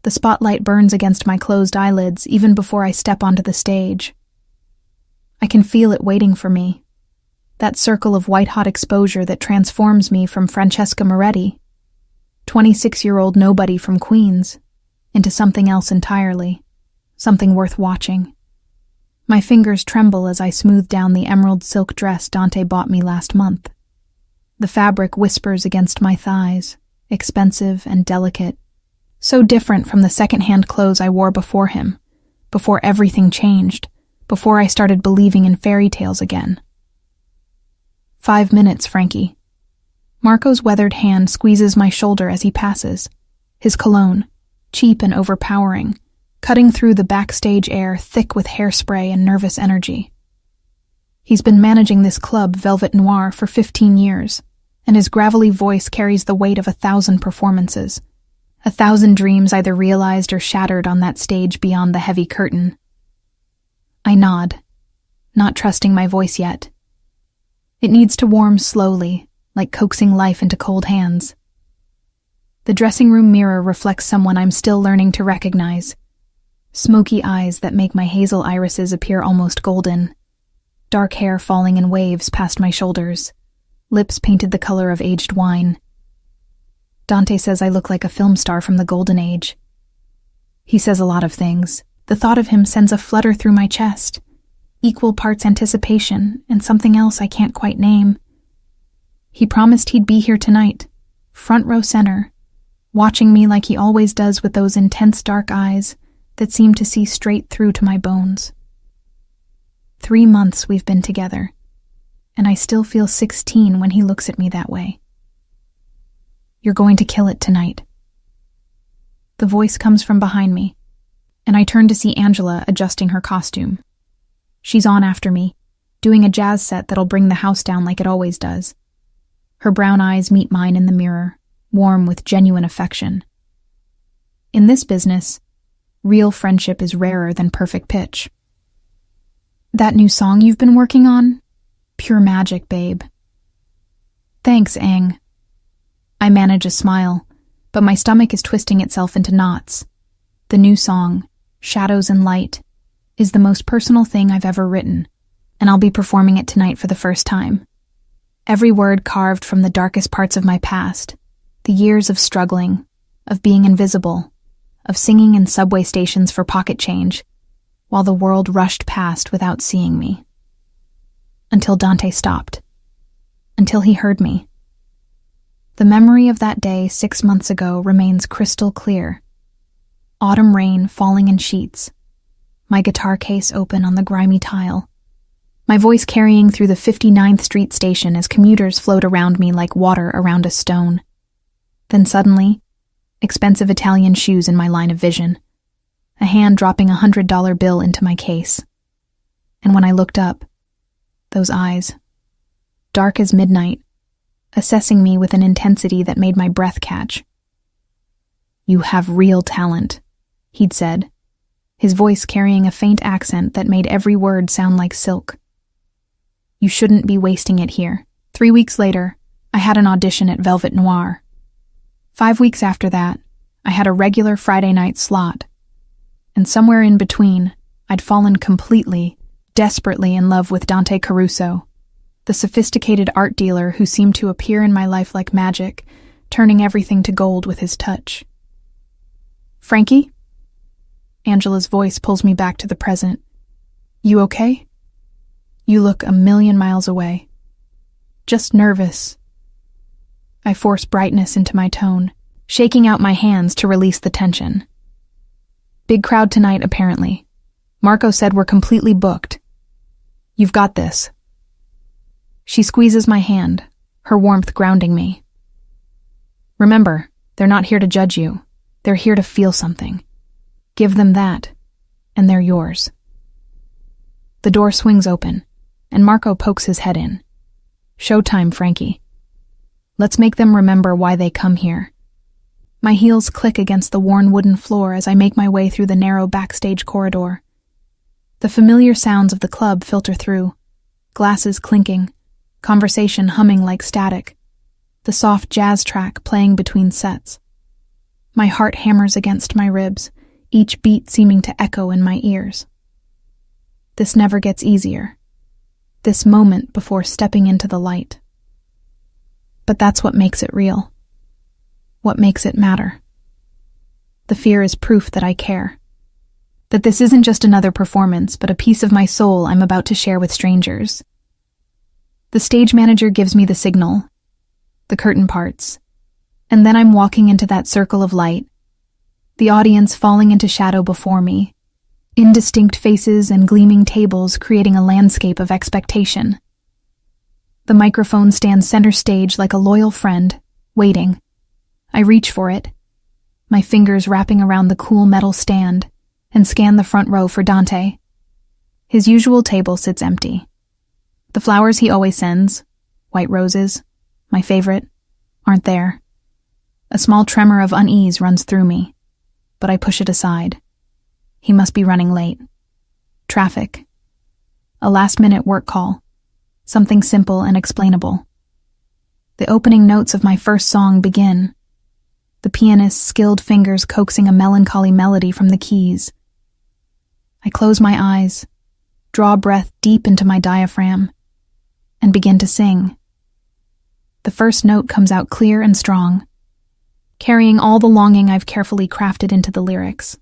The spotlight burns against my closed eyelids even before I step onto the stage. I can feel it waiting for me. That circle of white-hot exposure that transforms me from Francesca Moretti, 26-year-old nobody from Queens, into something else entirely, something worth watching. My fingers tremble as I smooth down the emerald silk dress Dante bought me last month. The fabric whispers against my thighs, expensive and delicate, so different from the second-hand clothes I wore before him, before everything changed, before I started believing in fairy tales again. 5 minutes, Frankie. Marco's weathered hand squeezes my shoulder as he passes, his cologne, cheap and overpowering, cutting through the backstage air thick with hairspray and nervous energy. He's been managing this club, Velvet Noir, for 15 years, and his gravelly voice carries the weight of 1,000 performances, 1,000 dreams either realized or shattered on that stage beyond the heavy curtain. I nod, not trusting my voice yet. It needs to warm slowly, like coaxing life into cold hands. The dressing room mirror reflects someone I'm still learning to recognize. Smoky eyes that make my hazel irises appear almost golden. Dark hair falling in waves past my shoulders. Lips painted the color of aged wine. Dante says I look like a film star from the golden age. He says a lot of things. The thought of him sends a flutter through my chest. Equal parts anticipation and something else I can't quite name. He promised he'd be here tonight, front row center, watching me like he always does with those intense dark eyes that seem to see straight through to my bones. 3 months we've been together, and I still feel 16 when he looks at me that way. You're going to kill it tonight. The voice comes from behind me, and I turn to see Angela adjusting her costume. She's on after me, doing a jazz set that'll bring the house down like it always does. Her brown eyes meet mine in the mirror, warm with genuine affection. In this business, real friendship is rarer than perfect pitch. That new song you've been working on? Pure magic, babe. Thanks, Ang. I manage a smile, but my stomach is twisting itself into knots. The new song, Shadows and Light, is the most personal thing I've ever written, and I'll be performing it tonight for the first time. Every word carved from the darkest parts of my past, the years of struggling, of being invisible, of singing in subway stations for pocket change, while the world rushed past without seeing me. Until Dante stopped. Until he heard me. The memory of that day 6 months ago remains crystal clear. Autumn rain falling in sheets. My guitar case open on the grimy tile. My voice carrying through the 59th Street station as commuters float around me like water around a stone. Then suddenly, expensive Italian shoes in my line of vision. A hand dropping $100 bill into my case. And when I looked up, those eyes, dark as midnight, assessing me with an intensity that made my breath catch. You have real talent, he'd said, his voice carrying a faint accent that made every word sound like silk. You shouldn't be wasting it here. 3 weeks later, I had an audition at Velvet Noir. 5 weeks after that, I had a regular Friday night slot. And somewhere in between, I'd fallen completely, desperately in love with Dante Caruso, the sophisticated art dealer who seemed to appear in my life like magic, turning everything to gold with his touch. Frankie? Angela's voice pulls me back to the present. You okay? You look a million miles away. Just nervous. I force brightness into my tone, shaking out my hands to release the tension. Big crowd tonight, apparently. Marco said we're completely booked. You've got this. She squeezes my hand, her warmth grounding me. Remember, they're not here to judge you. They're here to feel something. Give them that, and they're yours. The door swings open, and Marco pokes his head in. Showtime, Frankie. Let's make them remember why they come here. My heels click against the worn wooden floor as I make my way through the narrow backstage corridor. The familiar sounds of the club filter through, glasses clinking, conversation humming like static, the soft jazz track playing between sets. My heart hammers against my ribs, each beat seeming to echo in my ears. This never gets easier. This moment before stepping into the light. But that's what makes it real. What makes it matter. The fear is proof that I care. That this isn't just another performance, but a piece of my soul I'm about to share with strangers. The stage manager gives me the signal. The curtain parts. And then I'm walking into that circle of light. The audience falling into shadow before me. Indistinct faces and gleaming tables creating a landscape of expectation. The microphone stands center stage like a loyal friend, waiting. I reach for it, my fingers wrapping around the cool metal stand, and scan the front row for Dante. His usual table sits empty. The flowers he always sends, white roses, my favorite, aren't there. A small tremor of unease runs through me, but I push it aside. He must be running late. Traffic. A last-minute work call. Something simple and explainable. The opening notes of my first song begin. The pianist's skilled fingers coaxing a melancholy melody from the keys. I close my eyes, draw breath deep into my diaphragm, and begin to sing. The first note comes out clear and strong, carrying all the longing I've carefully crafted into the lyrics.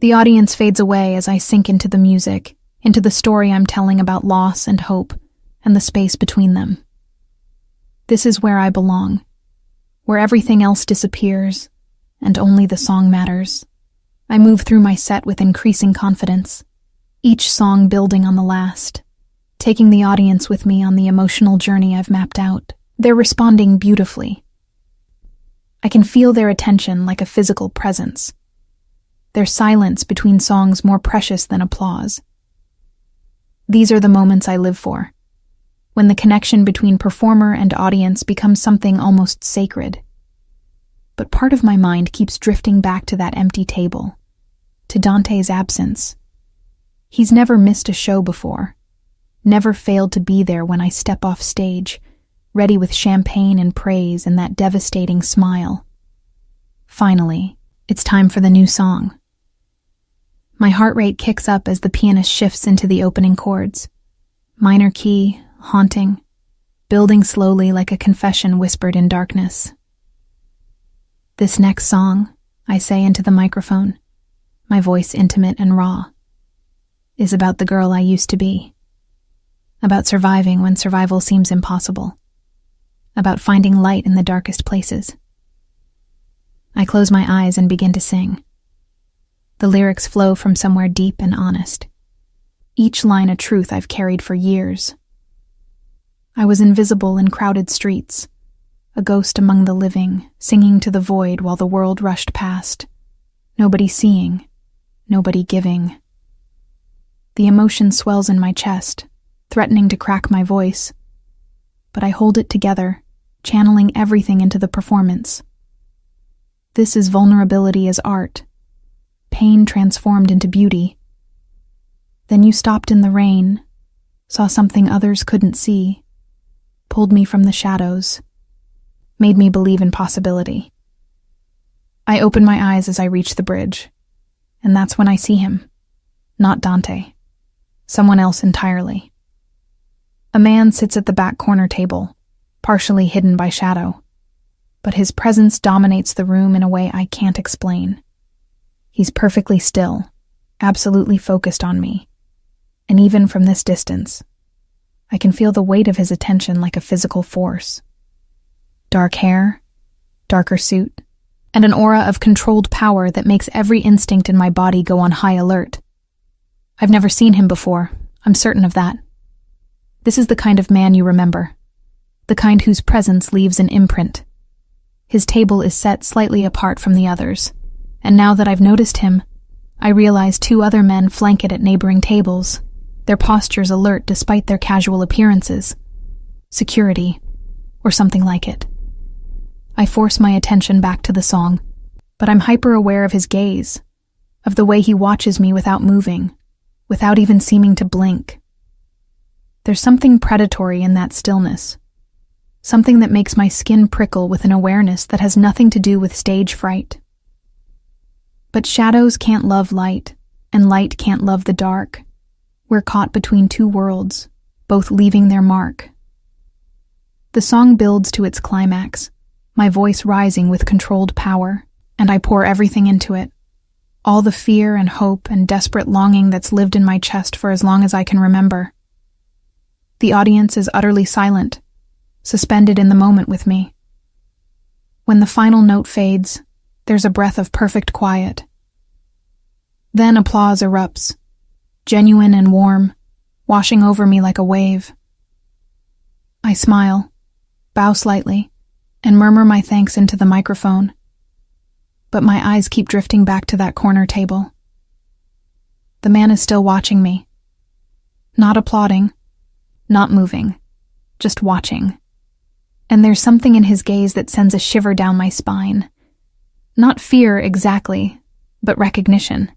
The audience fades away as I sink into the music, into the story I'm telling about loss and hope, and the space between them. This is where I belong, where everything else disappears, and only the song matters. I move through my set with increasing confidence, each song building on the last, taking the audience with me on the emotional journey I've mapped out. They're responding beautifully. I can feel their attention like a physical presence. Their silence between songs more precious than applause. These are the moments I live for, when the connection between performer and audience becomes something almost sacred. But part of my mind keeps drifting back to that empty table, to Dante's absence. He's never missed a show before, never failed to be there when I step off stage, ready with champagne and praise and that devastating smile. Finally, it's time for the new song. My heart rate kicks up as the pianist shifts into the opening chords. Minor key, haunting, building slowly like a confession whispered in darkness. This next song, I say into the microphone, my voice intimate and raw, is about the girl I used to be. About surviving when survival seems impossible. About finding light in the darkest places. I close my eyes and begin to sing. The lyrics flow from somewhere deep and honest. Each line a truth I've carried for years. I was invisible in crowded streets, a ghost among the living, singing to the void while the world rushed past. Nobody seeing, nobody giving. The emotion swells in my chest, threatening to crack my voice. But I hold it together, channeling everything into the performance. This is vulnerability as art. Pain transformed into beauty. Then you stopped in the rain, saw something others couldn't see, pulled me from the shadows, made me believe in possibility. I open my eyes as I reach the bridge, and that's when I see him. Not Dante. Someone else entirely. A man sits at the back corner table, partially hidden by shadow, but his presence dominates the room in a way I can't explain. He's perfectly still, absolutely focused on me, and even from this distance, I can feel the weight of his attention like a physical force. Dark hair, darker suit, and an aura of controlled power that makes every instinct in my body go on high alert. I've never seen him before, I'm certain of that. This is the kind of man you remember, the kind whose presence leaves an imprint. His table is set slightly apart from the others, and now that I've noticed him, I realize two other men flank it at neighboring tables, their postures alert despite their casual appearances. Security, or something like it. I force my attention back to the song, but I'm hyper-aware of his gaze, of the way he watches me without moving, without even seeming to blink. There's something predatory in that stillness, something that makes my skin prickle with an awareness that has nothing to do with stage fright. But shadows can't love light, and light can't love the dark. We're caught between two worlds, both leaving their mark. The song builds to its climax, my voice rising with controlled power, and I pour everything into it. All the fear and hope and desperate longing that's lived in my chest for as long as I can remember. The audience is utterly silent, suspended in the moment with me. When the final note fades, there's a breath of perfect quiet. Then applause erupts, genuine and warm, washing over me like a wave. I smile, bow slightly, and murmur my thanks into the microphone. But my eyes keep drifting back to that corner table. The man is still watching me. Not applauding, not moving, just watching. And there's something in his gaze that sends a shiver down my spine. Not fear exactly, but recognition.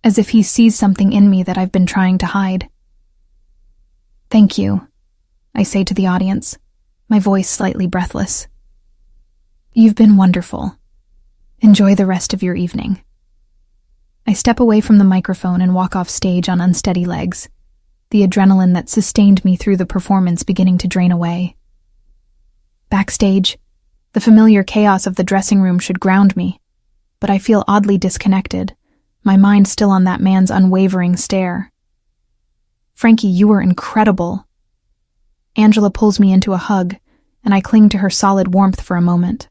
As if he sees something in me that I've been trying to hide. "Thank you," I say to the audience, my voice slightly breathless. "You've been wonderful. Enjoy the rest of your evening." I step away from the microphone and walk off stage on unsteady legs, the adrenaline that sustained me through the performance beginning to drain away. Backstage, the familiar chaos of the dressing room should ground me, but I feel oddly disconnected, my mind still on that man's unwavering stare. "Frankie, you were incredible." Angela pulls me into a hug, and I cling to her solid warmth for a moment.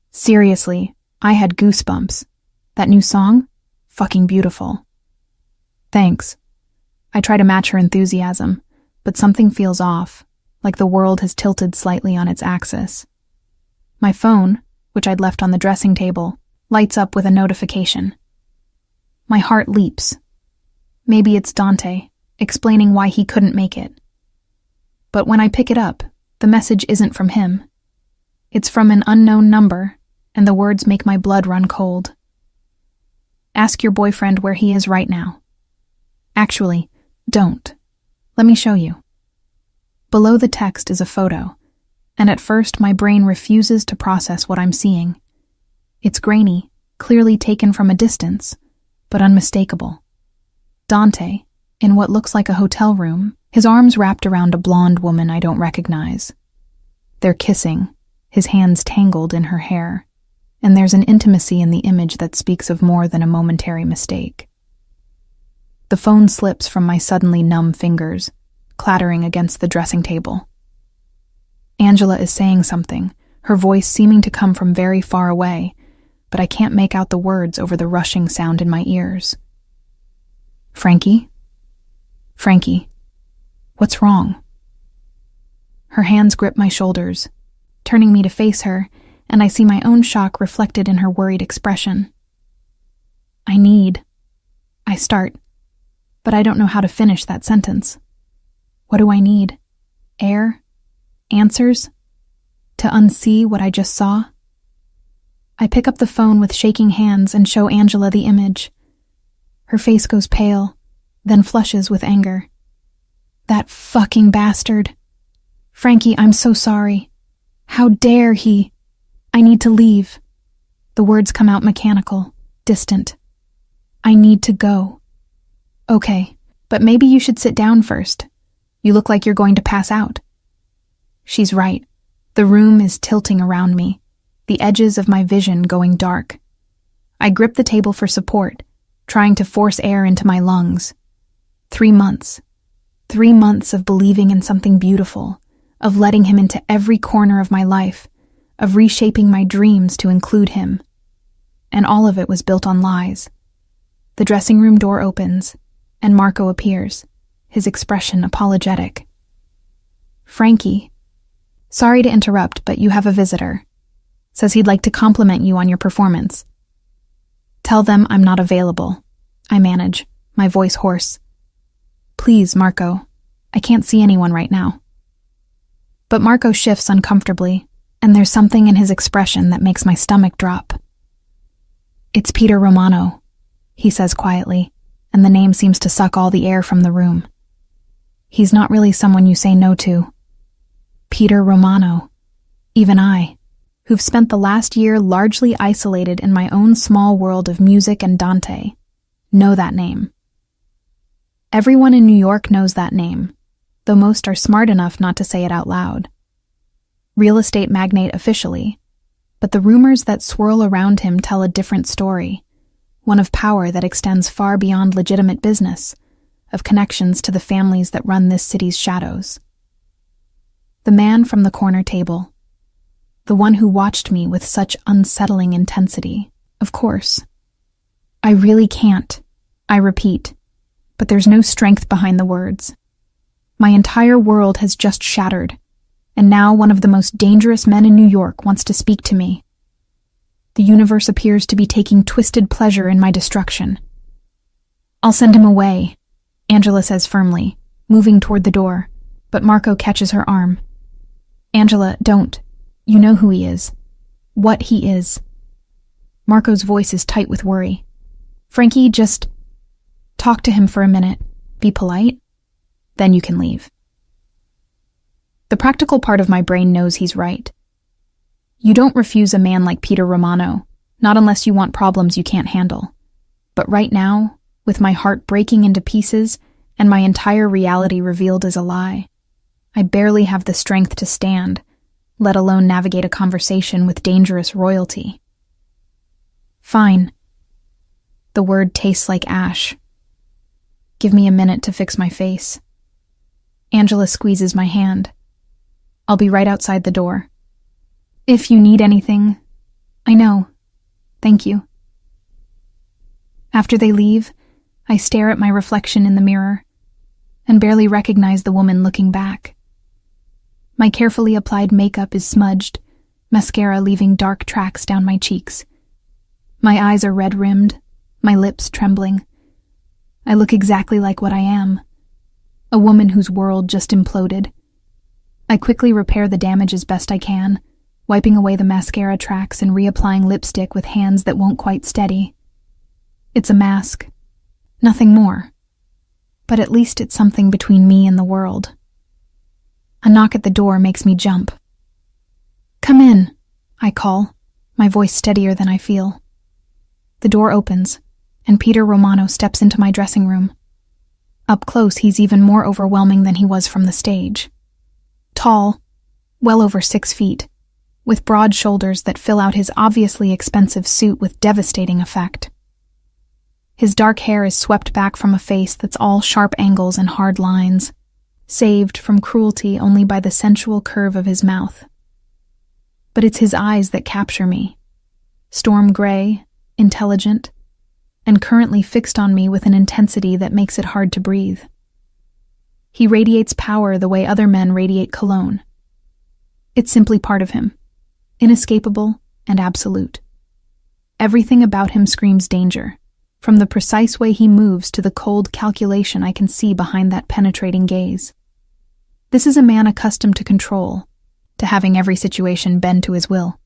Seriously, I had goosebumps. That new song? Fucking beautiful. "Thanks." I try to match her enthusiasm, but something feels off, like the world has tilted slightly on its axis. My phone, which I'd left on the dressing table, lights up with a notification. My heart leaps. Maybe it's Dante, explaining why he couldn't make it. But when I pick it up, the message isn't from him. It's from an unknown number, and the words make my blood run cold. "Ask your boyfriend where he is right now." Actually, don't. Let me show you. Below the text is a photo, and at first my brain refuses to process what I'm seeing. It's grainy, clearly taken from a distance, but unmistakable. Dante, in what looks like a hotel room, his arms wrapped around a blonde woman I don't recognize. They're kissing, his hands tangled in her hair, and there's an intimacy in the image that speaks of more than a momentary mistake. The phone slips from my suddenly numb fingers, clattering against the dressing table. Angela is saying something, her voice seeming to come from very far away, but I can't make out the words over the rushing sound in my ears. "Frankie? Frankie, what's wrong?" Her hands grip my shoulders, turning me to face her, and I see my own shock reflected in her worried expression. I start, but I don't know how to finish that sentence. What do I need? Air? Answers? To unsee what I just saw? I pick up the phone with shaking hands and show Angela the image. Her face goes pale, then flushes with anger. "That fucking bastard. Frankie, I'm so sorry. How dare he? I need to leave." The words come out mechanical, distant. "I need to go." "Okay, but maybe you should sit down first. You look like you're going to pass out." She's right. The room is tilting around me, the edges of my vision going dark. I grip the table for support, trying to force air into my lungs. 3 months. 3 months of believing in something beautiful, of letting him into every corner of my life, of reshaping my dreams to include him. And all of it was built on lies. The dressing room door opens, and Marco appears, his expression apologetic. "Frankie, sorry to interrupt, but you have a visitor. Says he'd like to compliment you on your performance." "Tell them I'm not available," I manage, my voice hoarse. "Please, Marco, I can't see anyone right now." But Marco shifts uncomfortably, and there's something in his expression that makes my stomach drop. "It's Peter Romano," he says quietly, and the name seems to suck all the air from the room. "He's not really someone you say no to." Peter Romano. Even I, who've spent the last year largely isolated in my own small world of music and Dante, know that name. Everyone in New York knows that name, though most are smart enough not to say it out loud. Real estate magnate officially, but the rumors that swirl around him tell a different story, one of power that extends far beyond legitimate business, of connections to the families that run this city's shadows. The man from the corner table, the one who watched me with such unsettling intensity, of course. I really can't, I repeat, but there's no strength behind the words. My entire world has just shattered, and now one of the most dangerous men in New York wants to speak to me. The universe appears to be taking twisted pleasure in my destruction. I'll send him away, Angela says firmly, moving toward the door, but Marco catches her arm. Angela, don't. You know who he is. What he is. Marco's voice is tight with worry. Frankie, just talk to him for a minute. Be polite. Then you can leave. The practical part of my brain knows he's right. You don't refuse a man like Peter Romano, not unless you want problems you can't handle. But right now, with my heart breaking into pieces and my entire reality revealed as a lie, I barely have the strength to stand, let alone navigate a conversation with dangerous royalty. Fine. The word tastes like ash. Give me a minute to fix my face. Angela squeezes my hand. I'll be right outside the door. If you need anything, I know. Thank you. After they leave, I stare at my reflection in the mirror and barely recognize the woman looking back. My carefully applied makeup is smudged, mascara leaving dark tracks down my cheeks. My eyes are red-rimmed, my lips trembling. I look exactly like what I am, a woman whose world just imploded. I quickly repair the damage as best I can, wiping away the mascara tracks and reapplying lipstick with hands that won't quite steady. It's a mask, nothing more, but at least it's something between me and the world. A knock at the door makes me jump. Come in, I call, my voice steadier than I feel. The door opens, and Peter Romano steps into my dressing room. Up close, he's even more overwhelming than he was from the stage. Tall, well over 6 feet, with broad shoulders that fill out his obviously expensive suit with devastating effect. His dark hair is swept back from a face that's all sharp angles and hard lines, saved from cruelty only by the sensual curve of his mouth. But it's his eyes that capture me, storm gray, intelligent, and currently fixed on me with an intensity that makes it hard to breathe. He radiates power the way other men radiate cologne. It's simply part of him, inescapable and absolute. Everything about him screams danger, from the precise way he moves to the cold calculation I can see behind that penetrating gaze. This is a man accustomed to control, to having every situation bend to his will.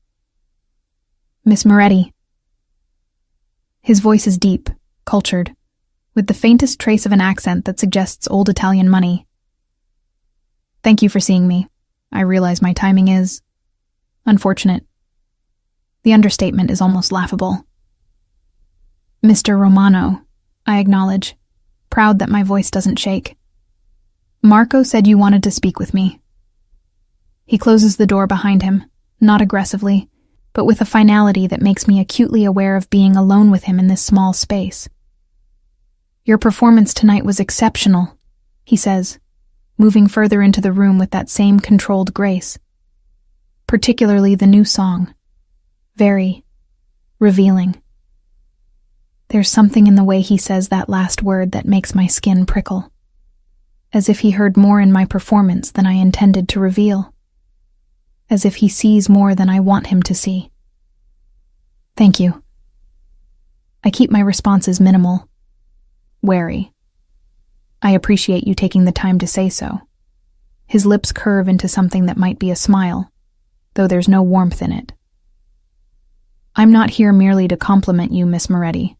Miss Moretti. His voice is deep, cultured, with the faintest trace of an accent that suggests old Italian money. Thank you for seeing me. I realize my timing is unfortunate. The understatement is almost laughable. Mr. Romano, I acknowledge, proud that my voice doesn't shake. Marco said you wanted to speak with me. He closes the door behind him, not aggressively, but with a finality that makes me acutely aware of being alone with him in this small space. Your performance tonight was exceptional, he says, moving further into the room with that same controlled grace. Particularly the new song. Very revealing. There's something in the way he says that last word that makes my skin prickle, as if he heard more in my performance than I intended to reveal, as if he sees more than I want him to see. Thank you. I keep my responses minimal, wary. I appreciate you taking the time to say so. His lips curve into something that might be a smile, though there's no warmth in it. I'm not here merely to compliment you, Miss Moretti.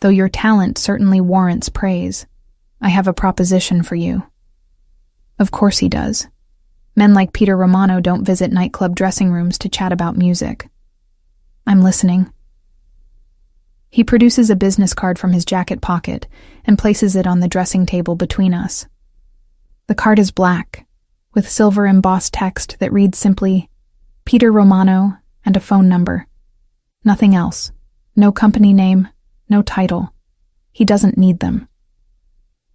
Though your talent certainly warrants praise, I have a proposition for you. Of course he does. Men like Peter Romano don't visit nightclub dressing rooms to chat about music. I'm listening. He produces a business card from his jacket pocket and places it on the dressing table between us. The card is black, with silver embossed text that reads simply, Peter Romano, and a phone number. Nothing else. No company name, no title. He doesn't need them.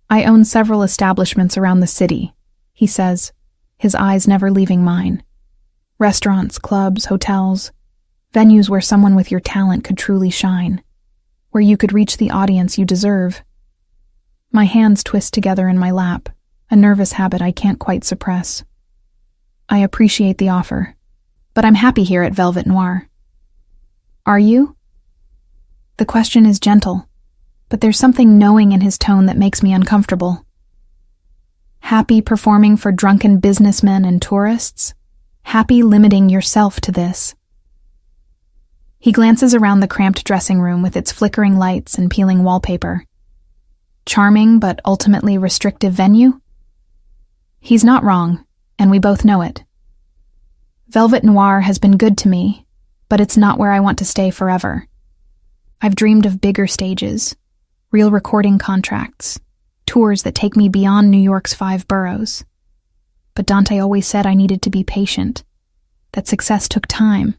I own several establishments around the city, he says, his eyes never leaving mine. Restaurants, clubs, hotels, venues where someone with your talent could truly shine, where you could reach the audience you deserve. My hands twist together in my lap, a nervous habit I can't quite suppress. I appreciate the offer, but I'm happy here at Velvet Noir. Are you? The question is gentle, but there's something knowing in his tone that makes me uncomfortable. Happy performing for drunken businessmen and tourists? Happy limiting yourself to this? He glances around the cramped dressing room with its flickering lights and peeling wallpaper. Charming but ultimately restrictive venue? He's not wrong, and we both know it. Velvet Noir has been good to me, but it's not where I want to stay forever. I've dreamed of bigger stages, real recording contracts, tours that take me beyond New York's 5 boroughs. But Dante always said I needed to be patient, that success took time,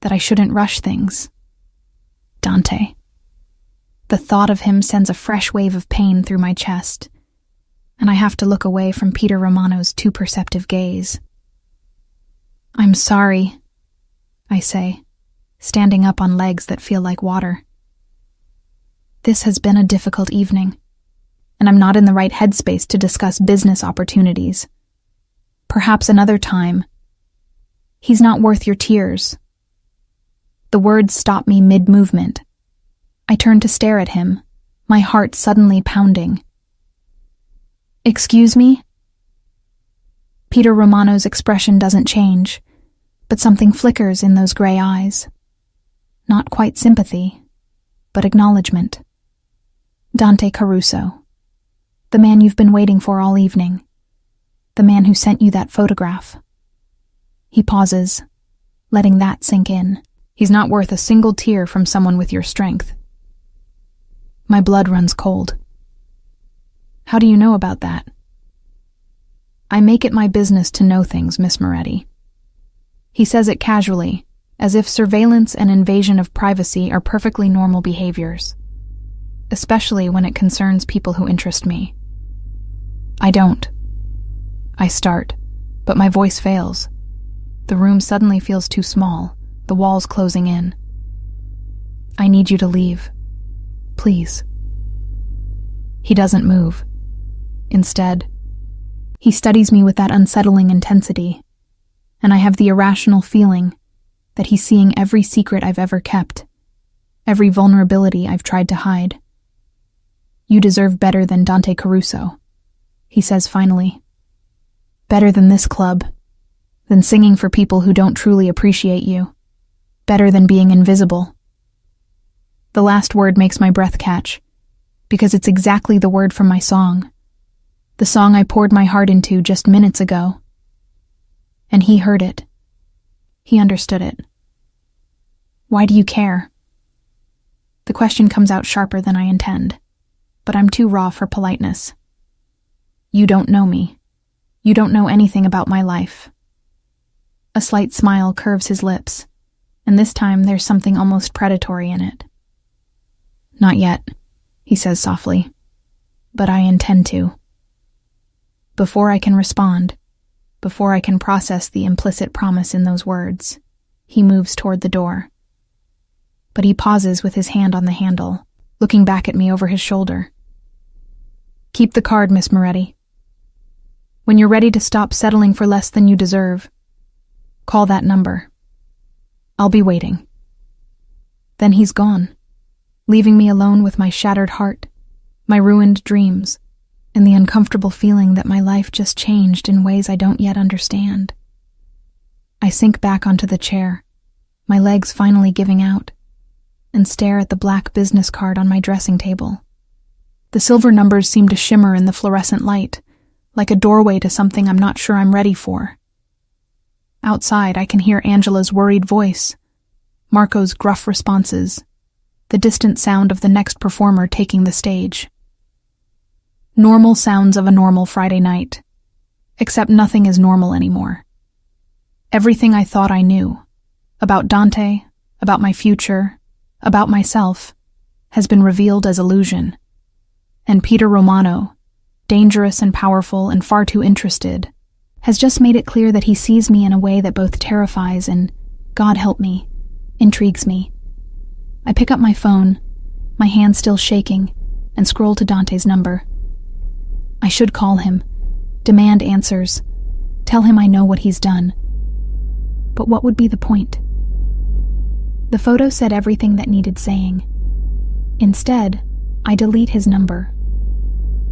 that I shouldn't rush things. Dante. The thought of him sends a fresh wave of pain through my chest, and I have to look away from Peter Romano's too perceptive gaze. I'm sorry, I say, standing up on legs that feel like water. This has been a difficult evening, and I'm not in the right headspace to discuss business opportunities. Perhaps another time. He's not worth your tears. The words stop me mid-movement. I turn to stare at him, my heart suddenly pounding. Excuse me? Peter Romano's expression doesn't change, but something flickers in those gray eyes. Not quite sympathy, but acknowledgement. Dante Caruso. The man you've been waiting for all evening. The man who sent you that photograph. He pauses, letting that sink in. He's not worth a single tear from someone with your strength. My blood runs cold. How do you know about that? I make it my business to know things, Miss Moretti. He says it casually, as if surveillance and invasion of privacy are perfectly normal behaviors, especially when it concerns people who interest me. I don't. I start, but my voice fails. The room suddenly feels too small, the walls closing in. I need you to leave. Please. He doesn't move. Instead, he studies me with that unsettling intensity, and I have the irrational feeling that he's seeing every secret I've ever kept, every vulnerability I've tried to hide. You deserve better than Dante Caruso, he says finally. Better than this club, than singing for people who don't truly appreciate you, better than being invisible. The last word makes my breath catch, because it's exactly the word from my song, the song I poured my heart into just minutes ago. And he heard it. He understood it. Why do you care? The question comes out sharper than I intend, but I'm too raw for politeness. You don't know me. You don't know anything about my life. A slight smile curves his lips, and this time there's something almost predatory in it. Not yet, he says softly, but I intend to. Before I can respond, before I can process the implicit promise in those words, he moves toward the door. But he pauses with his hand on the handle, looking back at me over his shoulder. Keep the card, Miss Moretti. When you're ready to stop settling for less than you deserve, call that number. I'll be waiting. Then he's gone, leaving me alone with my shattered heart, my ruined dreams, and the uncomfortable feeling that my life just changed in ways I don't yet understand. I sink back onto the chair, my legs finally giving out, and stare at the black business card on my dressing table. The silver numbers seem to shimmer in the fluorescent light, like a doorway to something I'm not sure I'm ready for. Outside, I can hear Angela's worried voice, Marco's gruff responses, the distant sound of the next performer taking the stage. Normal sounds of a normal Friday night, except nothing is normal anymore. Everything I thought I knew, about Dante, about my future, about myself, has been revealed as illusion. And Peter Romano, dangerous and powerful and far too interested, has just made it clear that he sees me in a way that both terrifies and, God help me, intrigues me. I pick up my phone, my hand still shaking, and scroll to Dante's number. I should call him, demand answers, tell him I know what he's done. But what would be the point? The photo said everything that needed saying. Instead, I delete his number.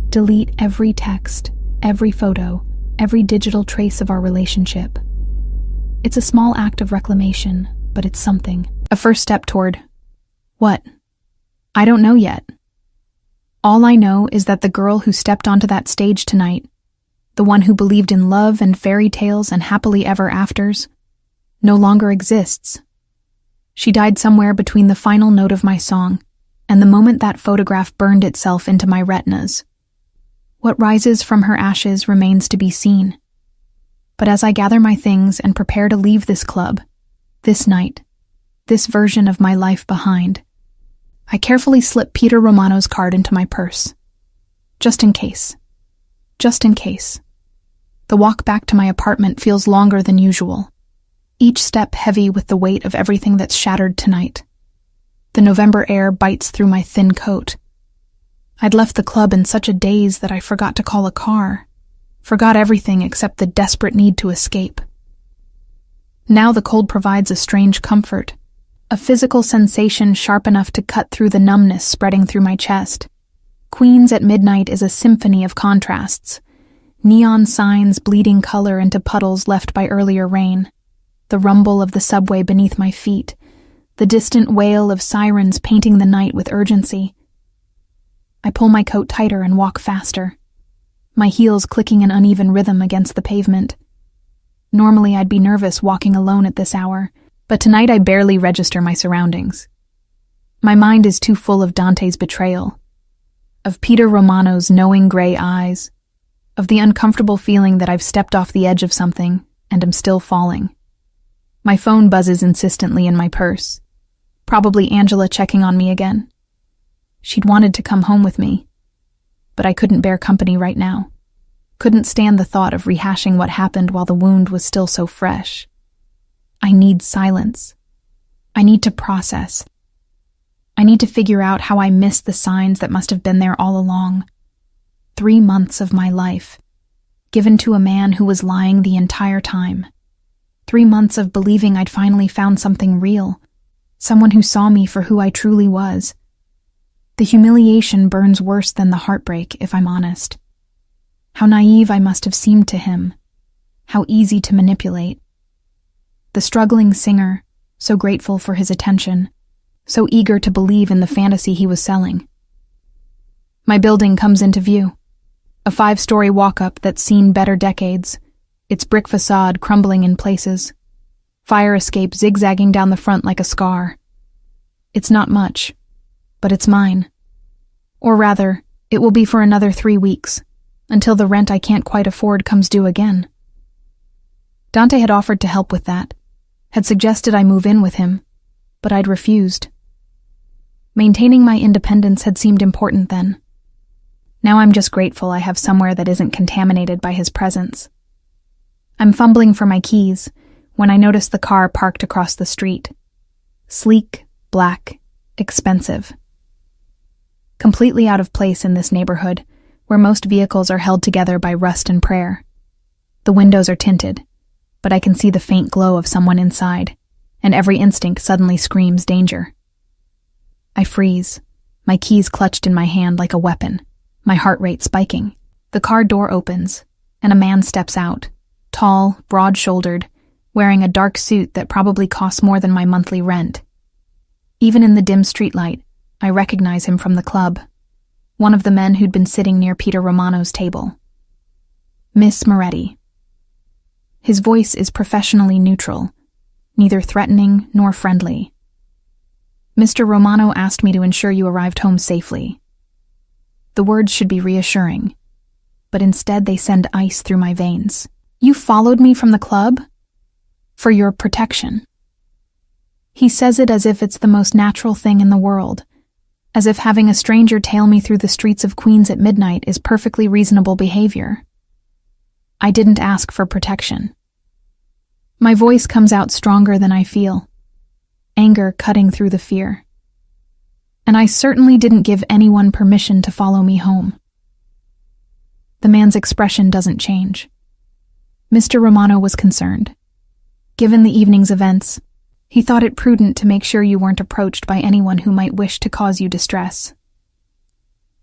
Delete every text, every photo, every digital trace of our relationship. It's a small act of reclamation, but it's something. A first step toward... What? I don't know yet. All I know is that the girl who stepped onto that stage tonight, the one who believed in love and fairy tales and happily ever afters, no longer exists. She died somewhere between the final note of my song and the moment that photograph burned itself into my retinas. What rises from her ashes remains to be seen. But as I gather my things and prepare to leave this club, this night, this version of my life behind, I carefully slip Peter Romano's card into my purse. Just in case. Just in case. The walk back to my apartment feels longer than usual, each step heavy with the weight of everything that's shattered tonight. The November air bites through my thin coat. I'd left the club in such a daze that I forgot to call a car, forgot everything except the desperate need to escape. Now the cold provides a strange comfort, a physical sensation sharp enough to cut through the numbness spreading through my chest. Queens at midnight is a symphony of contrasts. Neon signs bleeding color into puddles left by earlier rain, the rumble of the subway beneath my feet, the distant wail of sirens painting the night with urgency. I pull my coat tighter and walk faster, my heels clicking an uneven rhythm against the pavement. Normally I'd be nervous walking alone at this hour, but tonight I barely register my surroundings. My mind is too full of Dante's betrayal, of Peter Romano's knowing gray eyes, of the uncomfortable feeling that I've stepped off the edge of something and am still falling. My phone buzzes insistently in my purse, probably Angela checking on me again. She'd wanted to come home with me, but I couldn't bear company right now, couldn't stand the thought of rehashing what happened while the wound was still so fresh. I need silence. I need to process. I need to figure out how I missed the signs that must have been there all along. 3 months of my life, given to a man who was lying the entire time. 3 months of believing I'd finally found something real, someone who saw me for who I truly was. The humiliation burns worse than the heartbreak, if I'm honest. How naive I must have seemed to him. How easy to manipulate. The struggling singer, so grateful for his attention, so eager to believe in the fantasy he was selling. My building comes into view. A 5-story walk-up that's seen better decades, its brick facade crumbling in places, fire escape zigzagging down the front like a scar. It's not much, but it's mine. Or rather, it will be for another 3 weeks, until the rent I can't quite afford comes due again. Dante had offered to help with that, had suggested I move in with him, but I'd refused. Maintaining my independence had seemed important then. Now I'm just grateful I have somewhere that isn't contaminated by his presence. I'm fumbling for my keys when I notice the car parked across the street. Sleek, black, expensive. Completely out of place in this neighborhood, where most vehicles are held together by rust and prayer. The windows are tinted, but I can see the faint glow of someone inside, and every instinct suddenly screams danger. I freeze, my keys clutched in my hand like a weapon, my heart rate spiking. The car door opens, and a man steps out, tall, broad-shouldered, wearing a dark suit that probably costs more than my monthly rent. Even in the dim streetlight, I recognize him from the club, one of the men who'd been sitting near Peter Romano's table. Miss Moretti. His voice is professionally neutral, neither threatening nor friendly. Mr. Romano asked me to ensure you arrived home safely. The words should be reassuring, but instead they send ice through my veins. You followed me from the club? For your protection. He says it as if it's the most natural thing in the world, as if having a stranger tail me through the streets of Queens at midnight is perfectly reasonable behavior. I didn't ask for protection. My voice comes out stronger than I feel, anger cutting through the fear. And I certainly didn't give anyone permission to follow me home. The man's expression doesn't change. Mr. Romano was concerned. Given the evening's events, he thought it prudent to make sure you weren't approached by anyone who might wish to cause you distress.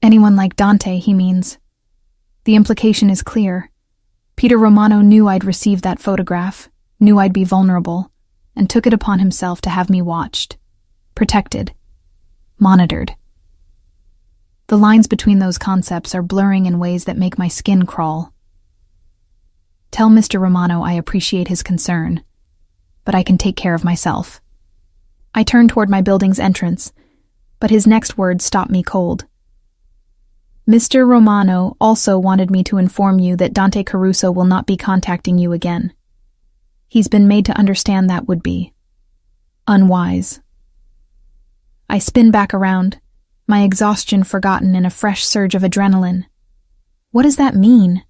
Anyone like Dante, he means. The implication is clear. Peter Romano knew I'd received that photograph, knew I'd be vulnerable, and took it upon himself to have me watched, protected, monitored. The lines between those concepts are blurring in ways that make my skin crawl. Tell Mr. Romano I appreciate his concern, but I can take care of myself. I turned toward my building's entrance, but his next words stopped me cold. Mr. Romano also wanted me to inform you that Dante Caruso will not be contacting you again. He's been made to understand that would be unwise. I spin back around, my exhaustion forgotten in a fresh surge of adrenaline. What does that mean?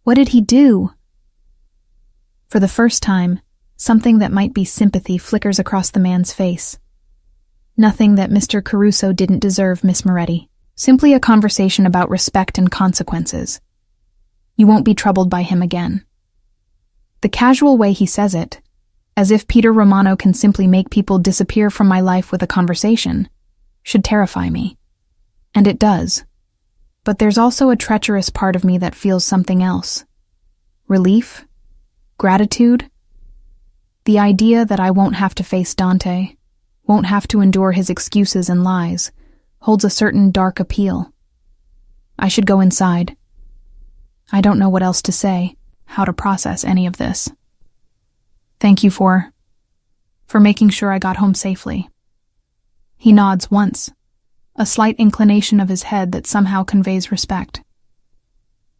What did he do? For the first time, something that might be sympathy flickers across the man's face. Nothing that Mr. Caruso didn't deserve, Miss Moretti. Simply a conversation about respect and consequences. You won't be troubled by him again. The casual way he says it, as if Peter Romano can simply make people disappear from my life with a conversation, should terrify me. And it does. But there's also a treacherous part of me that feels something else. Relief? Gratitude? The idea that I won't have to face Dante, won't have to endure his excuses and lies, holds a certain dark appeal. I should go inside. I don't know what else to say, how to process any of this. Thank you for making sure I got home safely. He nods once, a slight inclination of his head that somehow conveys respect.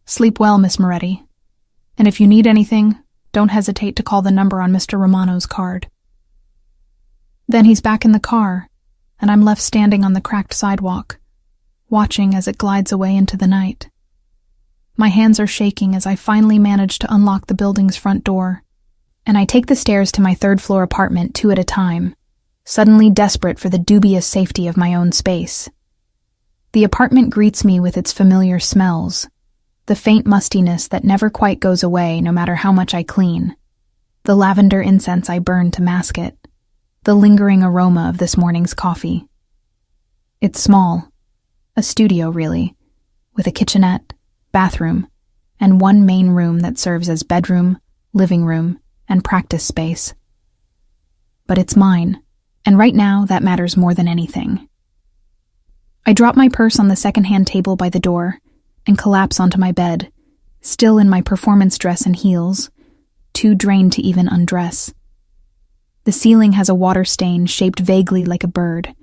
Sleep well, Miss Moretti. And if you need anything, don't hesitate to call the number on Mr. Romano's card. Then he's back in the car, and I'm left standing on the cracked sidewalk, watching as it glides away into the night. My hands are shaking as I finally manage to unlock the building's front door, and I take the stairs to my third-floor apartment 2 at a time, suddenly desperate for the dubious safety of my own space. The apartment greets me with its familiar smells, the faint mustiness that never quite goes away no matter how much I clean, the lavender incense I burn to mask it, the lingering aroma of this morning's coffee. It's small, a studio really, with a kitchenette, bathroom, and one main room that serves as bedroom, living room, and practice space. But it's mine, and right now that matters more than anything. I drop my purse on the second-hand table by the door and collapse onto my bed, still in my performance dress and heels, too drained to even undress. The ceiling has a water stain shaped vaguely like a bird,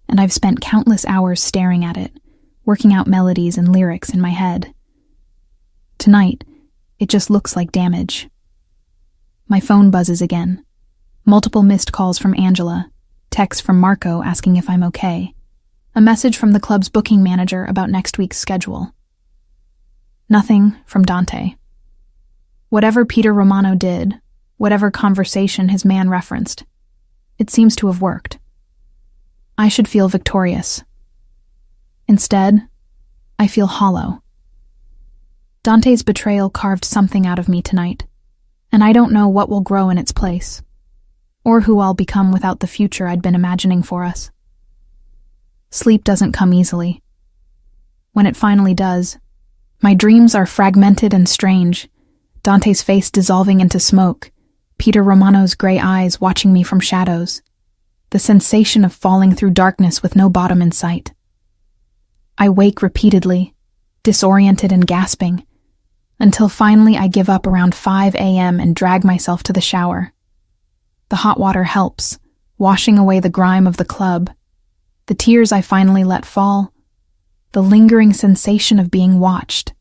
and I've spent countless hours staring at it, working out melodies and lyrics in my head. Tonight, it just looks like damage. My phone buzzes again. Multiple missed calls from Angela, text from Marco asking if I'm okay, a message from the club's booking manager about next week's schedule. Nothing from Dante. Whatever Peter Romano did, whatever conversation his man referenced, it seems to have worked. I should feel victorious. Instead, I feel hollow. Dante's betrayal carved something out of me tonight, and I don't know what will grow in its place, or who I'll become without the future I'd been imagining for us. Sleep doesn't come easily. When it finally does, my dreams are fragmented and strange, Dante's face dissolving into smoke, Peter Romano's gray eyes watching me from shadows, the sensation of falling through darkness with no bottom in sight. I wake repeatedly, disoriented and gasping, until finally I give up around 5 a.m. and drag myself to the shower. The hot water helps, washing away the grime of the club, the tears I finally let fall, the lingering sensation of being watched.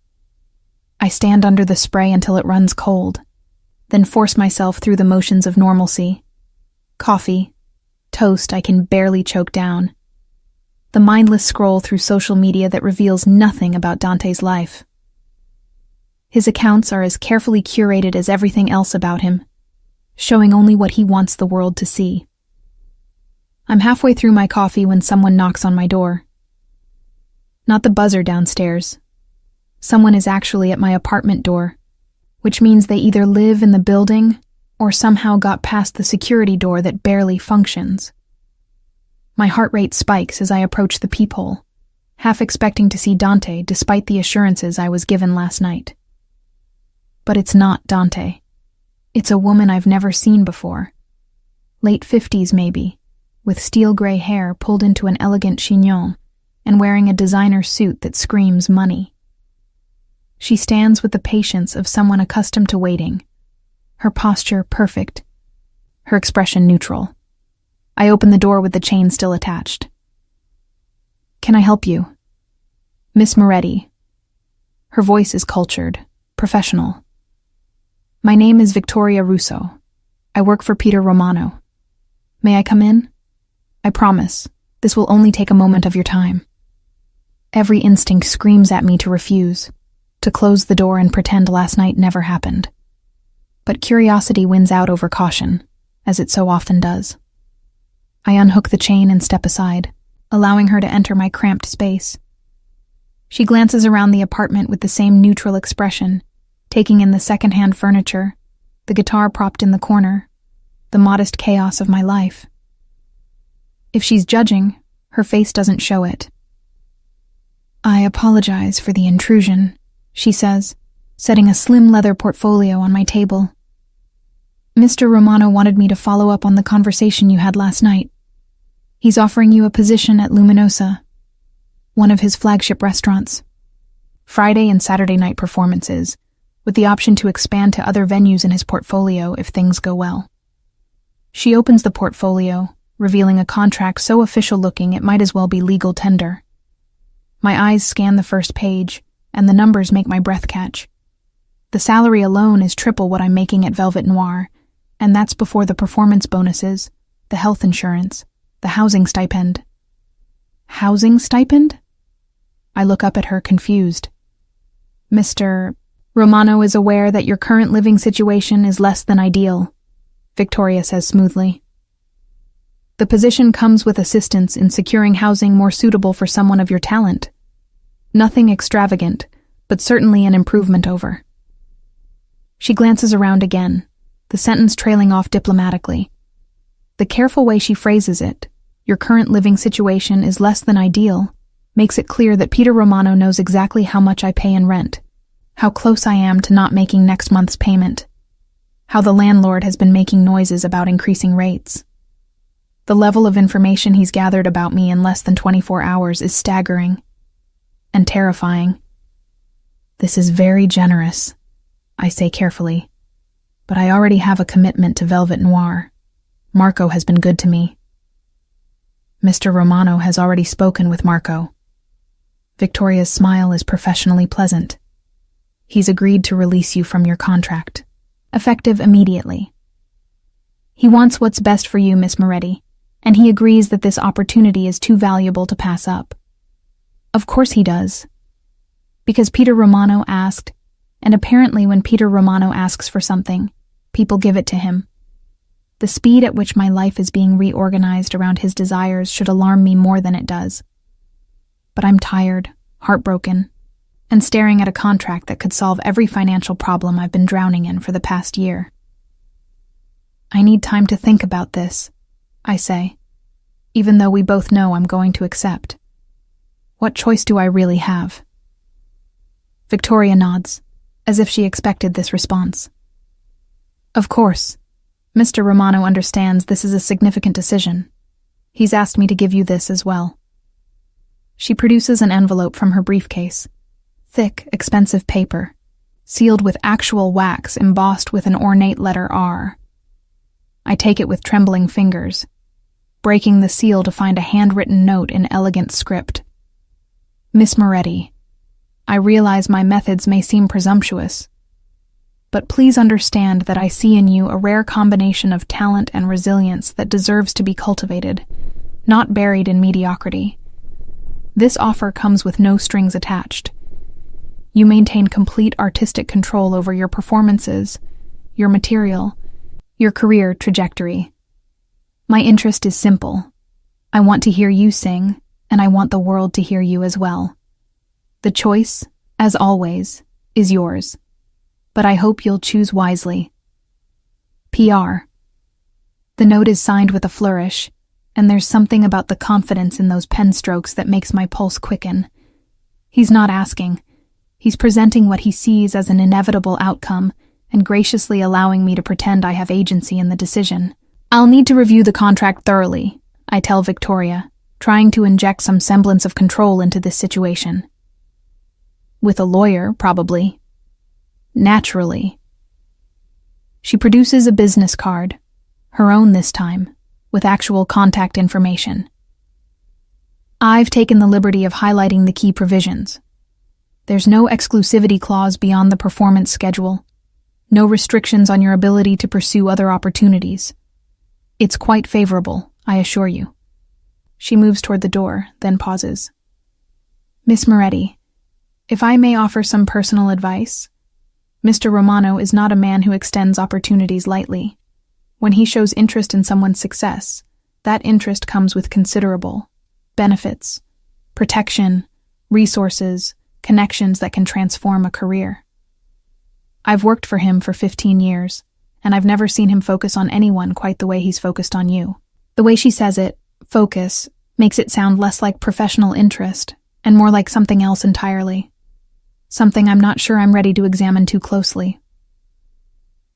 I stand under the spray until it runs cold, then force myself through the motions of normalcy. Coffee, toast I can barely choke down. The mindless scroll through social media that reveals nothing about Dante's life. His accounts are as carefully curated as everything else about him, showing only what he wants the world to see. I'm halfway through my coffee when someone knocks on my door. Not the buzzer downstairs. Someone is actually at my apartment door, which means they either live in the building or somehow got past the security door that barely functions. My heart rate spikes as I approach the peephole, half expecting to see Dante despite the assurances I was given last night. But it's not Dante. It's a woman I've never seen before. Late 50s maybe, with steel gray hair pulled into an elegant chignon and wearing a designer suit that screams money. She stands with the patience of someone accustomed to waiting, her posture perfect, her expression neutral. I open the door with the chain still attached. "Can I help you?" "Miss Moretti." Her voice is cultured, professional. "My name is Victoria Russo. I work for Peter Romano. May I come in? I promise, this will only take a moment of your time." Every instinct screams at me to refuse, to close the door and pretend last night never happened. But curiosity wins out over caution, as it so often does. I unhook the chain and step aside, allowing her to enter my cramped space. She glances around the apartment with the same neutral expression, taking in the second-hand furniture, the guitar propped in the corner, the modest chaos of my life. If she's judging, her face doesn't show it. "I apologize for the intrusion," she says, setting a slim leather portfolio on my table. "Mr. Romano wanted me to follow up on the conversation you had last night. He's offering you a position at Luminosa, one of his flagship restaurants. Friday and Saturday night performances, with the option to expand to other venues in his portfolio if things go well." She opens the portfolio, revealing a contract so official-looking it might as well be legal tender. My eyes scan the first page, and the numbers make my breath catch. The salary alone is triple what I'm making at Velvet Noir, and that's before the performance bonuses, the health insurance, the housing stipend. Housing stipend? I look up at her, confused. "Mr. Romano is aware that your current living situation is less than ideal," Victoria says smoothly. "The position comes with assistance in securing housing more suitable for someone of your talent. Nothing extravagant, but certainly an improvement over." She glances around again, the sentence trailing off diplomatically. The careful way she phrases it, "your current living situation is less than ideal," makes it clear that Peter Romano knows exactly how much I pay in rent, how close I am to not making next month's payment, how the landlord has been making noises about increasing rates. The level of information he's gathered about me in less than 24 hours is staggering and terrifying. "This is very generous," I say carefully, "but I already have a commitment to Velvet Noir. Marco has been good to me." "Mr. Romano has already spoken with Marco." Victoria's smile is professionally pleasant. "He's agreed to release you from your contract, effective immediately. He wants what's best for you, Miss Moretti, and he agrees that this opportunity is too valuable to pass up." Of course he does. Because Peter Romano asked, and apparently when Peter Romano asks for something, people give it to him. The speed at which my life is being reorganized around his desires should alarm me more than it does. But I'm tired, heartbroken, and staring at a contract that could solve every financial problem I've been drowning in for the past year. "I need time to think about this," I say, even though we both know I'm going to accept. What choice do I really have? Victoria nods, as if she expected this response. "Of course. Mr. Romano understands this is a significant decision. He's asked me to give you this as well." She produces an envelope from her briefcase. Thick, expensive paper, sealed with actual wax embossed with an ornate letter R. I take it with trembling fingers, breaking the seal to find a handwritten note in elegant script. Miss Moretti, I realize my methods may seem presumptuous, but please understand that I see in you a rare combination of talent and resilience that deserves to be cultivated, not buried in mediocrity. This offer comes with no strings attached. You maintain complete artistic control over your performances, your material, your career trajectory. My interest is simple. I want to hear you sing, and I want the world to hear you as well. The choice, as always, is yours, but I hope you'll choose wisely. PR. The note is signed with a flourish, and there's something about the confidence in those pen strokes that makes my pulse quicken. He's not asking. He's presenting what he sees as an inevitable outcome and graciously allowing me to pretend I have agency in the decision. I'll need to review the contract thoroughly, I tell Victoria, trying to inject some semblance of control into this situation. With a lawyer, probably. Naturally. She produces a business card, her own this time, with actual contact information. I've taken the liberty of highlighting the key provisions. There's no exclusivity clause beyond the performance schedule, no restrictions on your ability to pursue other opportunities. It's quite favorable, I assure you. She moves toward the door, then pauses. Miss Moretti, if I may offer some personal advice, Mr. Romano is not a man who extends opportunities lightly. When he shows interest in someone's success, that interest comes with considerable benefits, protection, resources, connections that can transform a career. I've worked for him for 15 years, and I've never seen him focus on anyone quite the way he's focused on you. The way she says it, focus, makes it sound less like professional interest and more like something else entirely. Something I'm not sure I'm ready to examine too closely.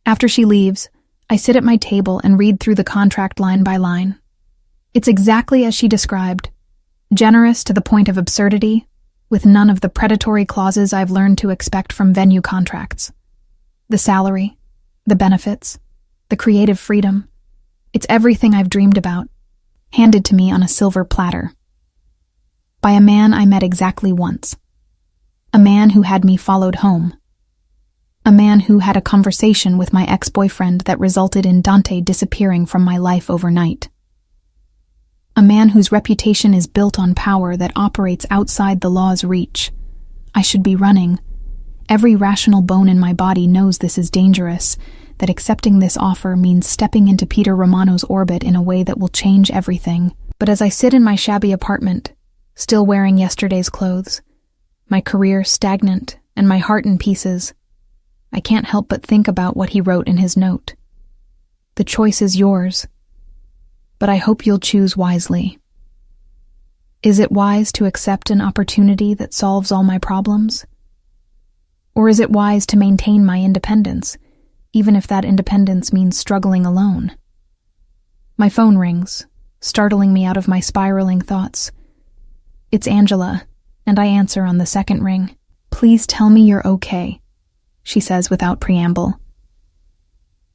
After she leaves, I sit at my table and read through the contract line by line. It's exactly as she described, generous to the point of absurdity, with none of the predatory clauses I've learned to expect from venue contracts. The salary, the benefits, the creative freedom. It's everything I've dreamed about, handed to me on a silver platter. By a man I met exactly once. A man who had me followed home. A man who had a conversation with my ex-boyfriend that resulted in Dante disappearing from my life overnight. A man whose reputation is built on power that operates outside the law's reach. I should be running. Every rational bone in my body knows this is dangerous, that accepting this offer means stepping into Peter Romano's orbit in a way that will change everything. But as I sit in my shabby apartment, still wearing yesterday's clothes, my career stagnant and my heart in pieces, I can't help but think about what he wrote in his note. The choice is yours, but I hope you'll choose wisely. Is it wise to accept an opportunity that solves all my problems? Or is it wise to maintain my independence, even if that independence means struggling alone? My phone rings, startling me out of my spiraling thoughts. It's Angela, and I answer on the second ring. Please tell me you're okay, she says without preamble.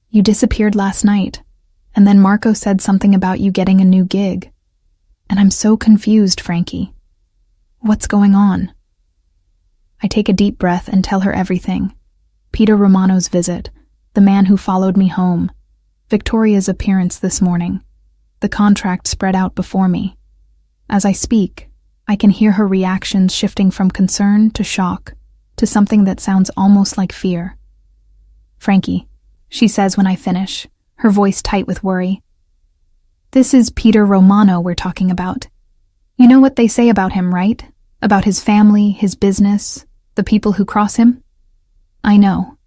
You disappeared last night, and then Marco said something about you getting a new gig. And I'm so confused, Frankie. What's going on? I take a deep breath and tell her everything. Peter Romano's visit, the man who followed me home, Victoria's appearance this morning, the contract spread out before me. As I speak, I can hear her reactions shifting from concern to shock, to something that sounds almost like fear. Frankie, she says when I finish, her voice tight with worry. This is Peter Romano we're talking about. You know what they say about him, right? About his family, his business, the people who cross him? I know.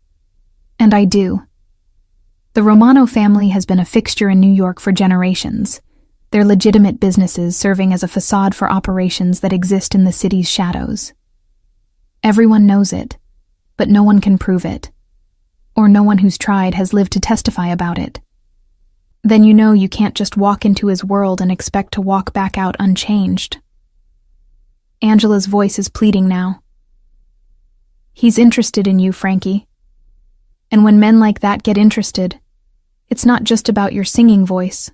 And I do. The Romano family has been a fixture in New York for generations, their legitimate businesses serving as a facade for operations that exist in the city's shadows. Everyone knows it, but no one can prove it, or no one who's tried has lived to testify about it. Then you know you can't just walk into his world and expect to walk back out unchanged. Angela's voice is pleading now. He's interested in you, Frankie. And when men like that get interested, it's not just about your singing voice.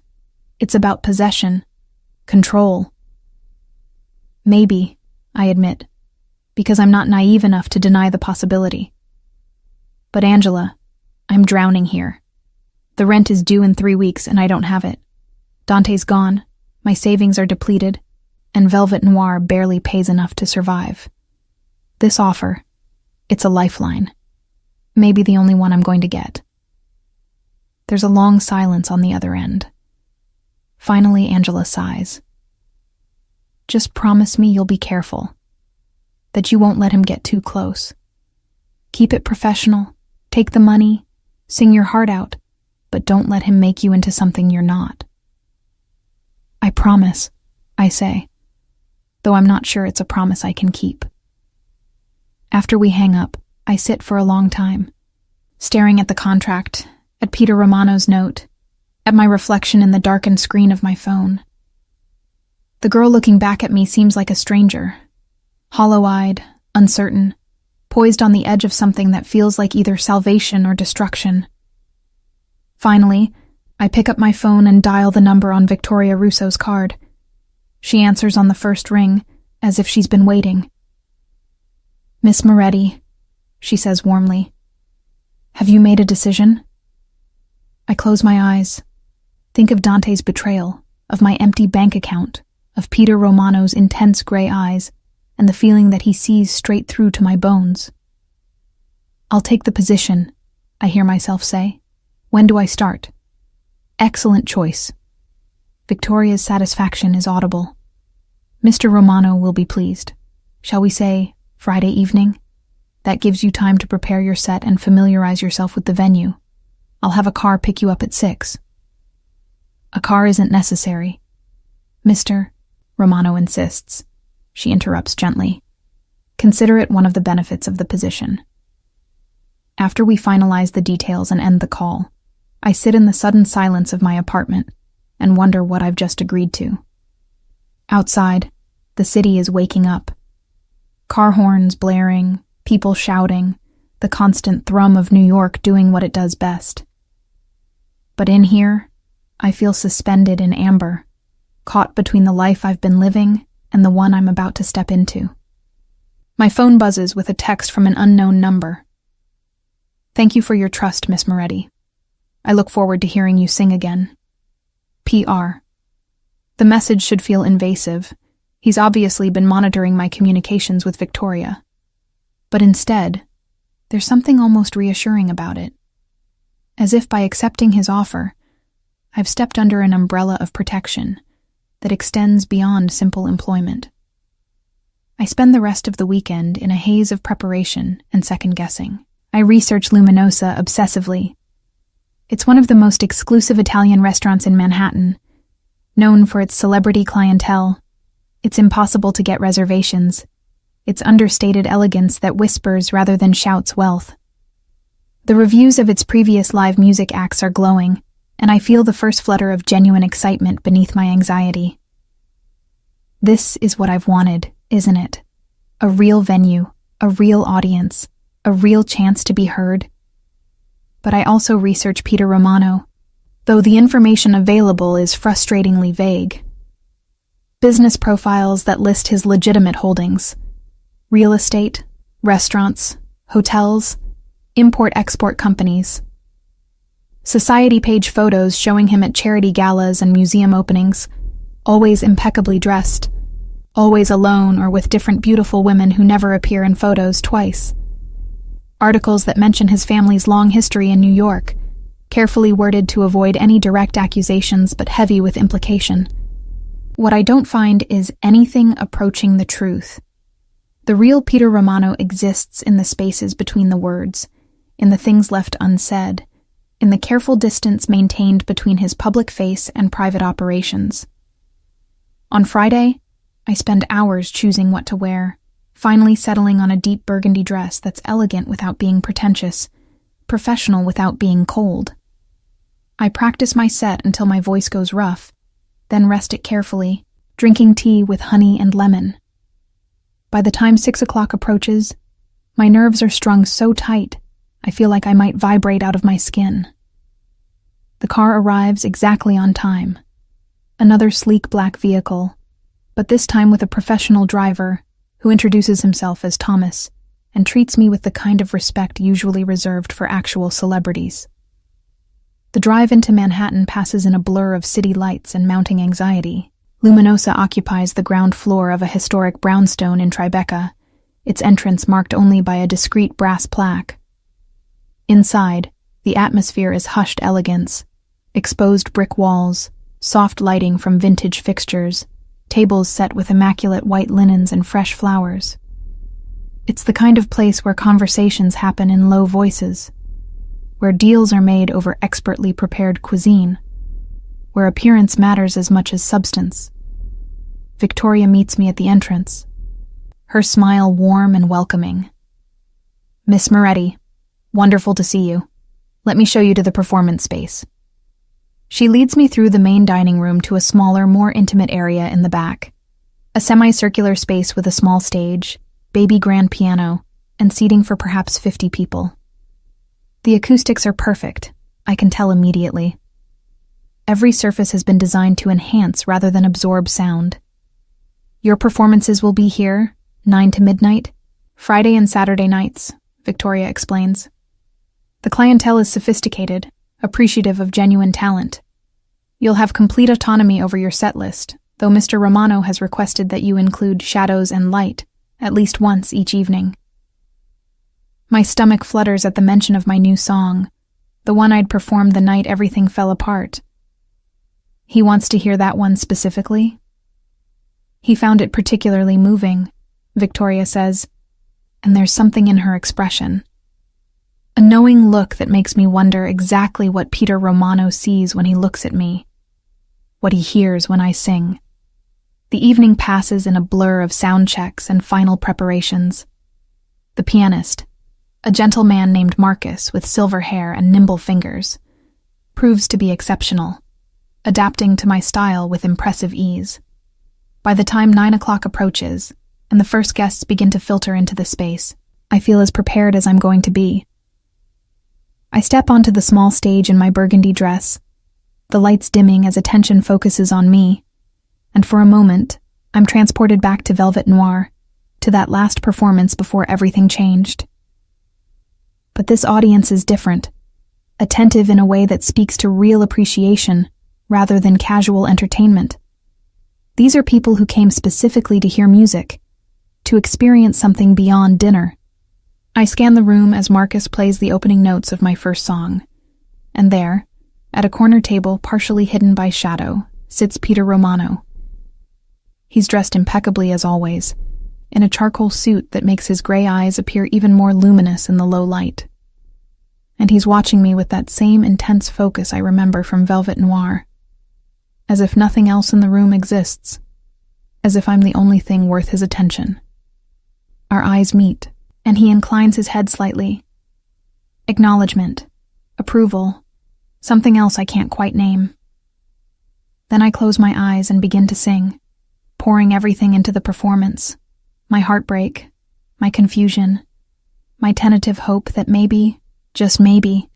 It's about possession, control. Maybe, I admit, because I'm not naive enough to deny the possibility. But Angela, I'm drowning here. The rent is due in 3 weeks and I don't have it. Dante's gone, my savings are depleted, and Velvet Noir barely pays enough to survive. This offer, it's a lifeline. Maybe the only one I'm going to get. There's a long silence on the other end. Finally, Angela sighs. Just promise me you'll be careful, that you won't let him get too close. Keep it professional, take the money, sing your heart out, but don't let him make you into something you're not. I promise, I say, though I'm not sure it's a promise I can keep. After we hang up, I sit for a long time, staring at the contract, at Peter Romano's note, at my reflection in the darkened screen of my phone. The girl looking back at me seems like a stranger, hollow-eyed, uncertain, poised on the edge of something that feels like either salvation or destruction. Finally, I pick up my phone and dial the number on Victoria Russo's card. She answers on the first ring, as if she's been waiting. "Miss Moretti," she says warmly. "Have you made a decision?" I close my eyes, think of Dante's betrayal, of my empty bank account, of Peter Romano's intense gray eyes, and the feeling that he sees straight through to my bones. "I'll take the position," I hear myself say. "When do I start?" Excellent choice. Victoria's satisfaction is audible. Mr. Romano will be pleased. Shall we say Friday evening? That gives you time to prepare your set and familiarize yourself with the venue. I'll have a car pick you up at 6. A car isn't necessary. Mr. Romano insists. She interrupts gently. Consider it one of the benefits of the position. After we finalize the details and end the call, I sit in the sudden silence of my apartment and wonder what I've just agreed to. Outside, the city is waking up. Car horns blaring, people shouting, the constant thrum of New York doing what it does best. But in here, I feel suspended in amber, caught between the life I've been living and the one I'm about to step into. My phone buzzes with a text from an unknown number. "Thank you for your trust, Miss Moretti. I look forward to hearing you sing again. PR." The message should feel invasive. He's obviously been monitoring my communications with Victoria. But instead, there's something almost reassuring about it. As if by accepting his offer, I've stepped under an umbrella of protection that extends beyond simple employment. I spend the rest of the weekend in a haze of preparation and second-guessing. I research Luminosa obsessively. It's one of the most exclusive Italian restaurants in Manhattan, known for its celebrity clientele, its impossible to get reservations, its understated elegance that whispers rather than shouts wealth. The reviews of its previous live music acts are glowing, and I feel the first flutter of genuine excitement beneath my anxiety. This is what I've wanted, isn't it? A real venue, a real audience, a real chance to be heard. But I also research Peter Romano, though the information available is frustratingly vague. Business profiles that list his legitimate holdings: real estate, restaurants, hotels, import-export companies. Society page photos showing him at charity galas and museum openings, always impeccably dressed, always alone or with different beautiful women who never appear in photos twice. Articles that mention his family's long history in New York, carefully worded to avoid any direct accusations but heavy with implication. What I don't find is anything approaching the truth. The real Peter Romano exists in the spaces between the words, in the things left unsaid, in the careful distance maintained between his public face and private operations. On Friday, I spend hours choosing what to wear, finally settling on a deep burgundy dress that's elegant without being pretentious, professional without being cold. I practice my set until my voice goes rough, then rest it carefully, drinking tea with honey and lemon. By the time 6 o'clock approaches, My nerves are strung so tight, I feel like I might vibrate out of my skin. The car arrives exactly on time. Another sleek black vehicle, but this time with a professional driver who introduces himself as Thomas and treats me with the kind of respect usually reserved for actual celebrities. The drive into Manhattan passes in a blur of city lights and mounting anxiety. Luminosa occupies the ground floor of a historic brownstone in Tribeca, its entrance marked only by a discreet brass plaque. Inside, the atmosphere is hushed elegance, exposed brick walls, soft lighting from vintage fixtures, tables set with immaculate white linens and fresh flowers. It's the kind of place where conversations happen in low voices, where deals are made over expertly prepared cuisine, where appearance matters as much as substance. Victoria meets me at the entrance, her smile warm and welcoming. "Miss Moretti, wonderful to see you. Let me show you to the performance space." She leads me through the main dining room to a smaller, more intimate area in the back, a semicircular space with a small stage, baby grand piano, and seating for perhaps 50 people. The acoustics are perfect, I can tell immediately. Every surface has been designed to enhance rather than absorb sound. "Your performances will be here, 9 to midnight, Friday and Saturday nights," Victoria explains. "The clientele is sophisticated, appreciative of genuine talent. You'll have complete autonomy over your set list, though Mr. Romano has requested that you include shadows and light at least once each evening." My stomach flutters at the mention of my new song, the one I'd performed the night everything fell apart. He wants to hear that one specifically? He found it particularly moving, Victoria says, and there's something in her expression. A knowing look that makes me wonder exactly what Peter Romano sees when he looks at me, what he hears when I sing. The evening passes in a blur of sound checks and final preparations. The pianist, a gentle man named Marcus with silver hair and nimble fingers, proves to be exceptional, adapting to my style with impressive ease. By the time 9 o'clock approaches, and the first guests begin to filter into the space, I feel as prepared as I'm going to be. I step onto the small stage in my burgundy dress, the lights dimming as attention focuses on me, and for a moment, I'm transported back to Velvet Noir, to that last performance before everything changed. But this audience is different, attentive in a way that speaks to real appreciation rather than casual entertainment. These are people who came specifically to hear music, to experience something beyond dinner. I scan the room as Marcus plays the opening notes of my first song, and there, at a corner table partially hidden by shadow, sits Peter Romano. He's dressed impeccably as always, in a charcoal suit that makes his gray eyes appear even more luminous in the low light. And he's watching me with that same intense focus I remember from Velvet Noir, as if nothing else in the room exists, as if I'm the only thing worth his attention. Our eyes meet, and he inclines his head slightly. Acknowledgement, approval, something else I can't quite name. Then I close my eyes and begin to sing, pouring everything into the performance, my heartbreak, my confusion, my tentative hope that maybe, just maybe,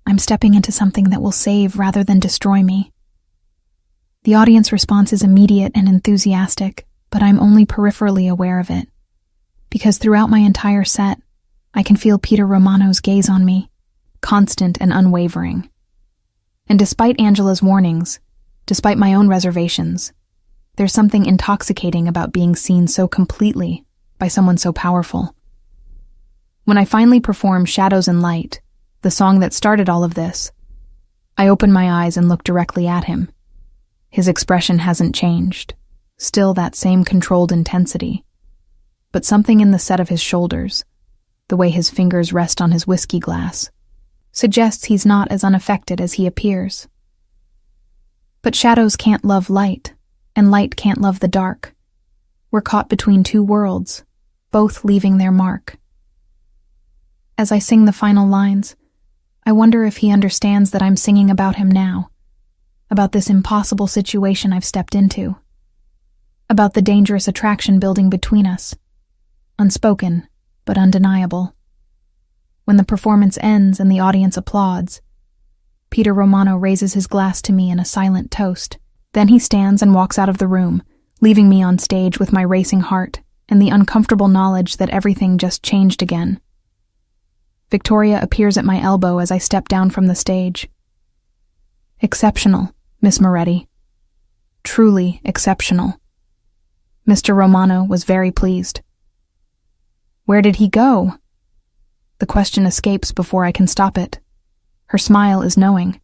I'm stepping into something that will save rather than destroy me. The audience response is immediate and enthusiastic, but I'm only peripherally aware of it, because throughout my entire set, I can feel Peter Romano's gaze on me, constant and unwavering. And despite Angela's warnings, despite my own reservations, there's something intoxicating about being seen so completely by someone so powerful. When I finally perform Shadows and Light, the song that started all of this, I open my eyes and look directly at him. His expression hasn't changed, still that same controlled intensity. But something in the set of his shoulders, the way his fingers rest on his whiskey glass, suggests he's not as unaffected as he appears. But shadows can't love light, and light can't love the dark. We're caught between two worlds, both leaving their mark. As I sing the final lines, I wonder if he understands that I'm singing about him now, about this impossible situation I've stepped into, about the dangerous attraction building between us, unspoken, but undeniable. When the performance ends and the audience applauds, Peter Romano raises his glass to me in a silent toast. Then he stands and walks out of the room, leaving me on stage with my racing heart and the uncomfortable knowledge that everything just changed again. Victoria appears at my elbow as I step down from the stage. Exceptional, Miss Moretti. Truly exceptional. Mr. Romano was very pleased. Where did he go? The question escapes before I can stop it. Her smile is knowing.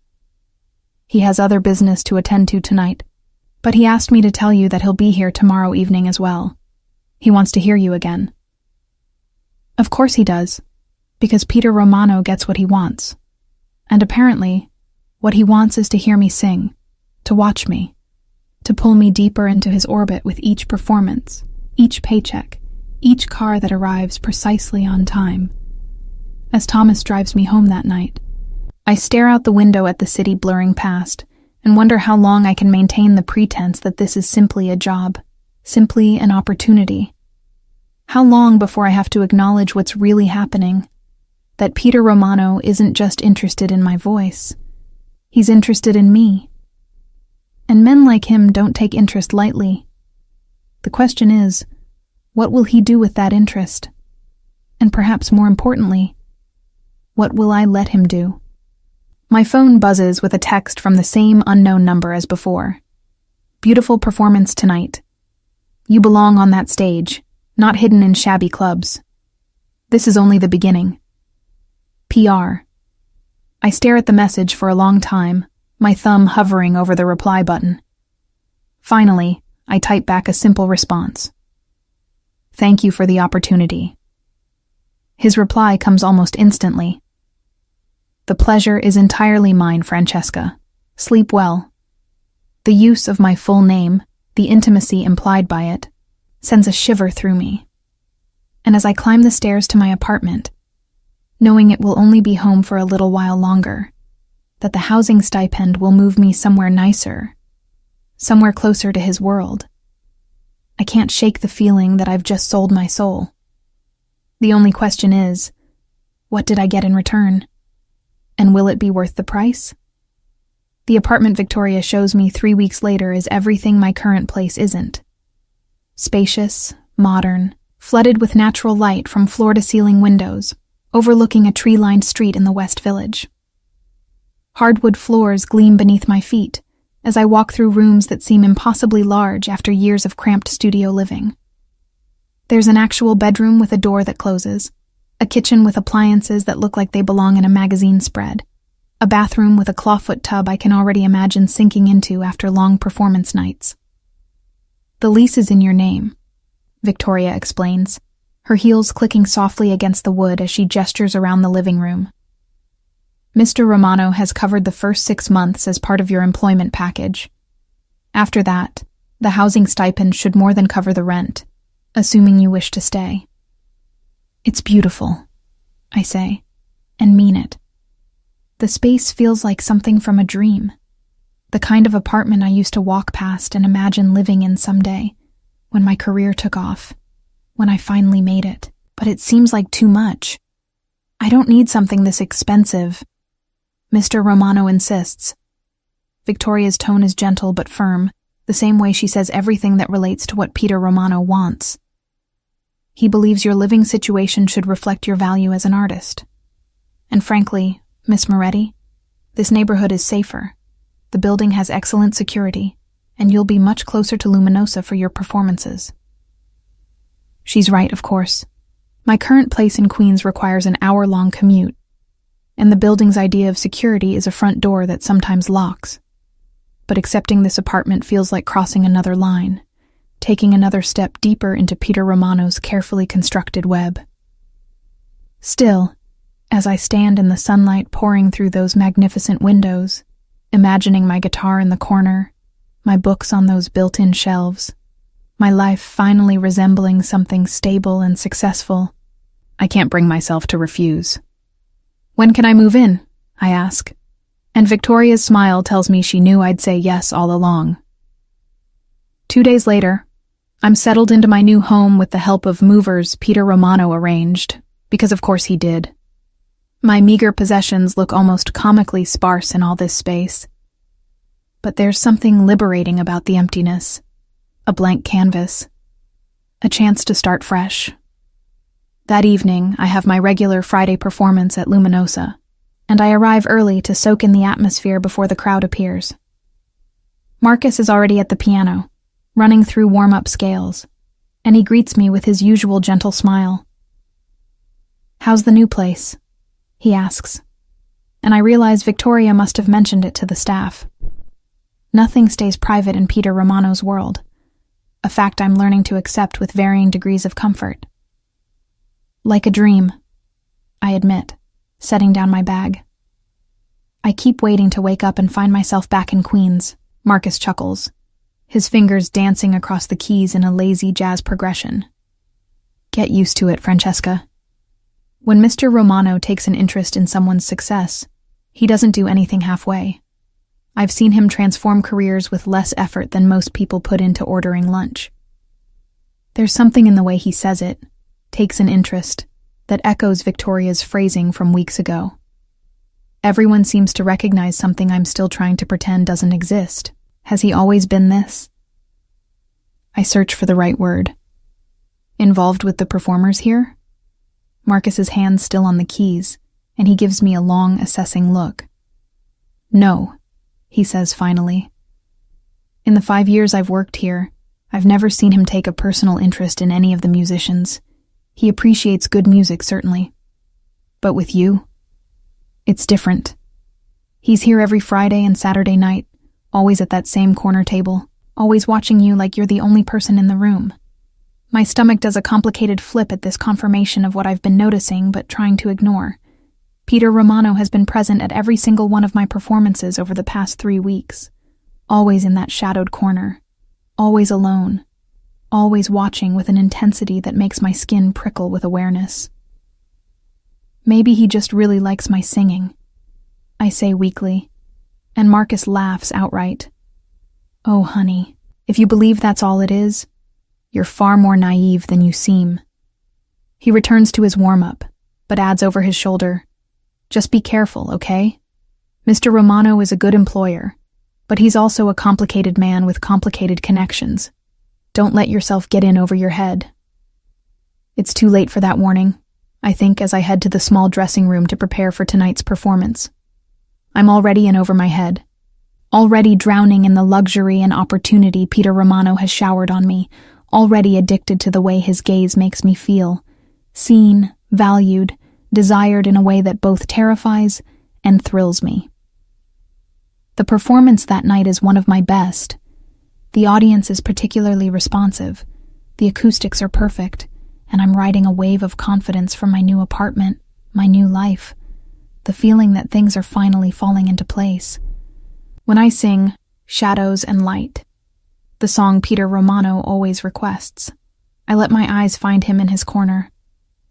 He has other business to attend to tonight, but he asked me to tell you that he'll be here tomorrow evening as well. He wants to hear you again. Of course he does, because Peter Romano gets what he wants. And apparently, what he wants is to hear me sing, to watch me, to pull me deeper into his orbit with each performance, each paycheck, each car that arrives precisely on time. As Thomas drives me home that night, I stare out the window at the city blurring past and wonder how long I can maintain the pretense that this is simply a job, simply an opportunity. How long before I have to acknowledge what's really happening, that Peter Romano isn't just interested in my voice, he's interested in me. And men like him don't take interest lightly. The question is, what will he do with that interest? And perhaps more importantly, what will I let him do? My phone buzzes with a text from the same unknown number as before. Beautiful performance tonight. You belong on that stage, not hidden in shabby clubs. This is only the beginning. PR. I stare at the message for a long time, my thumb hovering over the reply button. Finally, I type back a simple response. Thank you for the opportunity. His reply comes almost instantly. The pleasure is entirely mine, Francesca. Sleep well. The use of my full name, the intimacy implied by it, sends a shiver through me. And as I climb the stairs to my apartment, knowing it will only be home for a little while longer, that the housing stipend will move me somewhere nicer, somewhere closer to his world, I can't shake the feeling that I've just sold my soul. The only question is, what did I get in return? And will it be worth the price? The apartment Victoria shows me 3 weeks later is everything my current place isn't. Spacious, modern, flooded with natural light from floor-to-ceiling windows, overlooking a tree-lined street in the West Village. Hardwood floors gleam beneath my feet as I walk through rooms that seem impossibly large after years of cramped studio living. There's an actual bedroom with a door that closes, a kitchen with appliances that look like they belong in a magazine spread, a bathroom with a clawfoot tub I can already imagine sinking into after long performance nights. The lease is in your name, Victoria explains, her heels clicking softly against the wood as she gestures around the living room. Mr. Romano has covered the first 6 months as part of your employment package. After that, the housing stipend should more than cover the rent, assuming you wish to stay. It's beautiful, I say, and mean it. The space feels like something from a dream, the kind of apartment I used to walk past and imagine living in someday, when my career took off, when I finally made it. But it seems like too much. I don't need something this expensive, Mr. Romano insists. Victoria's tone is gentle but firm, the same way she says everything that relates to what Peter Romano wants. He believes your living situation should reflect your value as an artist. And frankly, Miss Moretti, this neighborhood is safer. The building has excellent security, and you'll be much closer to Luminosa for your performances. She's right, of course. My current place in Queens requires an hour-long commute, and the building's idea of security is a front door that sometimes locks. But accepting this apartment feels like crossing another line, taking another step deeper into Peter Romano's carefully constructed web. Still, as I stand in the sunlight pouring through those magnificent windows, imagining my guitar in the corner, my books on those built-in shelves, my life finally resembling something stable and successful, I can't bring myself to refuse. When can I move in? I ask, and Victoria's smile tells me she knew I'd say yes all along. 2 days later, I'm settled into my new home with the help of movers Peter Romano arranged, because of course he did. My meager possessions look almost comically sparse in all this space. But there's something liberating about the emptiness. A blank canvas. A chance to start fresh. That evening, I have my regular Friday performance at Luminosa, and I arrive early to soak in the atmosphere before the crowd appears. Marcus is already at the piano, running through warm-up scales, and he greets me with his usual gentle smile. "How's the new place?" he asks, and I realize Victoria must have mentioned it to the staff. Nothing stays private in Peter Romano's world, a fact I'm learning to accept with varying degrees of comfort. "Like a dream," I admit, setting down my bag. "I keep waiting to wake up and find myself back in Queens," Marcus chuckles, his fingers dancing across the keys in a lazy jazz progression. "Get used to it, Francesca." When Mr. Romano takes an interest in someone's success, he doesn't do anything halfway. I've seen him transform careers with less effort than most people put into ordering lunch. There's something in the way he says it, takes an interest, that echoes Victoria's phrasing from weeks ago. Everyone seems to recognize something I'm still trying to pretend doesn't exist. Has he always been this? I search for the right word. Involved with the performers here? Marcus's hand's still on the keys, and he gives me a long, assessing look. "No," he says finally. "In the 5 years I've worked here, I've never seen him take a personal interest in any of the musicians. He appreciates good music, certainly. But with you, it's different. He's here every Friday and Saturday night, always at that same corner table, always watching you like you're the only person in the room." My stomach does a complicated flip at this confirmation of what I've been noticing but trying to ignore. Peter Romano has been present at every single one of my performances over the past 3 weeks, always in that shadowed corner, always alone, always watching with an intensity that makes my skin prickle with awareness. Maybe he just really likes my singing, I say weakly, and Marcus laughs outright. "Oh, honey, if you believe that's all it is, you're far more naive than you seem." He returns to his warm-up, but adds over his shoulder, "Just be careful, okay? Mr. Romano is a good employer, but he's also a complicated man with complicated connections. Don't let yourself get in over your head." It's too late for that warning, I think, as I head to the small dressing room to prepare for tonight's performance. I'm already in over my head, already drowning in the luxury and opportunity Peter Romano has showered on me, already addicted to the way his gaze makes me feel, seen, valued, desired in a way that both terrifies and thrills me. The performance that night is one of my best. The audience is particularly responsive, the acoustics are perfect, and I'm riding a wave of confidence from my new apartment, my new life, the feeling that things are finally falling into place. When I sing Shadows and Light, the song Peter Romano always requests, I let my eyes find him in his corner,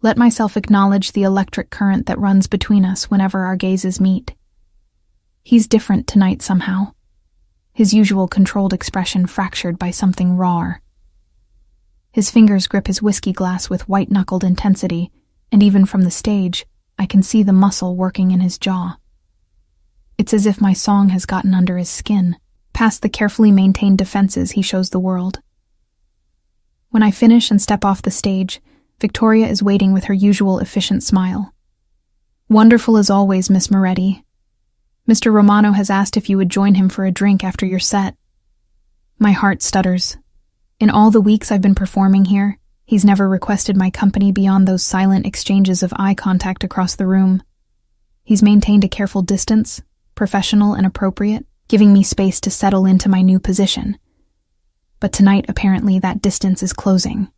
let myself acknowledge the electric current that runs between us whenever our gazes meet. He's different tonight somehow, his usual controlled expression fractured by something raw. His fingers grip his whiskey glass with white-knuckled intensity, and even from the stage, I can see the muscle working in his jaw. It's as if my song has gotten under his skin, past the carefully maintained defenses he shows the world. When I finish and step off the stage, Victoria is waiting with her usual efficient smile. "Wonderful as always, Miss Moretti. Mr. Romano has asked if you would join him for a drink after your set." My heart stutters. In all the weeks I've been performing here, he's never requested my company beyond those silent exchanges of eye contact across the room. He's maintained a careful distance, professional and appropriate, giving me space to settle into my new position. But tonight, apparently, that distance is closing.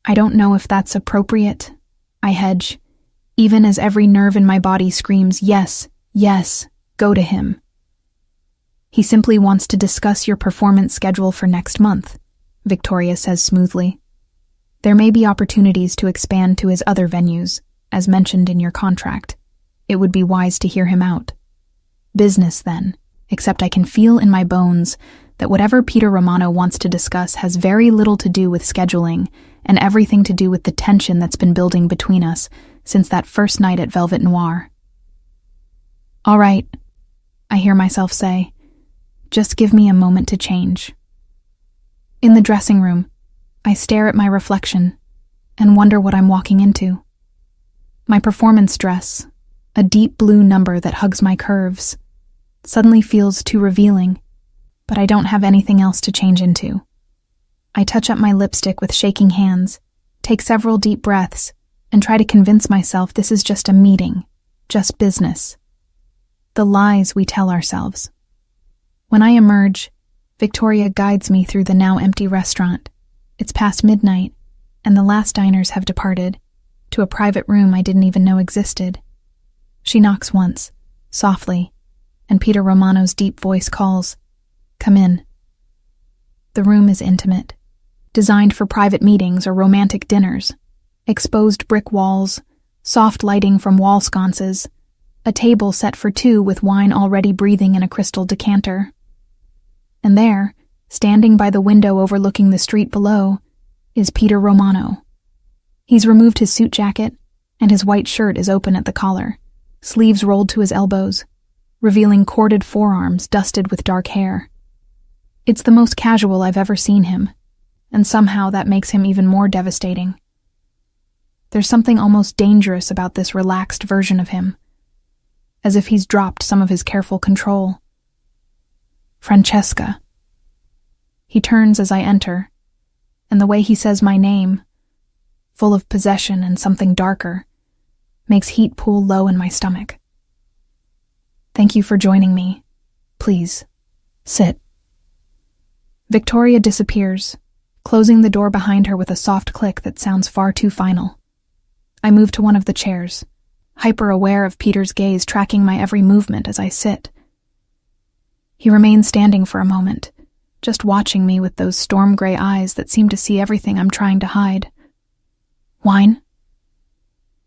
I don't know if that's appropriate, I hedge, even as every nerve in my body screams, "Yes, yes, go to him." "He simply wants to discuss your performance schedule for next month," Victoria says smoothly. "There may be opportunities to expand to his other venues, as mentioned in your contract. It would be wise to hear him out. Business, then, except I can feel in my bones that whatever Peter Romano wants to discuss has very little to do with scheduling and everything to do with the tension that's been building between us since that first night at Velvet Noir. "All right," I hear myself say. "Just give me a moment to change." In the dressing room, I stare at my reflection and wonder what I'm walking into. My performance dress, a deep blue number that hugs my curves, suddenly feels too revealing, but I don't have anything else to change into. I touch up my lipstick with shaking hands, take several deep breaths, and try to convince myself this is just a meeting, just business. The lies we tell ourselves. When I emerge, Victoria guides me through the now empty restaurant. It's past midnight, and the last diners have departed, to a private room I didn't even know existed. She knocks once, softly, and Peter Romano's deep voice calls, "Come in." The room is intimate, designed for private meetings or romantic dinners. Exposed brick walls, soft lighting from wall sconces, a table set for two with wine already breathing in a crystal decanter. And there, standing by the window overlooking the street below, is Peter Romano. He's removed his suit jacket, and his white shirt is open at the collar, sleeves rolled to his elbows, revealing corded forearms dusted with dark hair. It's the most casual I've ever seen him, and somehow that makes him even more devastating. There's something almost dangerous about this relaxed version of him, as if he's dropped some of his careful control. "Francesca." He turns as I enter, and the way he says my name, full of possession and something darker, makes heat pool low in my stomach. "Thank you for joining me. Please, sit." Victoria disappears, closing the door behind her with a soft click that sounds far too final. I move to one of the chairs, hyper-aware of Peter's gaze tracking my every movement as I sit. He remains standing for a moment, just watching me with those storm-gray eyes that seem to see everything I'm trying to hide. "Wine?"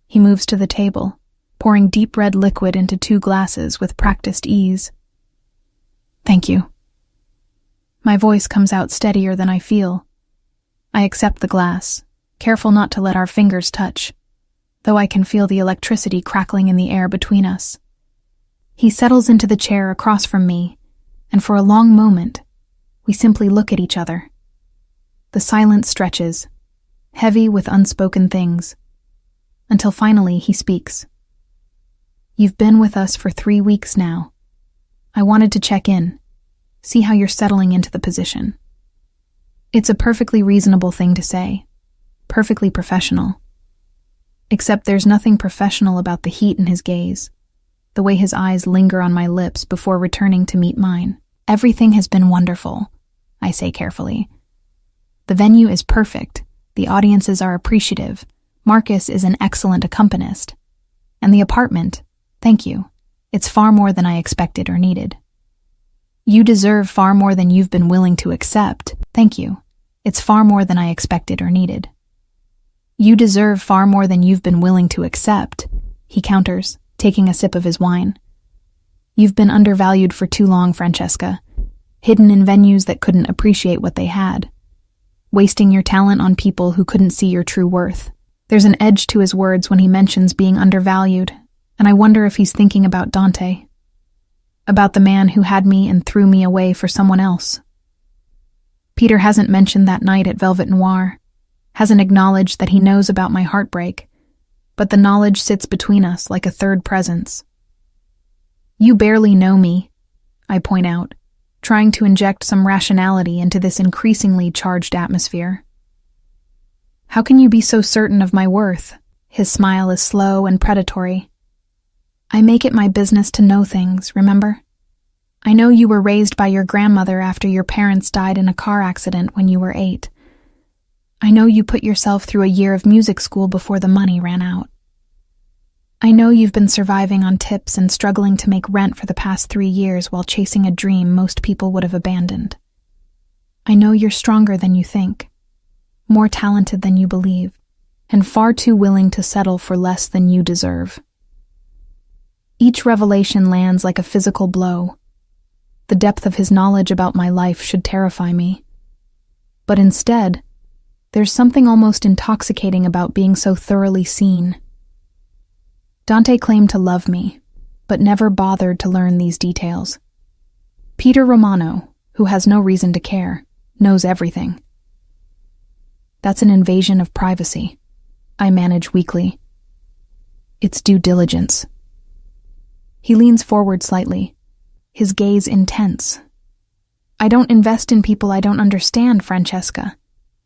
He moves to the table, pouring deep red liquid into 2 glasses with practiced ease. "Thank you." My voice comes out steadier than I feel. I accept the glass, careful not to let our fingers touch, though I can feel the electricity crackling in the air between us. He settles into the chair across from me, and for a long moment, we simply look at each other. The silence stretches, heavy with unspoken things, until finally he speaks. "You've been with us for 3 weeks now. I wanted to check in, see how you're settling into the position." It's a perfectly reasonable thing to say, perfectly professional. Except there's nothing professional about the heat in his gaze, the way his eyes linger on my lips before returning to meet mine. "Everything has been wonderful," I say carefully. "The venue is perfect, the audiences are appreciative, Marcus is an excellent accompanist. And the apartment, thank you, it's far more than I expected or needed. You deserve far more than you've been willing to accept, thank you, it's far more than I expected or needed." "You deserve far more than you've been willing to accept," he counters, taking a sip of his wine. "You've been undervalued for too long, Francesca, hidden in venues that couldn't appreciate what they had, wasting your talent on people who couldn't see your true worth." There's an edge to his words when he mentions being undervalued, and I wonder if he's thinking about Dante, about the man who had me and threw me away for someone else. Peter hasn't mentioned that night at Velvet Noir, hasn't acknowledged that he knows about my heartbreak, but the knowledge sits between us like a third presence. "You barely know me," I point out, trying to inject some rationality into this increasingly charged atmosphere. "How can you be so certain of my worth?" His smile is slow and predatory. "I make it my business to know things, remember? I know you were raised by your grandmother after your parents died in a car accident when you were 8. I know you put yourself through a year of music school before the money ran out. I know you've been surviving on tips and struggling to make rent for the past 3 years while chasing a dream most people would have abandoned. I know you're stronger than you think, more talented than you believe, and far too willing to settle for less than you deserve." Each revelation lands like a physical blow. The depth of his knowledge about my life should terrify me. But instead, there's something almost intoxicating about being so thoroughly seen. Dante claimed to love me, but never bothered to learn these details. Peter Romano, who has no reason to care, knows everything. That's an invasion of privacy, I manage weakly. It's due diligence. He leans forward slightly, his gaze intense. I don't invest in people I don't understand, Francesca.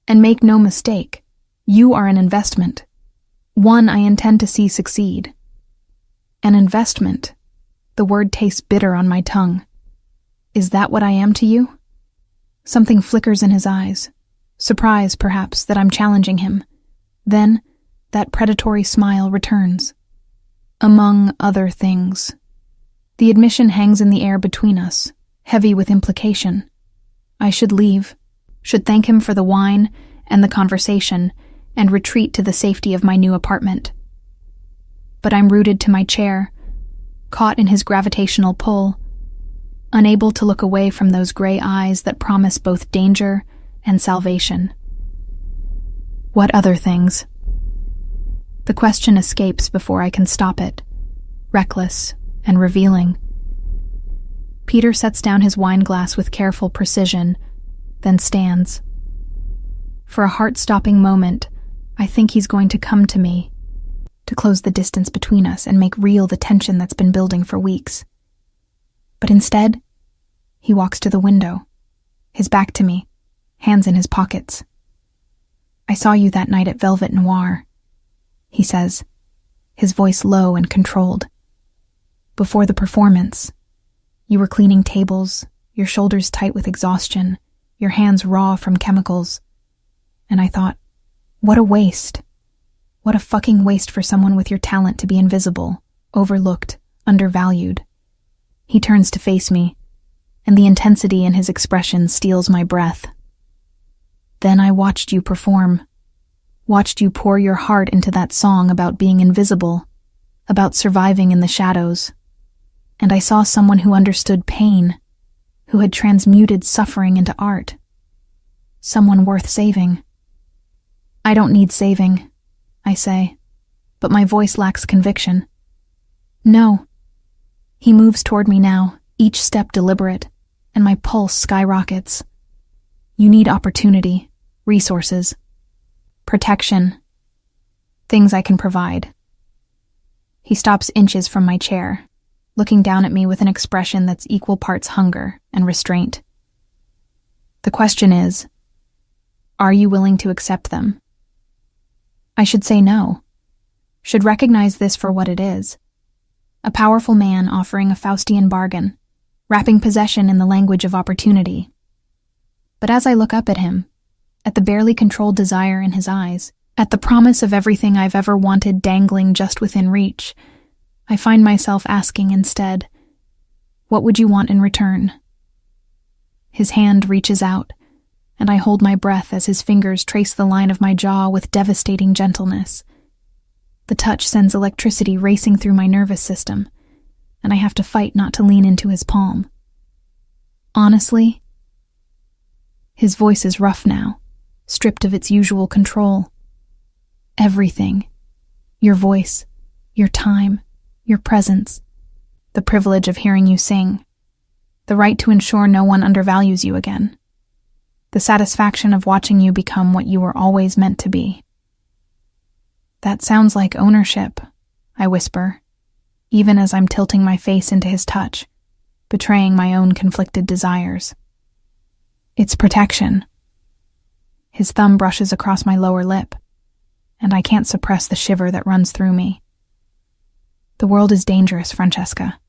And make no mistake, you are an investment. One I intend to see succeed. An investment. The word tastes bitter on my tongue. Is that what I am to you? Something flickers in his eyes. Surprise, perhaps, that I'm challenging him. Then, that predatory smile returns. Among other things. The admission hangs in the air between us, heavy with implication. I should leave, should thank him for the wine and the conversation, and retreat to the safety of my new apartment. But I'm rooted to my chair, caught in his gravitational pull, unable to look away from those gray eyes that promise both danger and salvation. What other things? The question escapes before I can stop it, reckless and revealing. Peter sets down his wine glass with careful precision, then stands. For a heart-stopping moment, I think he's going to come to me, to close the distance between us and make real the tension that's been building for weeks. But instead, he walks to the window, his back to me, hands in his pockets. I saw you that night at Velvet Noir, he says, his voice low and controlled. Before the performance, you were cleaning tables, your shoulders tight with exhaustion, your hands raw from chemicals. And I thought, what a waste. What a fucking waste for someone with your talent to be invisible, overlooked, undervalued. He turns to face me, and the intensity in his expression steals my breath. Then I watched you perform, watched you pour your heart into that song about being invisible, about surviving in the shadows. And I saw someone who understood pain, who had transmuted suffering into art. Someone worth saving. I don't need saving, I say, but my voice lacks conviction. No. He moves toward me now, each step deliberate, and my pulse skyrockets. You need opportunity, resources, protection, things I can provide. He stops inches from my chair, looking down at me with an expression that's equal parts hunger and restraint. The question is, are you willing to accept them? I should say no, should recognize this for what it is. A powerful man offering a Faustian bargain, wrapping possession in the language of opportunity. But as I look up at him, at the barely controlled desire in his eyes, at the promise of everything I've ever wanted dangling just within reach, I find myself asking instead, what would you want in return? His hand reaches out, and I hold my breath as his fingers trace the line of my jaw with devastating gentleness. The touch sends electricity racing through my nervous system, and I have to fight not to lean into his palm. Honestly, his voice is rough now, stripped of its usual control. Everything. Your voice, your time, your presence, the privilege of hearing you sing, the right to ensure no one undervalues you again, the satisfaction of watching you become what you were always meant to be. That sounds like ownership, I whisper, even as I'm tilting my face into his touch, betraying my own conflicted desires. It's protection. His thumb brushes across my lower lip, and I can't suppress the shiver that runs through me. The world is dangerous, Francesca,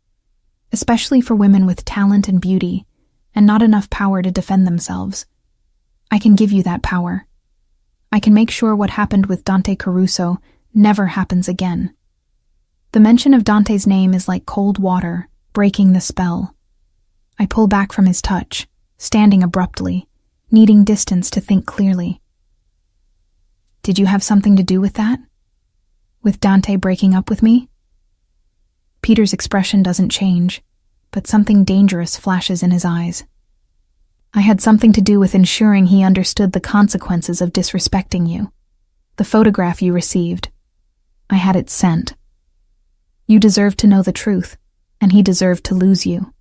especially for women with talent and beauty, and not enough power to defend themselves. I can give you that power. I can make sure what happened with Dante Caruso never happens again. The mention of Dante's name is like cold water, breaking the spell. I pull back from his touch, standing abruptly, needing distance to think clearly. Did you have something to do with that? With Dante breaking up with me? Peter's expression doesn't change, but something dangerous flashes in his eyes. I had something to do with ensuring he understood the consequences of disrespecting you. The photograph you received, I had it sent. You deserved to know the truth, and he deserved to lose you.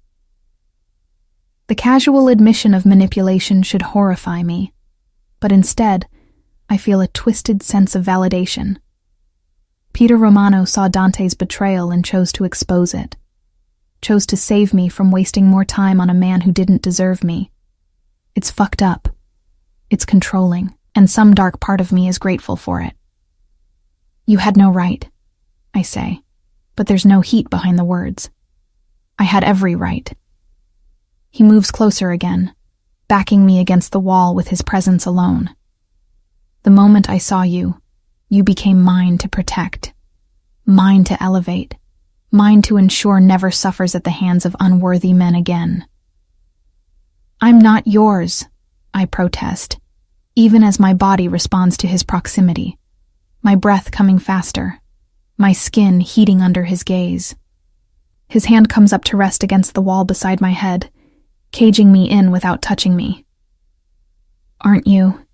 The casual admission of manipulation should horrify me, but instead, I feel a twisted sense of validation. Peter Romano saw Dante's betrayal and chose to expose it. Chose to save me from wasting more time on a man who didn't deserve me. It's fucked up. It's controlling, and some dark part of me is grateful for it. You had no right, I say, but there's no heat behind the words. I had every right. He moves closer again, backing me against the wall with his presence alone. The moment I saw you, you became mine to protect, mine to elevate, mine to ensure never suffers at the hands of unworthy men again. I'm not yours, I protest, even as my body responds to his proximity, my breath coming faster, my skin heating under his gaze. His hand comes up to rest against the wall beside my head, caging me in without touching me. Aren't you?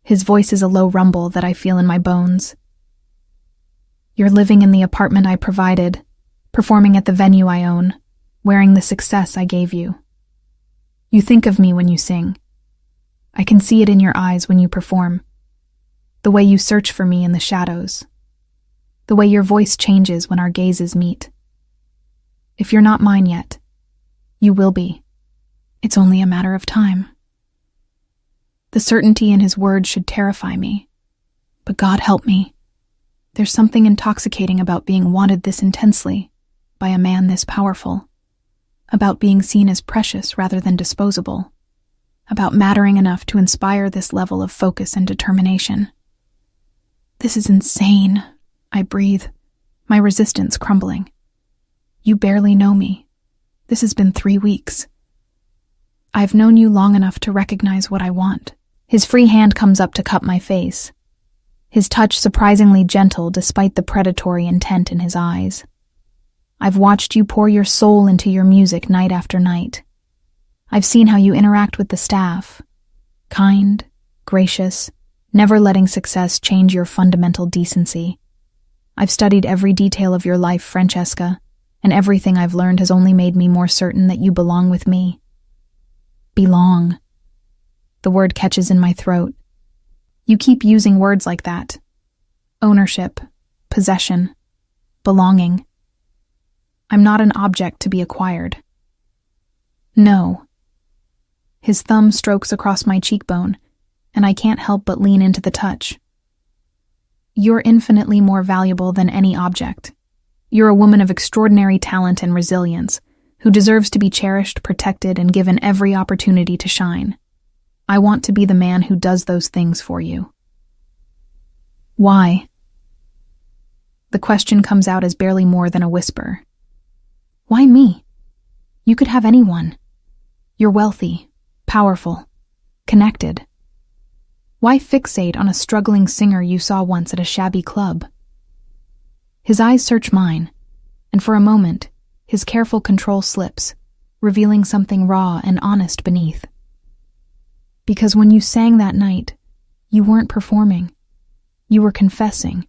His voice is a low rumble that I feel in my bones. You're living in the apartment I provided, performing at the venue I own, wearing the success I gave you. You think of me when you sing. I can see it in your eyes when you perform. The way you search for me in the shadows. The way your voice changes when our gazes meet. If you're not mine yet, you will be. It's only a matter of time. The certainty in his words should terrify me. But God help me. There's something intoxicating about being wanted this intensely, by a man this powerful. About being seen as precious rather than disposable. About mattering enough to inspire this level of focus and determination. This is insane, I breathe, my resistance crumbling. You barely know me. This has been 3 weeks. I've known you long enough to recognize what I want. His free hand comes up to cup my face. His touch surprisingly gentle despite the predatory intent in his eyes. I've watched you pour your soul into your music night after night. I've seen how you interact with the staff. Kind, gracious, never letting success change your fundamental decency. I've studied every detail of your life, Francesca, and everything I've learned has only made me more certain that you belong with me. Belong. The word catches in my throat. You keep using words like that. Ownership, possession, belonging. I'm not an object to be acquired. No. His thumb strokes across my cheekbone, and I can't help but lean into the touch. You're infinitely more valuable than any object. You're a woman of extraordinary talent and resilience, who deserves to be cherished, protected, and given every opportunity to shine. I want to be the man who does those things for you. Why? The question comes out as barely more than a whisper. Why me? You could have anyone. You're wealthy, powerful, connected. Why fixate on a struggling singer you saw once at a shabby club? His eyes search mine, and for a moment, his careful control slips, revealing something raw and honest beneath. Because when you sang that night, you weren't performing. You were confessing.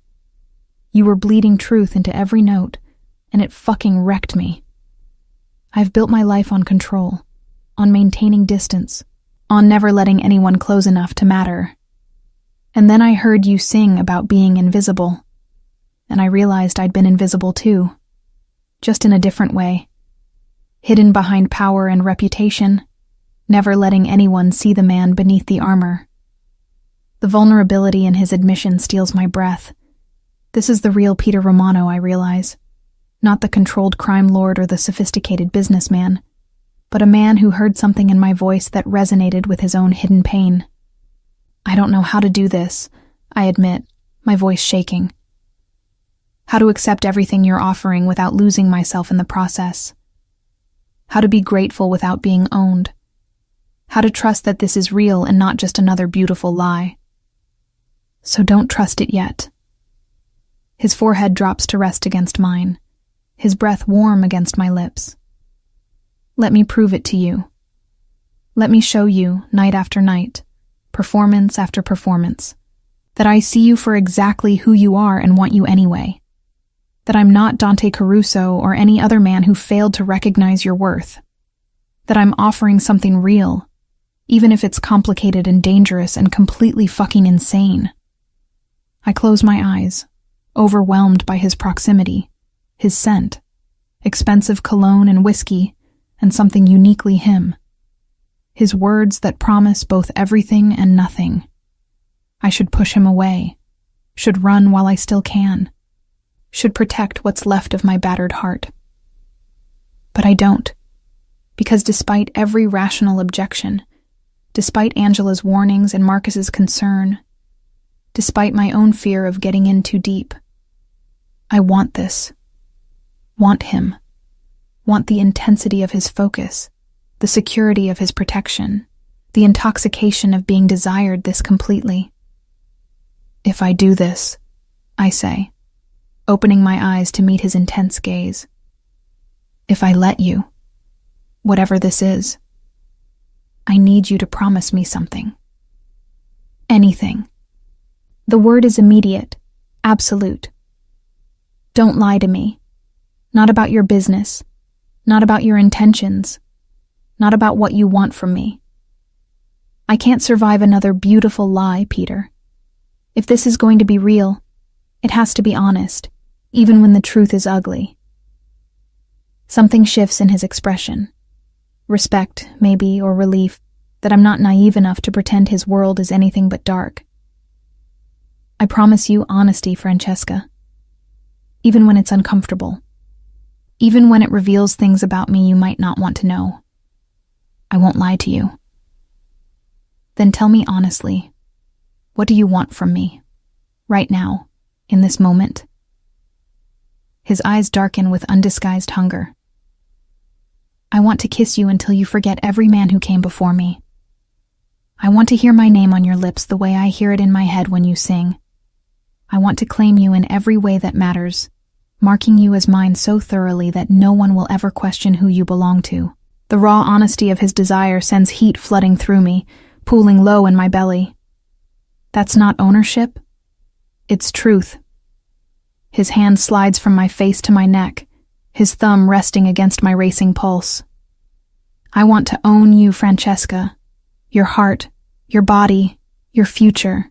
You were bleeding truth into every note, and it fucking wrecked me. I've built my life on control, on maintaining distance, on never letting anyone close enough to matter. And then I heard you sing about being invisible, and I realized I'd been invisible too, just in a different way. Hidden behind power and reputation, never letting anyone see the man beneath the armor. The vulnerability in his admission steals my breath. This is the real Peter Romano, I realize. Not the controlled crime lord or the sophisticated businessman, but a man who heard something in my voice that resonated with his own hidden pain. I don't know how to do this, I admit, my voice shaking. How to accept everything you're offering without losing myself in the process. How to be grateful without being owned. How to trust that this is real and not just another beautiful lie. So don't trust it yet. His forehead drops to rest against mine, his breath warm against my lips. Let me prove it to you. Let me show you, night after night, performance after performance, that I see you for exactly who you are and want you anyway. That I'm not Dante Caruso or any other man who failed to recognize your worth. That I'm offering something real, even if it's complicated and dangerous and completely fucking insane. I close my eyes, overwhelmed by his proximity, his scent, expensive cologne and whiskey, and something uniquely him. His words that promise both everything and nothing. I should push him away, should run while I still can, should protect what's left of my battered heart. But I don't, because despite every rational objection, despite Angela's warnings and Marcus's concern, despite my own fear of getting in too deep, I want this. Want him. Want the intensity of his focus, the security of his protection, the intoxication of being desired this completely. If I do this, I say, opening my eyes to meet his intense gaze. If I let you, whatever this is, I need you to promise me something. Anything. The word is immediate, absolute. Don't lie to me. Not about your business, not about your intentions, not about what you want from me. I can't survive another beautiful lie, Peter. If this is going to be real, it has to be honest, even when the truth is ugly. Something shifts in his expression. Respect, maybe, or relief, that I'm not naive enough to pretend his world is anything but dark. I promise you honesty, Francesca. Even when it's uncomfortable. Even when it reveals things about me you might not want to know. I won't lie to you. Then tell me honestly, what do you want from me? Right now, in this moment? His eyes darken with undisguised hunger. I want to kiss you until you forget every man who came before me. I want to hear my name on your lips the way I hear it in my head when you sing. I want to claim you in every way that matters, marking you as mine so thoroughly that no one will ever question who you belong to. The raw honesty of his desire sends heat flooding through me, pooling low in my belly. That's not ownership. It's truth. His hand slides from my face to my neck, his thumb resting against my racing pulse. I want to own you, Francesca. Your heart, your body, your future.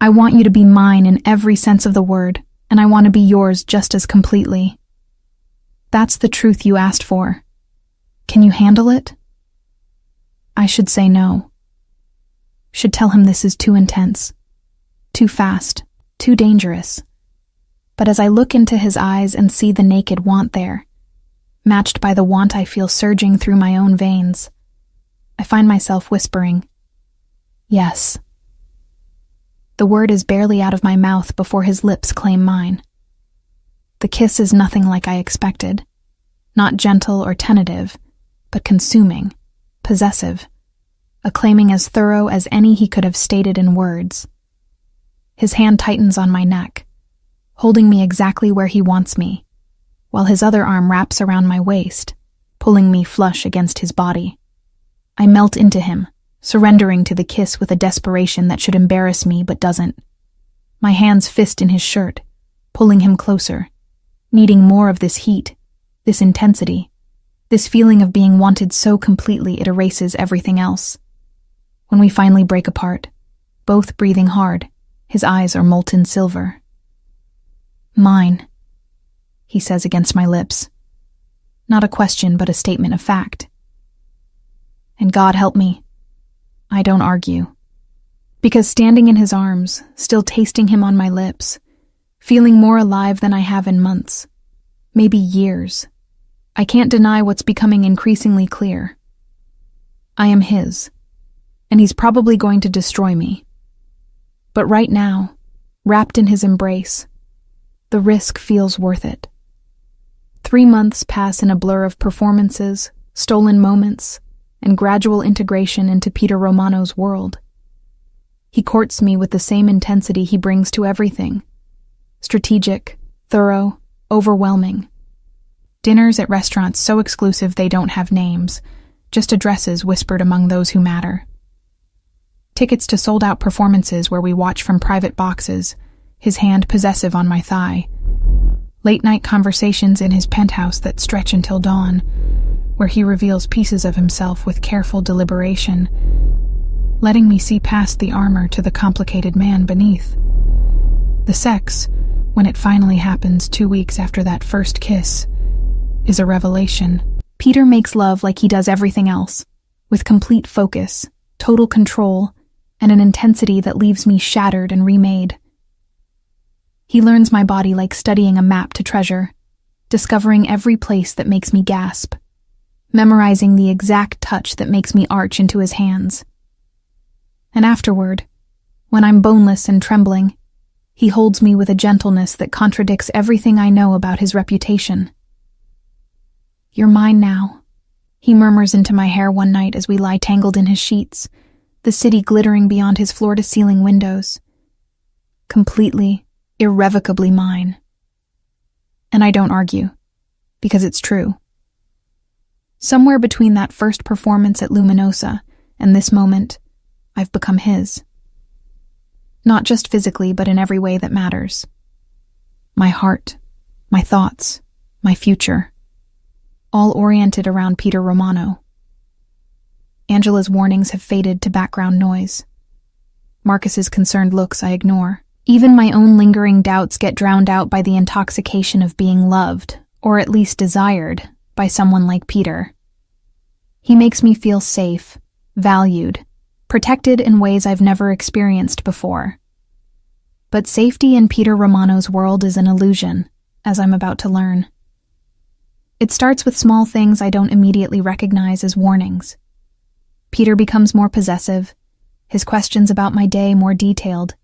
I want you to be mine in every sense of the word, and I want to be yours just as completely. That's the truth you asked for. Can you handle it? I should say no. Should tell him this is too intense, too fast, too dangerous. But as I look into his eyes and see the naked want there, matched by the want I feel surging through my own veins, I find myself whispering, yes. The word is barely out of my mouth before his lips claim mine. The kiss is nothing like I expected, not gentle or tentative, but consuming, possessive, a claiming as thorough as any he could have stated in words. His hand tightens on my neck, holding me exactly where he wants me, while his other arm wraps around my waist, pulling me flush against his body. I melt into him, surrendering to the kiss with a desperation that should embarrass me but doesn't. My hands fist in his shirt, pulling him closer, needing more of this heat, this intensity, this feeling of being wanted so completely it erases everything else. When we finally break apart, both breathing hard, his eyes are molten silver. Mine, he says against my lips. Not a question, but a statement of fact. And God help me, I don't argue. Because standing in his arms, still tasting him on my lips, feeling more alive than I have in months, maybe years, I can't deny what's becoming increasingly clear. I am his, and he's probably going to destroy me. But right now, wrapped in his embrace, the risk feels worth it. 3 months pass in a blur of performances, stolen moments, and gradual integration into Peter Romano's world. He courts me with the same intensity he brings to everything. Strategic, thorough, overwhelming. Dinners at restaurants so exclusive they don't have names, just addresses whispered among those who matter. Tickets to sold-out performances where we watch from private boxes, his hand possessive on my thigh. Late-night conversations in his penthouse that stretch until dawn, where he reveals pieces of himself with careful deliberation, letting me see past the armor to the complicated man beneath. The sex, when it finally happens 2 weeks after that first kiss, is a revelation. Peter makes love like he does everything else, with complete focus, total control, and an intensity that leaves me shattered and remade. He learns my body like studying a map to treasure, discovering every place that makes me gasp, memorizing the exact touch that makes me arch into his hands. And afterward, when I'm boneless and trembling, he holds me with a gentleness that contradicts everything I know about his reputation. "You're mine now," he murmurs into my hair one night as we lie tangled in his sheets, the city glittering beyond his floor-to-ceiling windows. Completely, irrevocably mine. And I don't argue, because it's true. Somewhere between that first performance at Luminosa and this moment, I've become his. Not just physically, but in every way that matters. My heart, my thoughts, my future, all oriented around Peter Romano. Angela's warnings have faded to background noise. Marcus's concerned looks I ignore. Even my own lingering doubts get drowned out by the intoxication of being loved, or at least desired, by someone like Peter. He makes me feel safe, valued, protected in ways I've never experienced before. But safety in Peter Romano's world is an illusion, as I'm about to learn. It starts with small things I don't immediately recognize as warnings. Peter becomes more possessive, his questions about my day more detailed,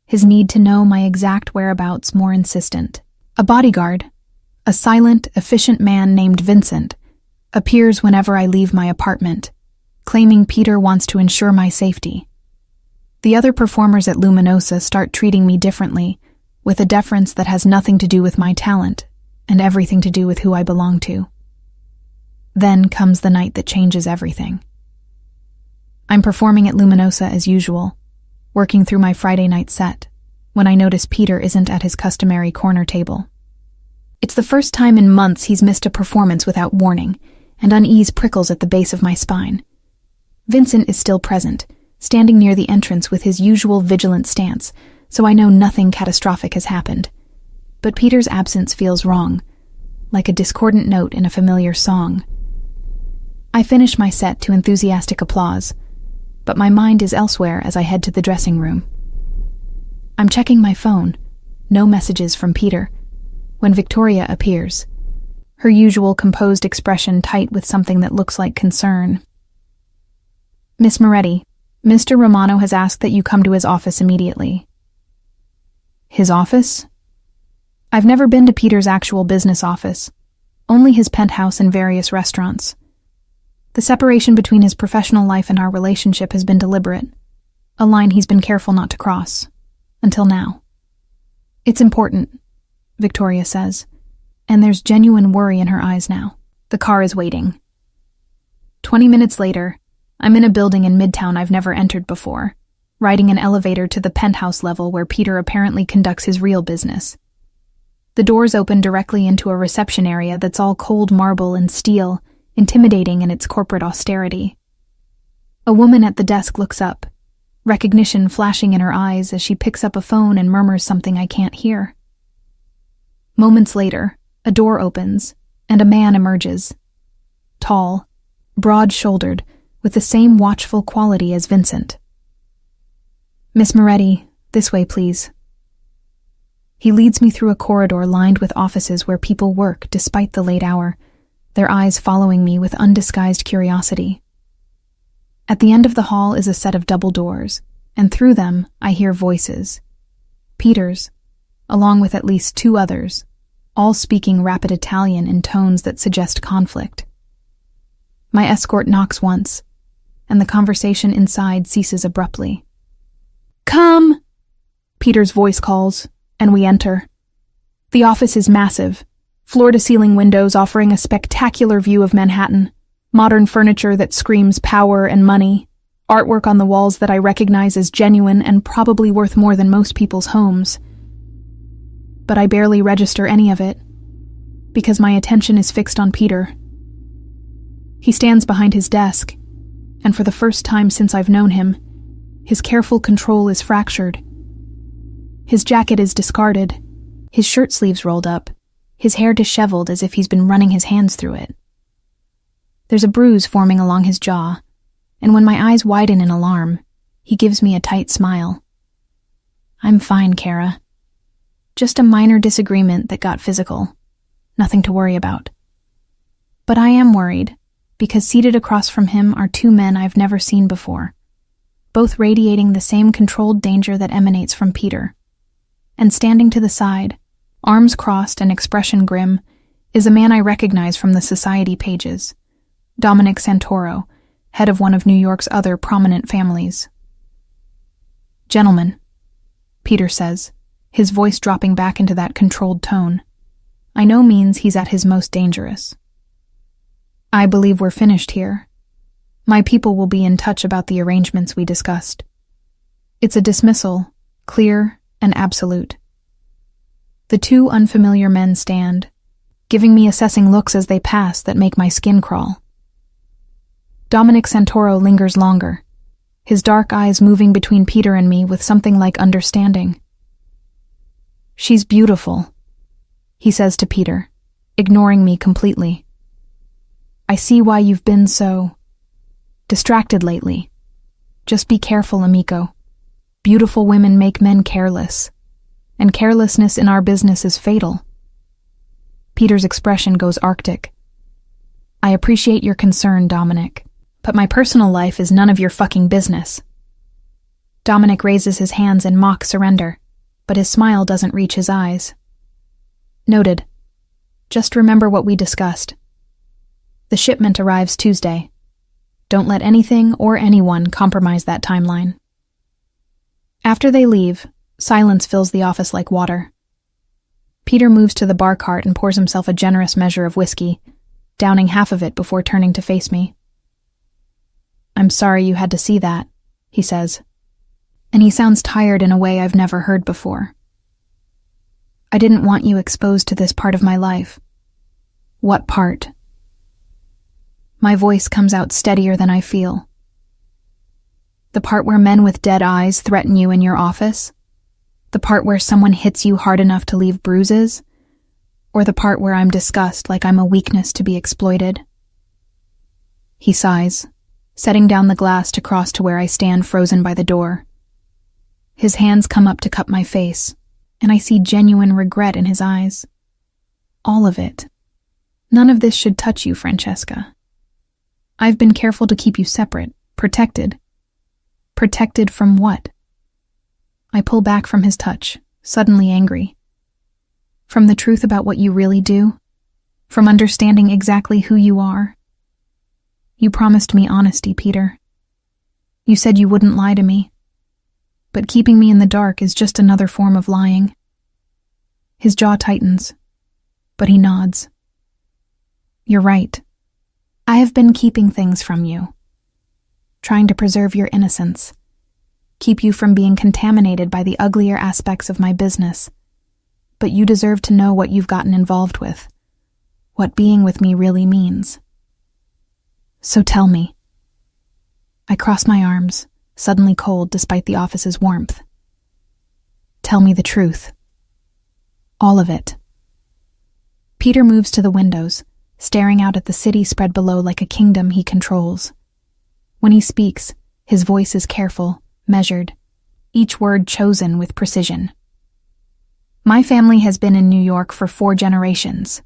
his need to know my exact whereabouts more insistent. A bodyguard, a silent, efficient man named Vincent, appears whenever I leave my apartment, claiming Peter wants to ensure my safety. The other performers at Luminosa start treating me differently, with a deference that has nothing to do with my talent and everything to do with who I belong to. Then comes the night that changes everything. I'm performing at Luminosa as usual, working through my Friday night set, when I notice Peter isn't at his customary corner table. It's the first time in months he's missed a performance without warning, and unease prickles at the base of my spine. Vincent is still present, standing near the entrance with his usual vigilant stance, so I know nothing catastrophic has happened. But Peter's absence feels wrong, like a discordant note in a familiar song. I finish my set to enthusiastic applause, but my mind is elsewhere as I head to the dressing room. I'm checking my phone, no messages from Peter, when Victoria appears, her usual composed expression tight with something that looks like concern. "Miss Moretti, Mr. Romano has asked that you come to his office immediately." His office? I've never been to Peter's actual business office, only his penthouse and various restaurants. The separation between his professional life and our relationship has been deliberate, a line he's been careful not to cross, until now. "It's important," Victoria says, and there's genuine worry in her eyes now. The car is waiting. 20 minutes later, I'm in a building in Midtown I've never entered before, riding an elevator to the penthouse level where Peter apparently conducts his real business. The doors open directly into a reception area that's all cold marble and steel, intimidating in its corporate austerity. A woman at the desk looks up, recognition flashing in her eyes as she picks up a phone and murmurs something I can't hear. Moments later, a door opens, and a man emerges. Tall, broad-shouldered, with the same watchful quality as Vincent. "Miss Moretti, this way, please." He leads me through a corridor lined with offices where people work despite the late hour, their eyes following me with undisguised curiosity. At the end of the hall is a set of double doors, and through them I hear voices. Peter's, along with at least 2 others, all speaking rapid Italian in tones that suggest conflict. My escort knocks once, and the conversation inside ceases abruptly. "Come!" Peter's voice calls, and we enter. The office is massive, floor-to-ceiling windows offering a spectacular view of Manhattan, modern furniture that screams power and money, artwork on the walls that I recognize as genuine and probably worth more than most people's homes. But I barely register any of it, because my attention is fixed on Peter. He stands behind his desk, and for the first time since I've known him, his careful control is fractured. His jacket is discarded, his shirt sleeves rolled up, his hair disheveled as if he's been running his hands through it. There's a bruise forming along his jaw, and when my eyes widen in alarm, he gives me a tight smile. "I'm fine, Kara. Just a minor disagreement that got physical. Nothing to worry about. But I am worried, because seated across from him are two men I've never seen before, both radiating the same controlled danger that emanates from Peter. And standing to the side, arms crossed and expression grim, is a man I recognize from the society pages, Dominic Santoro, head of one of New York's other prominent families. "Gentlemen," Peter says, his voice dropping back into that controlled tone. I know means he's at his most dangerous. "I believe we're finished here. My people will be in touch about the arrangements we discussed. It's a dismissal, clear and absolute." The two unfamiliar men stand, giving me assessing looks as they pass that make my skin crawl. Dominic Santoro lingers longer, his dark eyes moving between Peter and me with something like understanding. "She's beautiful," he says to Peter, ignoring me completely. "I see why you've been so distracted lately. Just be careful, amico. Beautiful women make men careless, and carelessness in our business is fatal." Peter's expression goes arctic. "I appreciate your concern, Dominic, but my personal life is none of your fucking business." Dominic raises his hands in mock surrender, but his smile doesn't reach his eyes. "Noted. Just remember what we discussed. The shipment arrives Tuesday. Don't let anything or anyone compromise that timeline." After they leave, silence fills the office like water. Peter moves to the bar cart and pours himself a generous measure of whiskey, downing half of it before turning to face me. "I'm sorry you had to see that," he says, and he sounds tired in a way I've never heard before. "I didn't want you exposed to this part of my life." "What part?" My voice comes out steadier than I feel. "The part where men with dead eyes threaten you in your office? The part where someone hits you hard enough to leave bruises? Or the part where I'm discussed like I'm a weakness to be exploited?" He sighs, setting down the glass to cross to where I stand frozen by the door. His hands come up to cup my face, and I see genuine regret in his eyes. "All of it. None of this should touch you, Francesca. I've been careful to keep you separate, protected. Protected from what?" I pull back from his touch, suddenly angry. "From the truth about what you really do? From understanding exactly who you are? You promised me honesty, Peter. You said you wouldn't lie to me. But keeping me in the dark is just another form of lying." His jaw tightens, but he nods. "You're right. I have been keeping things from you, trying to preserve your innocence, keep you from being contaminated by the uglier aspects of my business. But you deserve to know what you've gotten involved with, what being with me really means. So tell me." I cross my arms, suddenly cold despite the office's warmth. "Tell me the truth. All of it." Peter moves to the windows, staring out at the city spread below like a kingdom he controls. When he speaks, his voice is careful, measured, each word chosen with precision. "My family has been in New York for 4 generations.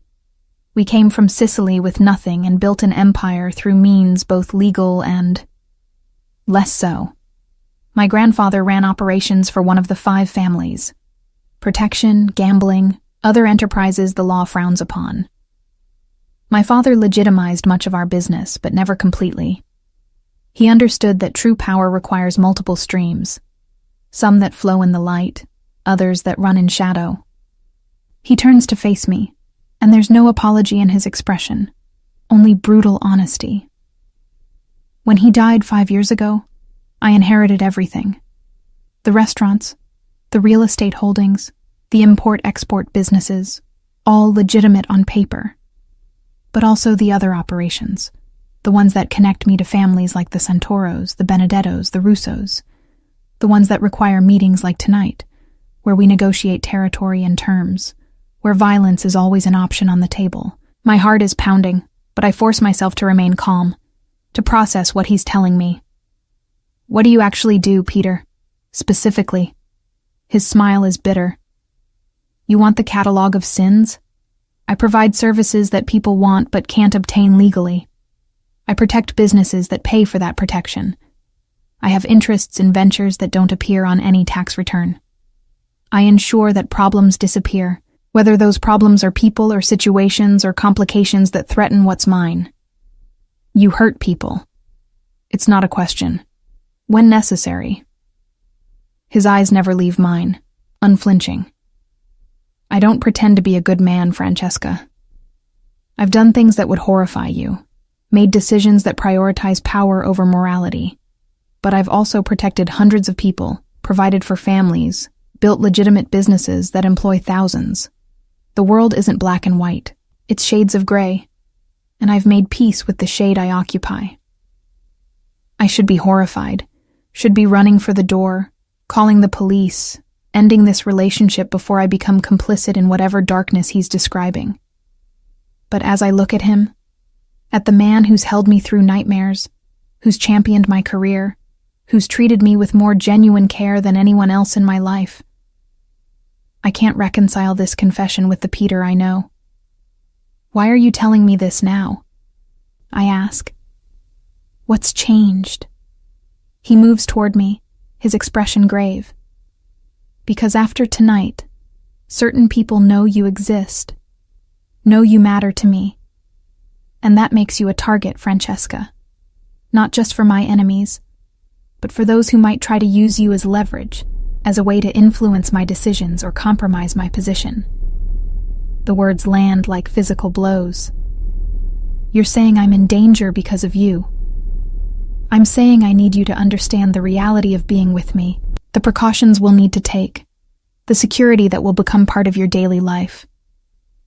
We came from Sicily with nothing and built an empire through means both legal and less so. My grandfather ran operations for one of the 5 families. Protection, gambling, other enterprises the law frowns upon. My father legitimized much of our business, but never completely. He understood that true power requires multiple streams, some that flow in the light, others that run in shadow. He turns to face me, And there's no apology in his expression, only brutal honesty. When he died 5 years ago, I inherited everything. The restaurants, the real estate holdings, the import-export businesses, all legitimate on paper. But also the other operations, the ones that connect me to families like the Santoros, the Benedettos, the Russos, the ones that require meetings like tonight, where we negotiate territory and terms, where violence is always an option on the table. My heart is pounding, but I force myself to remain calm, to process what he's telling me. What do you actually do, Peter? Specifically. His smile is bitter. You want the catalog of sins? I provide services that people want but can't obtain legally. I protect businesses that pay for that protection. I have interests in ventures that don't appear on any tax return. I ensure that problems disappear, whether those problems are people or situations or complications that threaten what's mine. You hurt people. It's not a question. When necessary. His eyes never leave mine, unflinching. I don't pretend to be a good man, Francesca. I've done things that would horrify you, made decisions that prioritize power over morality. But I've also protected hundreds of people, provided for families, built legitimate businesses that employ thousands. The world isn't black and white. It's shades of gray. And I've made peace with the shade I occupy. I should be horrified, should be running for the door, calling the police, ending this relationship before I become complicit in whatever darkness he's describing. But as I look at him, at the man who's held me through nightmares, who's championed my career, who's treated me with more genuine care than anyone else in my life, I can't reconcile this confession with the Peter I know. Why are you telling me this now? I ask. What's changed? He moves toward me, his expression grave. Because after tonight, certain people know you exist, know you matter to me. And that makes you a target, Francesca. Not just for my enemies, but for those who might try to use you as leverage, as a way to influence my decisions or compromise my position. The words land like physical blows. You're saying I'm in danger because of you. I'm saying I need you to understand the reality of being with me, the precautions we'll need to take, the security that will become part of your daily life,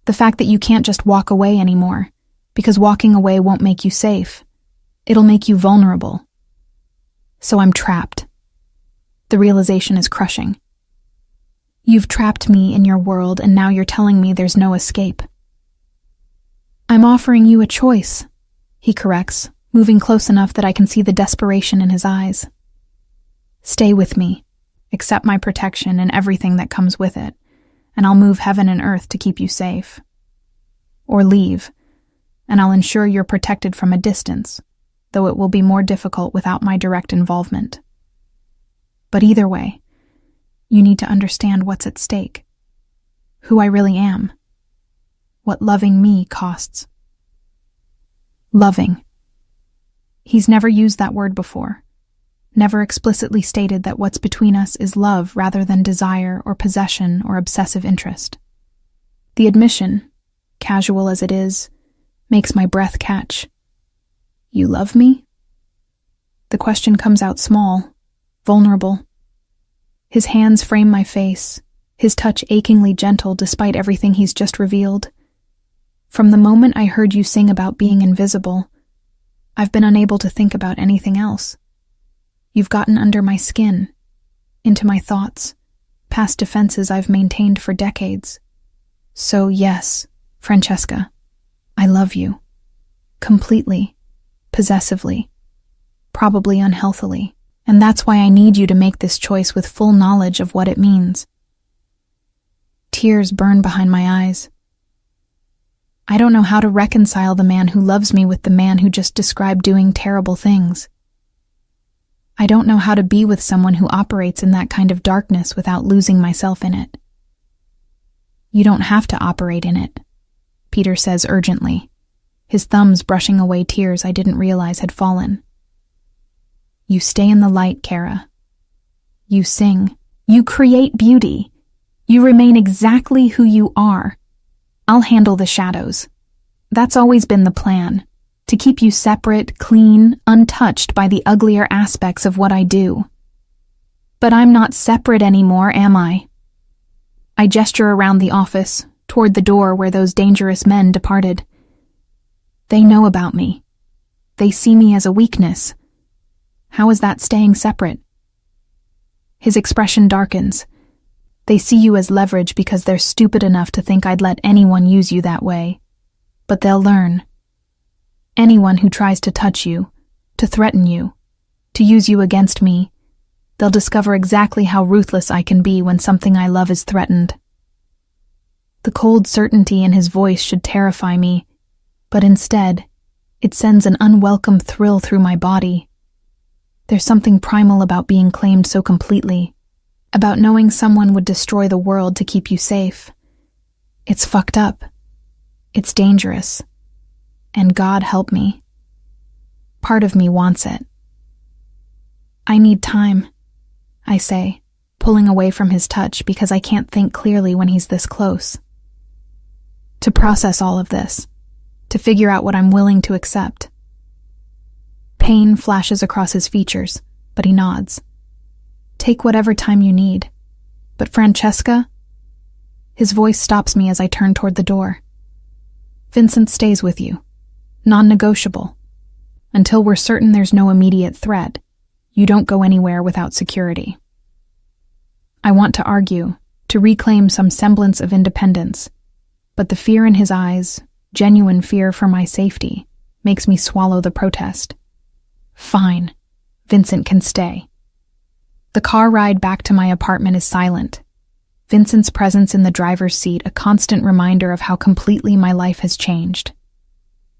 the fact that you can't just walk away anymore, because walking away won't make you safe. It'll make you vulnerable. So I'm trapped. The realization is crushing. You've trapped me in your world, and now you're telling me there's no escape. I'm offering you a choice, he corrects, moving close enough that I can see the desperation in his eyes. Stay with me, accept my protection and everything that comes with it, and I'll move heaven and earth to keep you safe. Or leave, and I'll ensure you're protected from a distance, though it will be more difficult without my direct involvement. But either way, you need to understand what's at stake, who I really am, what loving me costs. Loving. He's never used that word before, never explicitly stated that what's between us is love rather than desire or possession or obsessive interest. The admission, casual as it is, makes my breath catch. You love me? The question comes out small, vulnerable. His hands frame my face, his touch achingly gentle despite everything he's just revealed. From the moment I heard you sing about being invisible, I've been unable to think about anything else. You've gotten under my skin, into my thoughts, past defenses I've maintained for decades. So yes, Francesca, I love you. Completely, possessively, probably unhealthily. And that's why I need you to make this choice with full knowledge of what it means. Tears burn behind my eyes. I don't know how to reconcile the man who loves me with the man who just described doing terrible things. I don't know how to be with someone who operates in that kind of darkness without losing myself in it. You don't have to operate in it, Peter says urgently, his thumbs brushing away tears I didn't realize had fallen. You stay in the light, Kara. You sing. You create beauty. You remain exactly who you are. I'll handle the shadows. That's always been the plan, to keep you separate, clean, untouched by the uglier aspects of what I do. But I'm not separate anymore, am I? I gesture around the office, toward the door where those dangerous men departed. They know about me. They see me as a weakness. How is that staying separate? His expression darkens. They see you as leverage because they're stupid enough to think I'd let anyone use you that way. But they'll learn. Anyone who tries to touch you, to threaten you, to use you against me, they'll discover exactly how ruthless I can be when something I love is threatened. The cold certainty in his voice should terrify me, but instead, it sends an unwelcome thrill through my body. There's something primal about being claimed so completely, about knowing someone would destroy the world to keep you safe. It's fucked up. It's dangerous. And God help me. Part of me wants it. I need time, I say, pulling away from his touch because I can't think clearly when he's this close. To process all of this, to figure out what I'm willing to accept. Pain flashes across his features, but he nods. Take whatever time you need. But Francesca? His voice stops me as I turn toward the door. Vincent stays with you. Non-negotiable. Until we're certain there's no immediate threat, you don't go anywhere without security. I want to argue, to reclaim some semblance of independence, but the fear in his eyes, genuine fear for my safety, makes me swallow the protest. Fine. Vincent can stay. The car ride back to my apartment is silent. Vincent's presence in the driver's seat a constant reminder of how completely my life has changed.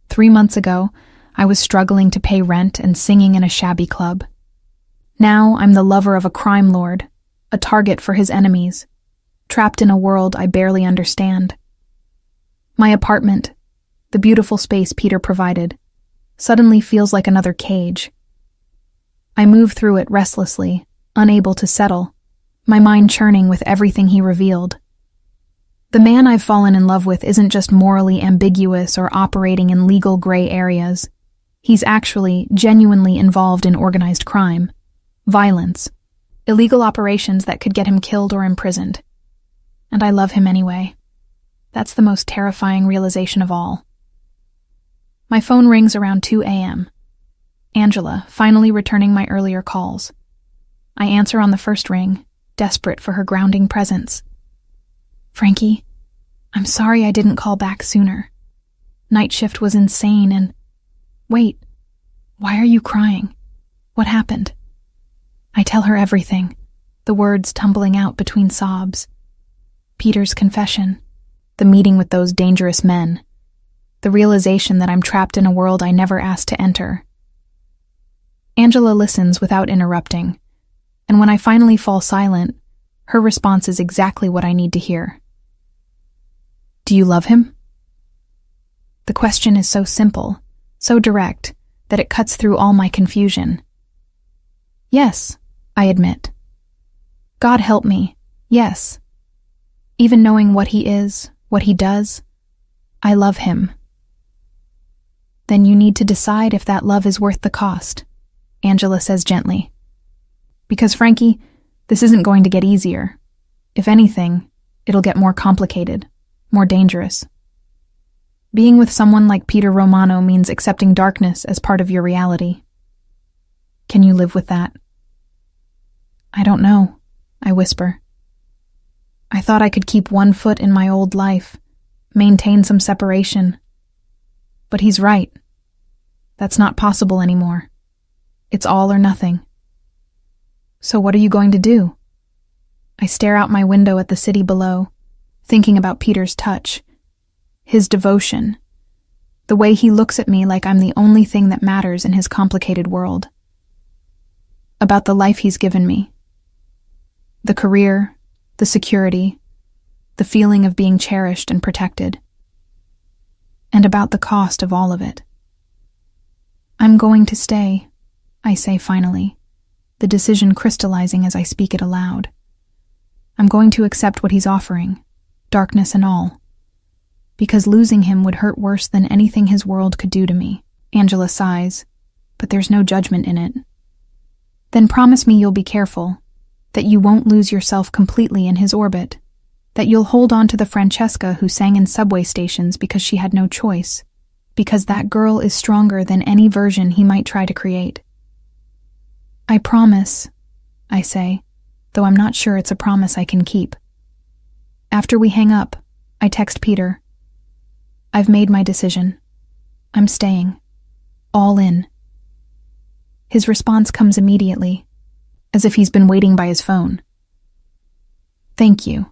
3 months ago, I was struggling to pay rent and singing in a shabby club. Now I'm the lover of a crime lord, a target for his enemies, trapped in a world I barely understand. My apartment, the beautiful space Peter provided, suddenly feels like another cage. I move through it restlessly, unable to settle, my mind churning with everything he revealed. The man I've fallen in love with isn't just morally ambiguous or operating in legal gray areas. He's actually genuinely involved in organized crime, violence, illegal operations that could get him killed or imprisoned. And I love him anyway. That's the most terrifying realization of all. My phone rings around 2 a.m. Angela, finally returning my earlier calls. I answer on the first ring, desperate for her grounding presence. Frankie, I'm sorry I didn't call back sooner. Night shift was insane and... Wait, why are you crying? What happened? I tell her everything, the words tumbling out between sobs. Peter's confession, the meeting with those dangerous men, the realization that I'm trapped in a world I never asked to enter. Angela listens without interrupting, and when I finally fall silent, her response is exactly what I need to hear. Do you love him? The question is so simple, so direct, that it cuts through all my confusion. Yes, I admit. God help me, yes. Even knowing what he is, what he does, I love him. Then you need to decide if that love is worth the cost, Angela says gently. Because Frankie, this isn't going to get easier. If anything, it'll get more complicated, more dangerous. Being with someone like Peter Romano means accepting darkness as part of your reality. Can you live with that? I don't know, I whisper. I thought I could keep one foot in my old life, maintain some separation. But he's right. That's not possible anymore. It's all or nothing. So what are you going to do? I stare out my window at the city below, thinking about Peter's touch, his devotion, the way he looks at me like I'm the only thing that matters in his complicated world. About the life he's given me. The career, the security, the feeling of being cherished and protected. And about the cost of all of it. I'm going to stay, I say finally, the decision crystallizing as I speak it aloud. I'm going to accept what he's offering, darkness and all. Because losing him would hurt worse than anything his world could do to me. Angela sighs, but there's no judgment in it. Then promise me you'll be careful, that you won't lose yourself completely in his orbit, that you'll hold on to the Francesca who sang in subway stations because she had no choice, because that girl is stronger than any version he might try to create. I promise, I say, though I'm not sure it's a promise I can keep. After we hang up, I text Peter. I've made my decision. I'm staying. All in. His response comes immediately, as if he's been waiting by his phone. Thank you.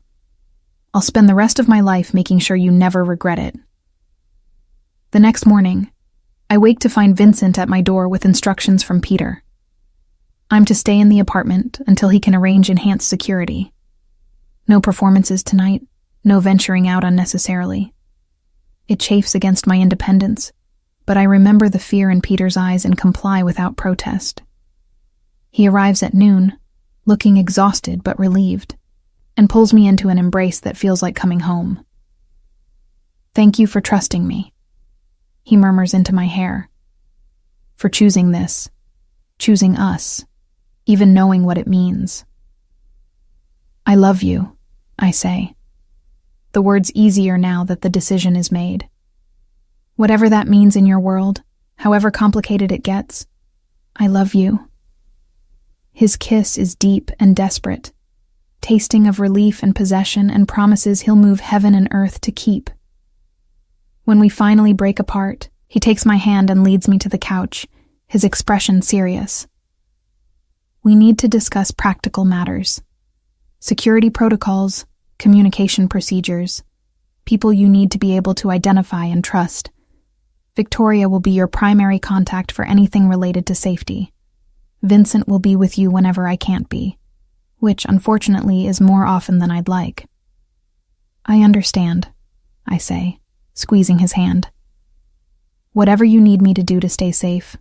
I'll spend the rest of my life making sure you never regret it. The next morning, I wake to find Vincent at my door with instructions from Peter. I'm to stay in the apartment until he can arrange enhanced security. No performances tonight, no venturing out unnecessarily. It chafes against my independence, but I remember the fear in Peter's eyes and comply without protest. He arrives at noon, looking exhausted but relieved, and pulls me into an embrace that feels like coming home. Thank you for trusting me, he murmurs into my hair. For choosing this, choosing us, even knowing what it means. I love you, I say. The word's easier now that the decision is made. Whatever that means in your world, however complicated it gets, I love you. His kiss is deep and desperate, tasting of relief and possession, and promises he'll move heaven and earth to keep. When we finally break apart, he takes my hand and leads me to the couch, his expression serious. We need to discuss practical matters. Security protocols, communication procedures, people you need to be able to identify and trust. Victoria will be your primary contact for anything related to safety. Vincent will be with you whenever I can't be, which unfortunately is more often than I'd like. I understand, I say, squeezing his hand. Whatever you need me to do to stay safe,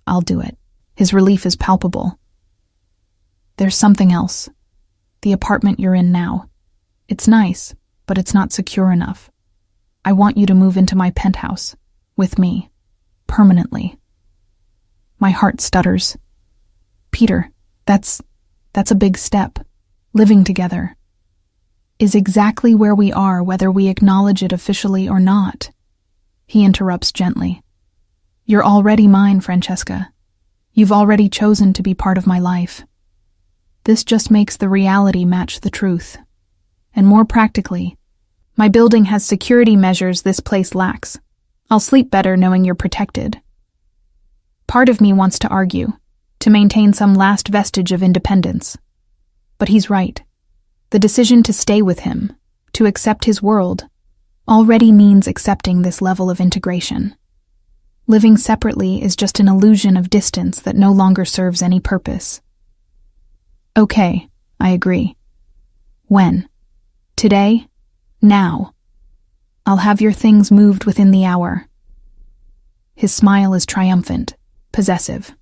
I'll do it. His relief is palpable. There's something else. The apartment you're in now. It's nice, but it's not secure enough. I want you to move into my penthouse, with me, permanently. My heart stutters. Peter, that's a big step. Living together is exactly where we are, whether we acknowledge it officially or not. He interrupts gently. You're already mine, Francesca. You've already chosen to be part of my life. This just makes the reality match the truth. And more practically, my building has security measures this place lacks. I'll sleep better knowing you're protected. Part of me wants to argue, to maintain some last vestige of independence. But he's right. The decision to stay with him, to accept his world, already means accepting this level of integration. Living separately is just an illusion of distance that no longer serves any purpose. Okay, I agree. When? Today? Now. I'll have your things moved within the hour. His smile is triumphant, possessive.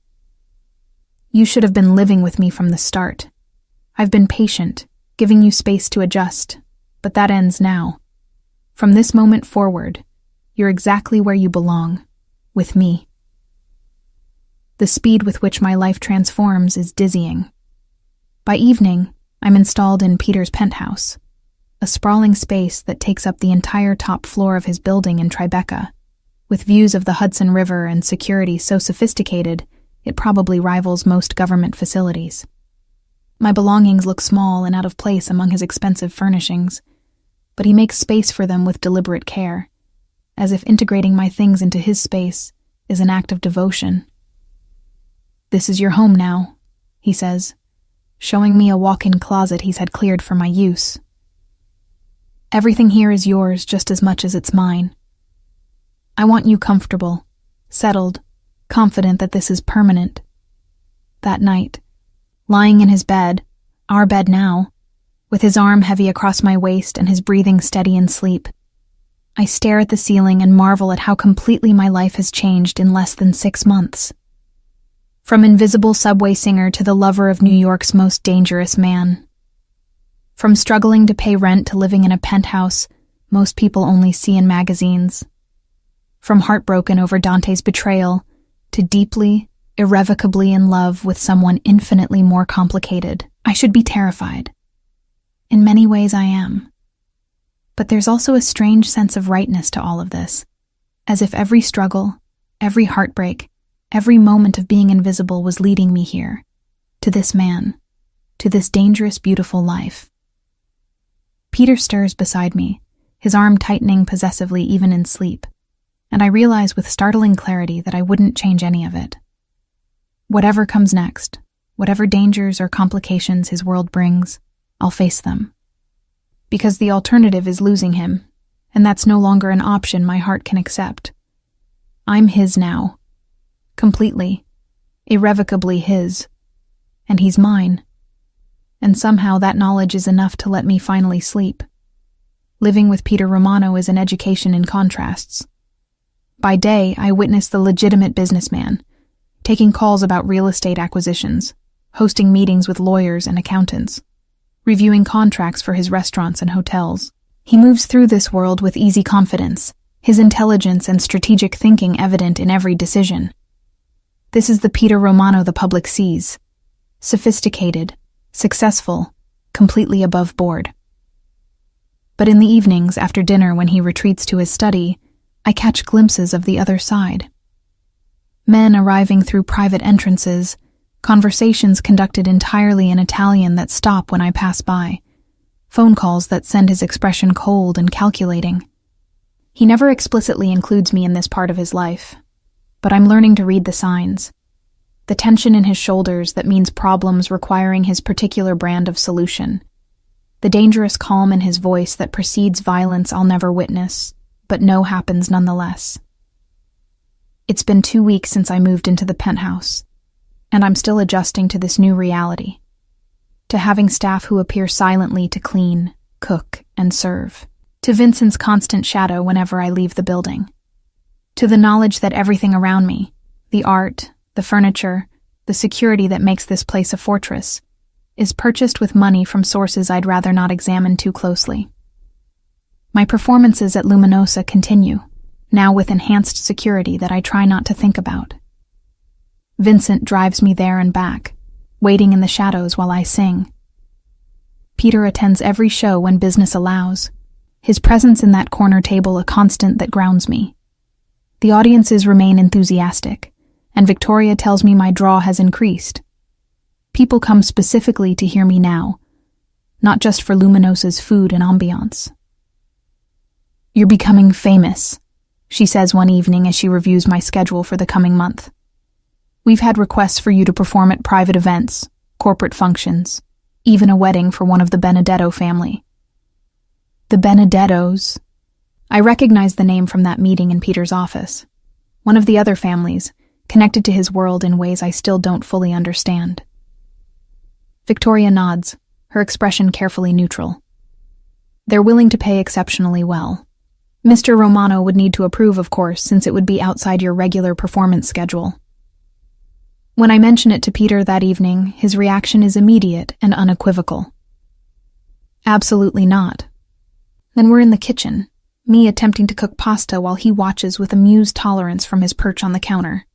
You should have been living with me from the start. I've been patient, giving you space to adjust, but that ends now. From this moment forward, you're exactly where you belong, with me. The speed with which my life transforms is dizzying. By evening, I'm installed in Peter's penthouse, a sprawling space that takes up the entire top floor of his building in Tribeca, with views of the Hudson River and security so sophisticated it probably rivals most government facilities. My belongings look small and out of place among his expensive furnishings, but he makes space for them with deliberate care, as if integrating my things into his space is an act of devotion. This is your home now, he says, showing me a walk-in closet he's had cleared for my use. Everything here is yours just as much as it's mine. I want you comfortable, settled, confident that this is permanent. That night, lying in his bed, our bed now, with his arm heavy across my waist and his breathing steady in sleep, I stare at the ceiling and marvel at how completely my life has changed in less than 6 months. From invisible subway singer to the lover of New York's most dangerous man. From struggling to pay rent to living in a penthouse, most people only see in magazines. From heartbroken over Dante's betrayal to deeply, irrevocably in love with someone infinitely more complicated, I should be terrified. In many ways I am. But there's also a strange sense of rightness to all of this, as if every struggle, every heartbreak, every moment of being invisible was leading me here, to this man, to this dangerous, beautiful life. Peter stirs beside me, his arm tightening possessively even in sleep, and I realize with startling clarity that I wouldn't change any of it. Whatever comes next, whatever dangers or complications his world brings, I'll face them. Because the alternative is losing him, and that's no longer an option my heart can accept. I'm his now. Completely, irrevocably his. And he's mine. And somehow that knowledge is enough to let me finally sleep. Living with Peter Romano is an education in contrasts. By day, I witness the legitimate businessman, taking calls about real estate acquisitions, hosting meetings with lawyers and accountants, reviewing contracts for his restaurants and hotels. He moves through this world with easy confidence, his intelligence and strategic thinking evident in every decision. This is the Peter Romano the public sees. Sophisticated, successful, completely above board. But in the evenings after dinner when he retreats to his study, I catch glimpses of the other side. Men arriving through private entrances, conversations conducted entirely in Italian that stop when I pass by, phone calls that send his expression cold and calculating. He never explicitly includes me in this part of his life, but I'm learning to read the signs. The tension in his shoulders that means problems requiring his particular brand of solution. The dangerous calm in his voice that precedes violence I'll never witness, but know happens nonetheless. It's been 2 weeks since I moved into the penthouse, and I'm still adjusting to this new reality. To having staff who appear silently to clean, cook, and serve. To Vincent's constant shadow whenever I leave the building. To the knowledge that everything around me, the art, the furniture, the security that makes this place a fortress, is purchased with money from sources I'd rather not examine too closely. My performances at Luminosa continue, now with enhanced security that I try not to think about. Vincent drives me there and back, waiting in the shadows while I sing. Peter attends every show when business allows, his presence in that corner table a constant that grounds me. The audiences remain enthusiastic, and Victoria tells me my draw has increased. People come specifically to hear me now, not just for Luminosa's food and ambiance. "You're becoming famous," she says one evening as she reviews my schedule for the coming month. "We've had requests for you to perform at private events, corporate functions, even a wedding for one of the Benedetto family." The Benedettos. I recognize the name from that meeting in Peter's office. One of the other families, connected to his world in ways I still don't fully understand. Victoria nods, her expression carefully neutral. "They're willing to pay exceptionally well. Mr. Romano would need to approve, of course, since it would be outside your regular performance schedule." When I mention it to Peter that evening, his reaction is immediate and unequivocal. "Absolutely not." Then we're in the kitchen, me attempting to cook pasta while he watches with amused tolerance from his perch on the counter.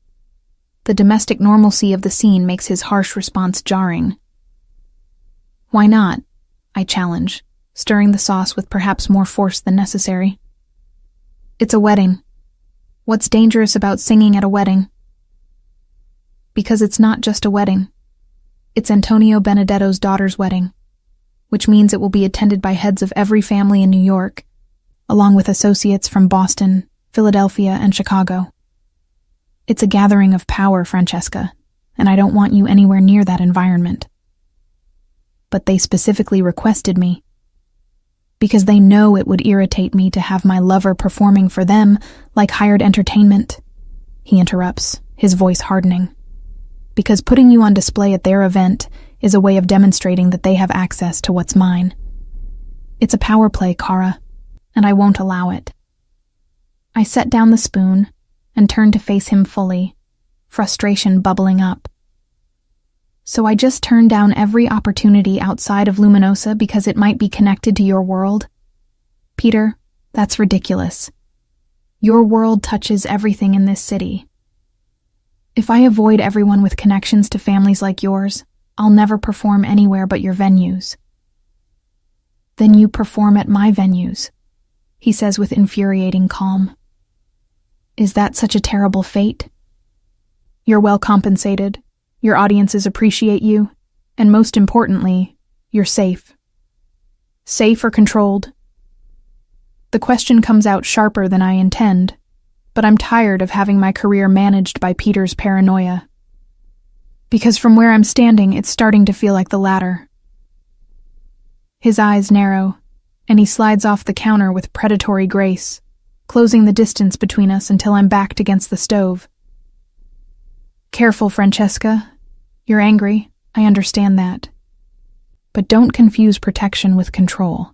The domestic normalcy of the scene makes his harsh response jarring. "Why not?" I challenge, stirring the sauce with perhaps more force than necessary. "It's a wedding. What's dangerous about singing at a wedding?" "Because it's not just a wedding. It's Antonio Benedetto's daughter's wedding, which means it will be attended by heads of every family in New York, along with associates from Boston, Philadelphia, and Chicago. It's a gathering of power, Francesca, and I don't want you anywhere near that environment." But they specifically requested me, because they know it would irritate me to have my lover performing for them like hired entertainment. He interrupts, his voice hardening. "Because putting you on display at their event is a way of demonstrating that they have access to what's mine. It's a power play, Cara, and I won't allow it." I set down the spoon and turned to face him fully, frustration bubbling up. "So I just turned down every opportunity outside of Luminosa because it might be connected to your world? Peter, That's ridiculous. Your world touches everything in this city. If I avoid everyone with connections to families like yours, I'll never perform anywhere but your venues. Then you perform at my venues, he says with infuriating calm. Is that such a terrible fate? You're well compensated, your audiences appreciate you, and most importantly, you're safe. Safe or controlled? The question comes out sharper than I intend, but I'm tired of having my career managed by Peter's paranoia. Because from where I'm standing, it's starting to feel like the latter. His eyes narrow, and he slides off the counter with predatory grace, closing the distance between us until I'm backed against the stove. Careful, Francesca. You're angry, I understand that. But don't confuse protection with control.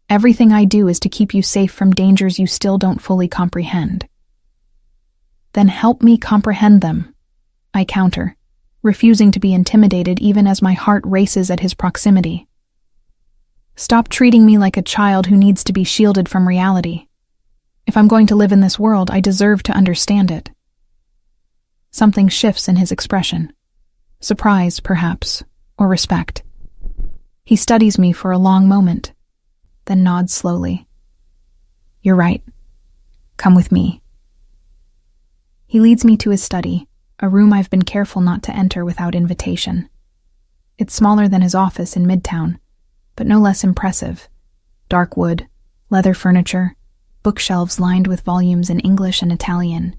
Everything I do is to keep you safe from dangers you still don't fully comprehend. Then help me comprehend them, I counter, refusing to be intimidated even as my heart races at his proximity. Stop treating me like a child who needs to be shielded from reality. If I'm going to live in this world, I deserve to understand it. Something shifts in his expression. Surprise, perhaps, or respect. He studies me for a long moment, then nods slowly. You're right. Come with me. He leads me to his study, a room I've been careful not to enter without invitation. It's smaller than his office in Midtown, but no less impressive. Dark wood, leather furniture, bookshelves lined with volumes in English and Italian.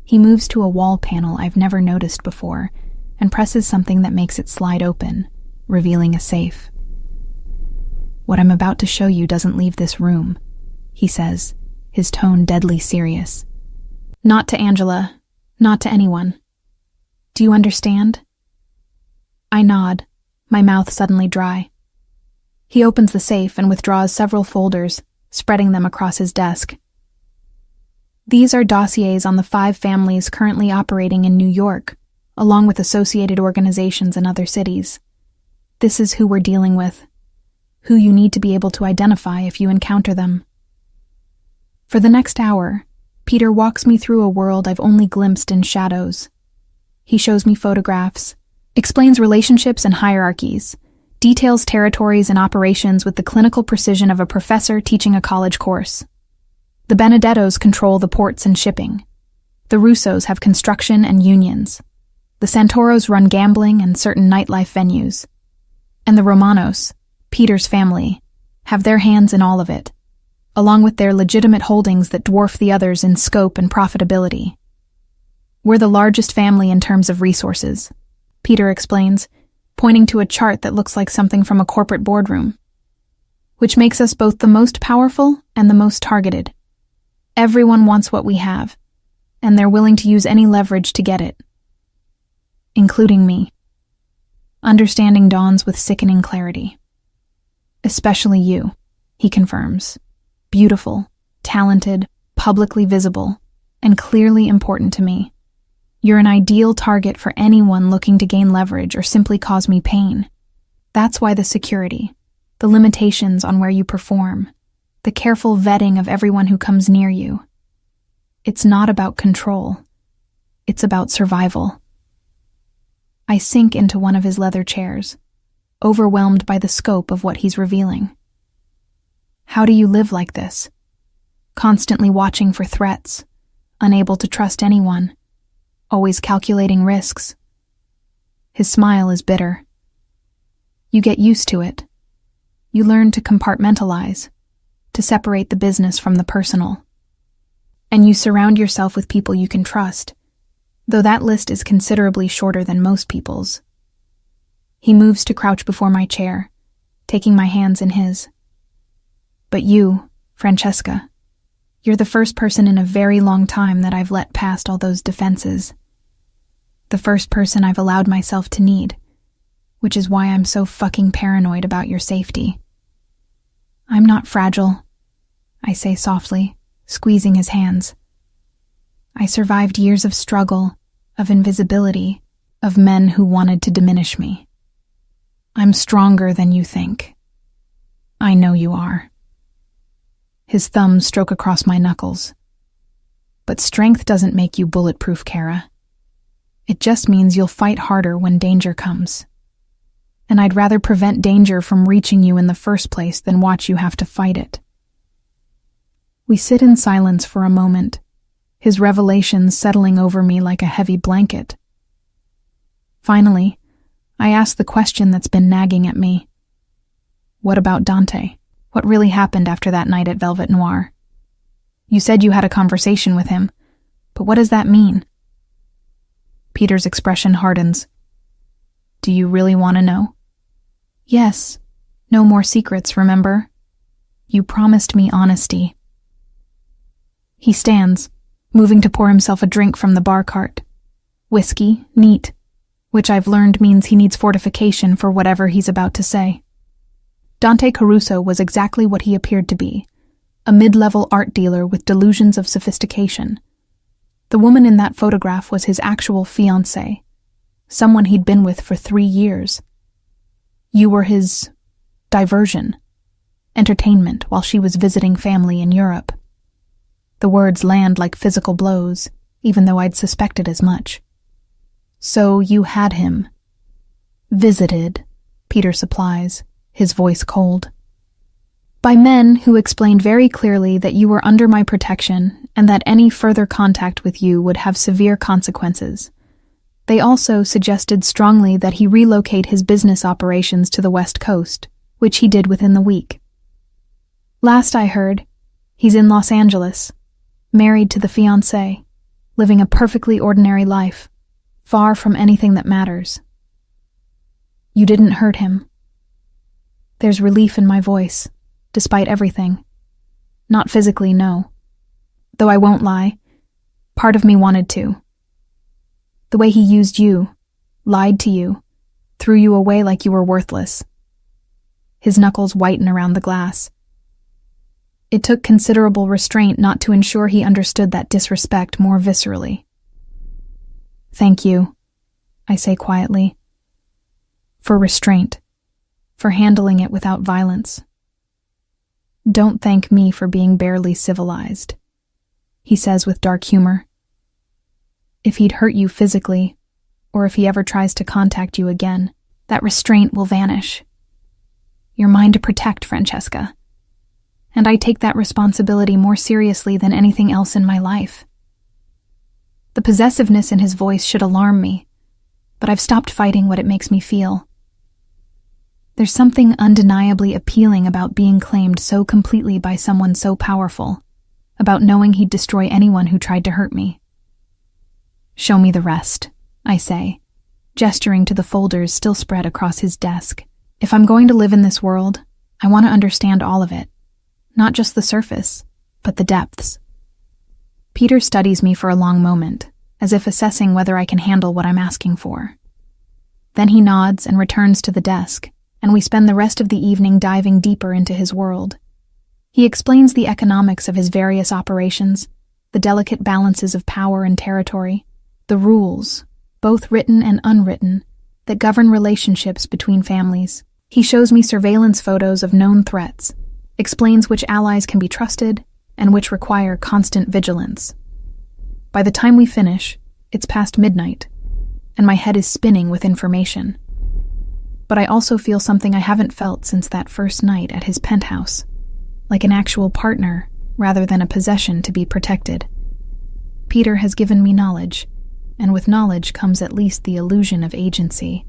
He moves to a wall panel I've never noticed before and presses something that makes it slide open, revealing a safe. What I'm about to show you doesn't leave this room, he says, his tone deadly serious. Not to Angela, not to anyone. Do you understand? I nod, my mouth suddenly dry. He opens the safe and withdraws several folders, spreading them across his desk. These are dossiers on the 5 families currently operating in New York, along with associated organizations in other cities. This is who we're dealing with, who you need to be able to identify if you encounter them. For the next hour, Peter walks me through a world I've only glimpsed in shadows. He shows me photographs, explains relationships and hierarchies, details territories and operations with the clinical precision of a professor teaching a college course. The Benedettos control the ports and shipping. The Russos have construction and unions. The Santoros run gambling and certain nightlife venues. And the Romanos, Peter's family, have their hands in all of it, along with their legitimate holdings that dwarf the others in scope and profitability. We're the largest family in terms of resources, Peter explains, pointing to a chart that looks like something from a corporate boardroom, which makes us both the most powerful and the most targeted. Everyone wants what we have, and they're willing to use any leverage to get it. Including me. Understanding dawns with sickening clarity. Especially you, he confirms. Beautiful, talented, publicly visible, and clearly important to me. You're an ideal target for anyone looking to gain leverage or simply cause me pain. That's why the security, the limitations on where you perform, the careful vetting of everyone who comes near you. It's not about control. It's about survival. I sink into one of his leather chairs, overwhelmed by the scope of what he's revealing. How do you live like this? Constantly watching for threats, unable to trust anyone, always calculating risks. His smile is bitter. You get used to it. You learn to compartmentalize, to separate the business from the personal. And you surround yourself with people you can trust, though that list is considerably shorter than most people's. He moves to crouch before my chair, taking my hands in his. But you, Francesca, you're the first person in a very long time that I've let past all those defenses. The first person I've allowed myself to need, which is why I'm so fucking paranoid about your safety. I'm not fragile, I say softly, squeezing his hands. I survived years of struggle, of invisibility, of men who wanted to diminish me. I'm stronger than you think. I know you are. His thumbs stroke across my knuckles. But strength doesn't make you bulletproof, Kara. It just means you'll fight harder when danger comes. And I'd rather prevent danger from reaching you in the first place than watch you have to fight it. We sit in silence for a moment, his revelations settling over me like a heavy blanket. Finally, I ask the question that's been nagging at me. What about Dante? What really happened after that night at Velvet Noir? You said you had a conversation with him, but what does that mean? Peter's expression hardens. Do you really want to know? Yes. No more secrets, remember? You promised me honesty. He stands, moving to pour himself a drink from the bar cart. Whiskey, neat, which I've learned means he needs fortification for whatever he's about to say. Dante Caruso was exactly what he appeared to be, a mid-level art dealer with delusions of sophistication. The woman in that photograph was his actual fiancée, someone he'd been with for 3 years. You were his diversion, entertainment while she was visiting family in Europe. The words land like physical blows, even though I'd suspected as much. So you had him. Visited, Peter supplies, his voice cold. By men who explained very clearly that you were under my protection and that any further contact with you would have severe consequences. They also suggested strongly that he relocate his business operations to the West Coast, which he did within the week. Last I heard, he's in Los Angeles, married to the fiancée, living a perfectly ordinary life, far from anything that matters. You didn't hurt him. There's relief in my voice, despite everything. Not physically, no. Though I won't lie, part of me wanted to. The way he used you, lied to you, threw you away like you were worthless. His knuckles whiten around the glass. It took considerable restraint not to ensure he understood that disrespect more viscerally. Thank you, I say quietly. For restraint. For handling it without violence. Don't thank me for being barely civilized, he says with dark humor. If he'd hurt you physically, or if he ever tries to contact you again, that restraint will vanish. You're mine to protect, Francesca. And I take that responsibility more seriously than anything else in my life. The possessiveness in his voice should alarm me, but I've stopped fighting what it makes me feel. There's something undeniably appealing about being claimed so completely by someone so powerful, about knowing he'd destroy anyone who tried to hurt me. Show me the rest, I say, gesturing to the folders still spread across his desk. If I'm going to live in this world, I want to understand all of it, not just the surface, but the depths. Peter studies me for a long moment, as if assessing whether I can handle what I'm asking for. Then he nods and returns to the desk, and we spend the rest of the evening diving deeper into his world. He explains the economics of his various operations, the delicate balances of power and territory, the rules, both written and unwritten, that govern relationships between families. He shows me surveillance photos of known threats, explains which allies can be trusted and which require constant vigilance. By the time we finish, it's past midnight, and my head is spinning with information. But I also feel something I haven't felt since that first night at his penthouse, like an actual partner rather than a possession to be protected. Peter has given me knowledge, and with knowledge comes at least the illusion of agency.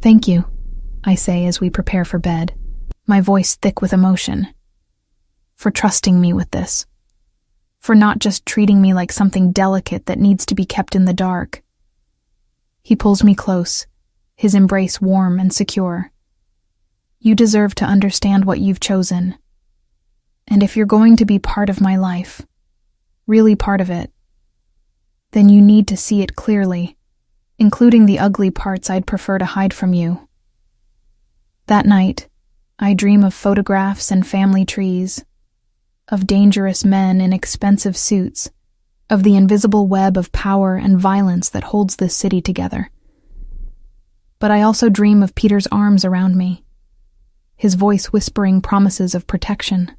Thank you, I say as we prepare for bed, my voice thick with emotion. For trusting me with this. For not just treating me like something delicate that needs to be kept in the dark. He pulls me close, his embrace warm and secure. You deserve to understand what you've chosen. And if you're going to be part of my life, really part of it, then you need to see it clearly, including the ugly parts I'd prefer to hide from you. That night, I dream of photographs and family trees, of dangerous men in expensive suits, of the invisible web of power and violence that holds this city together. But I also dream of Peter's arms around me, his voice whispering promises of protection,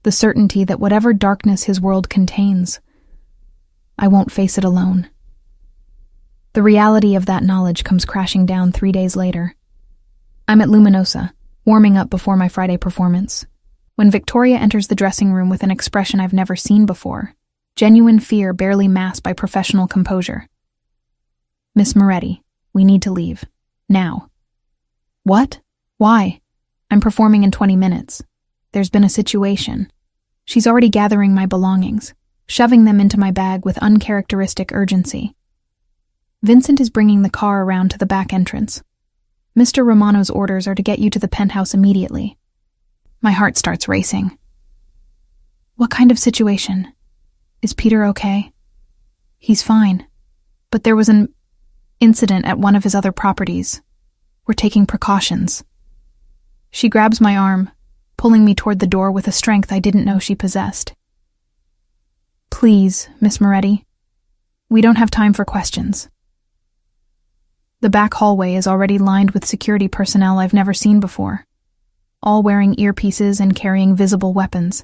the certainty that whatever darkness his world contains, I won't face it alone. The reality of that knowledge comes crashing down 3 days later. I'm at Luminosa, warming up before my Friday performance, when Victoria enters the dressing room with an expression I've never seen before, genuine fear barely masked by professional composure. "Miss Moretti, we need to leave. Now." "What? Why?" "I'm performing in 20 minutes. There's been a situation." She's already gathering my belongings, shoving them into my bag with uncharacteristic urgency. Vincent is bringing the car around to the back entrance. "Mr. Romano's orders are to get you to the penthouse immediately." My heart starts racing. "What kind of situation? Is Peter okay?" "He's fine, but there was an incident at one of his other properties. We're taking precautions." She grabs my arm, pulling me toward the door with a strength I didn't know she possessed. "Please, Miss Moretti, we don't have time for questions." The back hallway is already lined with security personnel I've never seen before, all wearing earpieces and carrying visible weapons.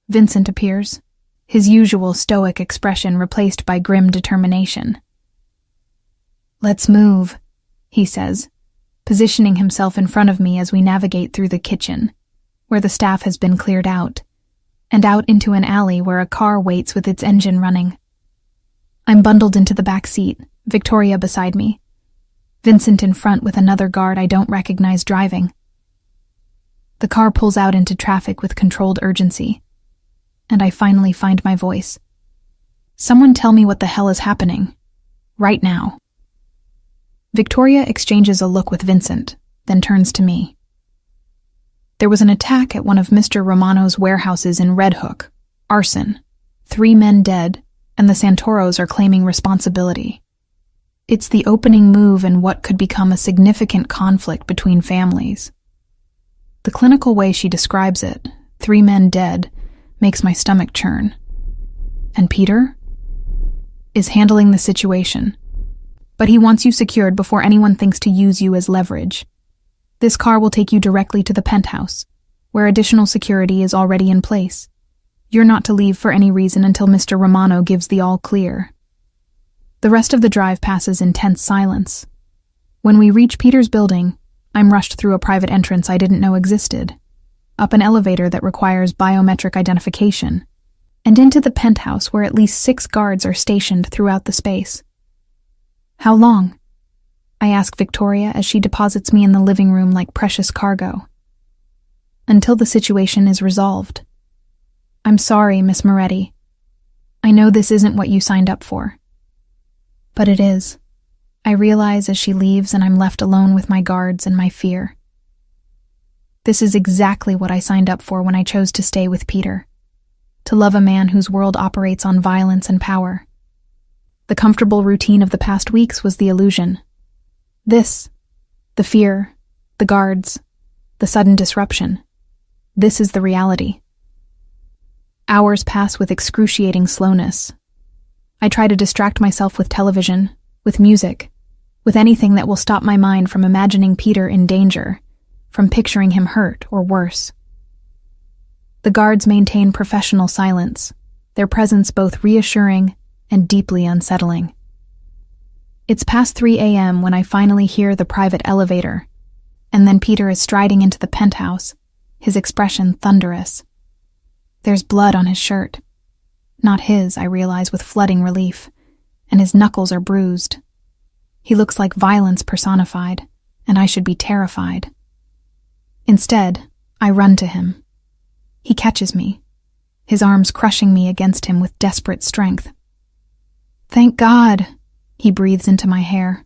Vincent appears, his usual stoic expression replaced by grim determination. "Let's move," he says, positioning himself in front of me as we navigate through the kitchen, where the staff has been cleared out, and out into an alley where a car waits with its engine running. I'm bundled into the back seat, Victoria beside me, Vincent in front with another guard I don't recognize driving. The car pulls out into traffic with controlled urgency, and I finally find my voice. "Someone tell me what the hell is happening. Right now." Victoria exchanges a look with Vincent, then turns to me. "There was an attack at one of Mr. Romano's warehouses in Red Hook. Arson. 3 men dead, and the Santoros are claiming responsibility. It's the opening move in what could become a significant conflict between families." The clinical way she describes it, 3 men dead, makes my stomach churn. "And Peter?" "Is handling the situation. But he wants you secured before anyone thinks to use you as leverage. This car will take you directly to the penthouse, where additional security is already in place. You're not to leave for any reason until Mr. Romano gives the all clear." The rest of the drive passes in tense silence. When we reach Peter's building, I'm rushed through a private entrance I didn't know existed, up an elevator that requires biometric identification, and into the penthouse where at least 6 guards are stationed throughout the space. "How long?" I ask Victoria as she deposits me in the living room like precious cargo. "Until the situation is resolved." "I'm sorry, Miss Moretti. I know this isn't what you signed up for." But it is. I realize as she leaves and I'm left alone with my guards and my fear. This is exactly what I signed up for when I chose to stay with Peter. To love a man whose world operates on violence and power. The comfortable routine of the past weeks was the illusion. This, the fear, the guards, the sudden disruption. This is the reality. Hours pass with excruciating slowness. I try to distract myself with television, with music, with anything that will stop my mind from imagining Peter in danger, from picturing him hurt or worse. The guards maintain professional silence, their presence both reassuring and deeply unsettling. It's past 3 a.m. when I finally hear the private elevator, and then Peter is striding into the penthouse, his expression thunderous. There's blood on his shirt. Not his, I realize with flooding relief, and his knuckles are bruised. He looks like violence personified, and I should be terrified. Instead, I run to him. He catches me, his arms crushing me against him with desperate strength. "Thank God," he breathes into my hair.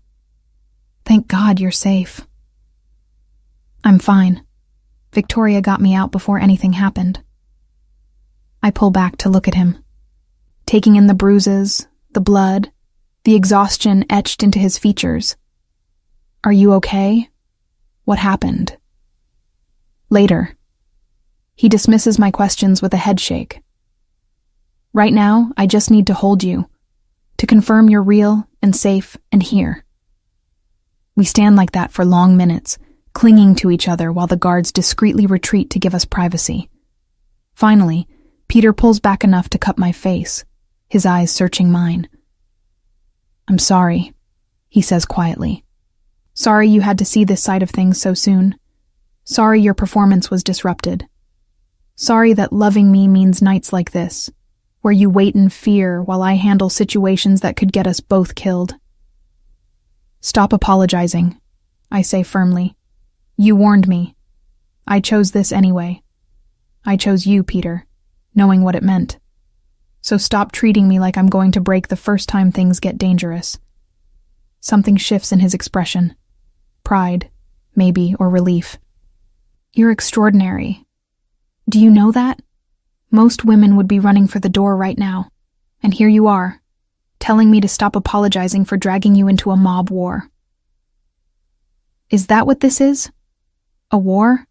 "Thank God you're safe." "I'm fine. Victoria got me out before anything happened." I pull back to look at him, taking in the bruises, the blood, the exhaustion etched into his features. "Are you okay? What happened?" Later. He dismisses my questions with a head shake. "Right now, I just need to hold you, to confirm you're real and safe and here." We stand like that for long minutes, clinging to each other while the guards discreetly retreat to give us privacy. Finally, Peter pulls back enough to cup my face, his eyes searching mine. "I'm sorry," he says quietly. "Sorry you had to see this side of things so soon. Sorry your performance was disrupted. Sorry that loving me means nights like this, where you wait in fear while I handle situations that could get us both killed." "Stop apologizing," I say firmly. "You warned me. I chose this anyway. I chose you, Peter, knowing what it meant. So stop treating me like I'm going to break the first time things get dangerous." Something shifts in his expression. Pride, maybe, or relief. "You're extraordinary. Do you know that? Most women would be running for the door right now. And here you are, telling me to stop apologizing for dragging you into a mob war." "Is that what this is? A war?"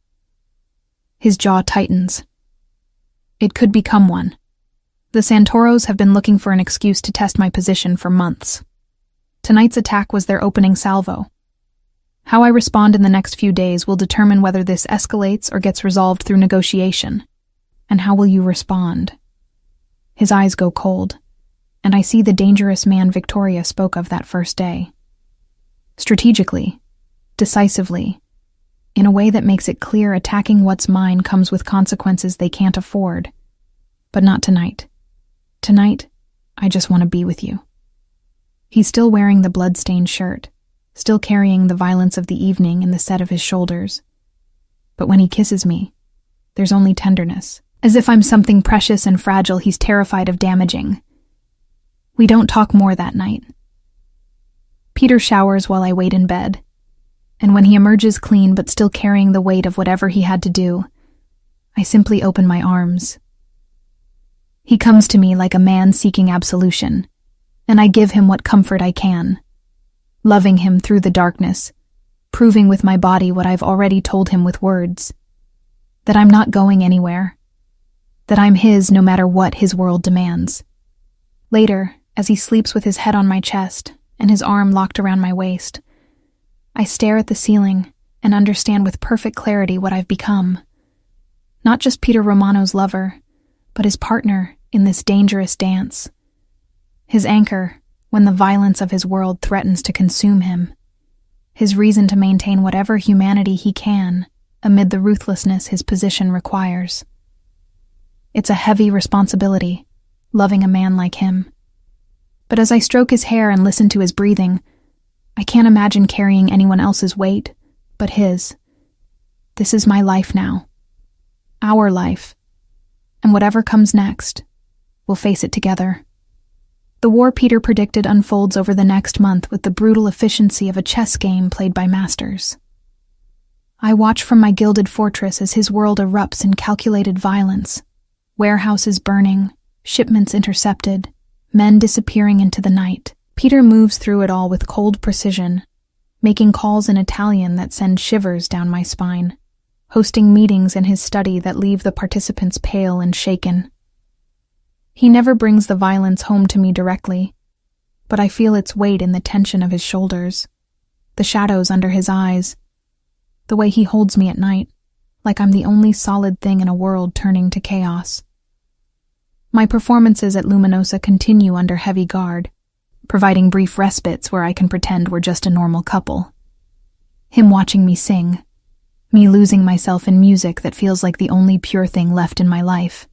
His jaw tightens. "It could become one. The Santoros have been looking for an excuse to test my position for months. Tonight's attack was their opening salvo. How I respond in the next few days will determine whether this escalates or gets resolved through negotiation. And how will you respond?" His eyes go cold, and I see the dangerous man Victoria spoke of that first day. Strategically, decisively, in a way that makes it clear attacking what's mine comes with consequences they can't afford. But not tonight. Tonight, I just want to be with you. He's still wearing the blood-stained shirt, still carrying the violence of the evening in the set of his shoulders. But when he kisses me, there's only tenderness, as if I'm something precious and fragile he's terrified of damaging. We don't talk more that night. Peter showers while I wait in bed, and when he emerges clean but still carrying the weight of whatever he had to do, I simply open my arms. He comes to me like a man seeking absolution, and I give him what comfort I can, loving him through the darkness, proving with my body what I've already told him with words, that I'm not going anywhere, that I'm his no matter what his world demands. Later, as he sleeps with his head on my chest and his arm locked around my waist, I stare at the ceiling and understand with perfect clarity what I've become. Not just Peter Romano's lover, but his partner in this dangerous dance. His anchor when the violence of his world threatens to consume him. His reason to maintain whatever humanity he can amid the ruthlessness his position requires. It's a heavy responsibility, loving a man like him. But as I stroke his hair and listen to his breathing, I can't imagine carrying anyone else's weight but his. This is my life now. Our life. And whatever comes next, we'll face it together. The war Peter predicted unfolds over the next month with the brutal efficiency of a chess game played by masters. I watch from my gilded fortress as his world erupts in calculated violence. Warehouses burning, shipments intercepted, men disappearing into the night. Peter moves through it all with cold precision, making calls in Italian that send shivers down my spine, hosting meetings in his study that leave the participants pale and shaken. He never brings the violence home to me directly, but I feel its weight in the tension of his shoulders, the shadows under his eyes, the way he holds me at night, like I'm the only solid thing in a world turning to chaos. My performances at Luminosa continue under heavy guard, providing brief respites where I can pretend we're just a normal couple. Him watching me sing, me losing myself in music that feels like the only pure thing left in my life.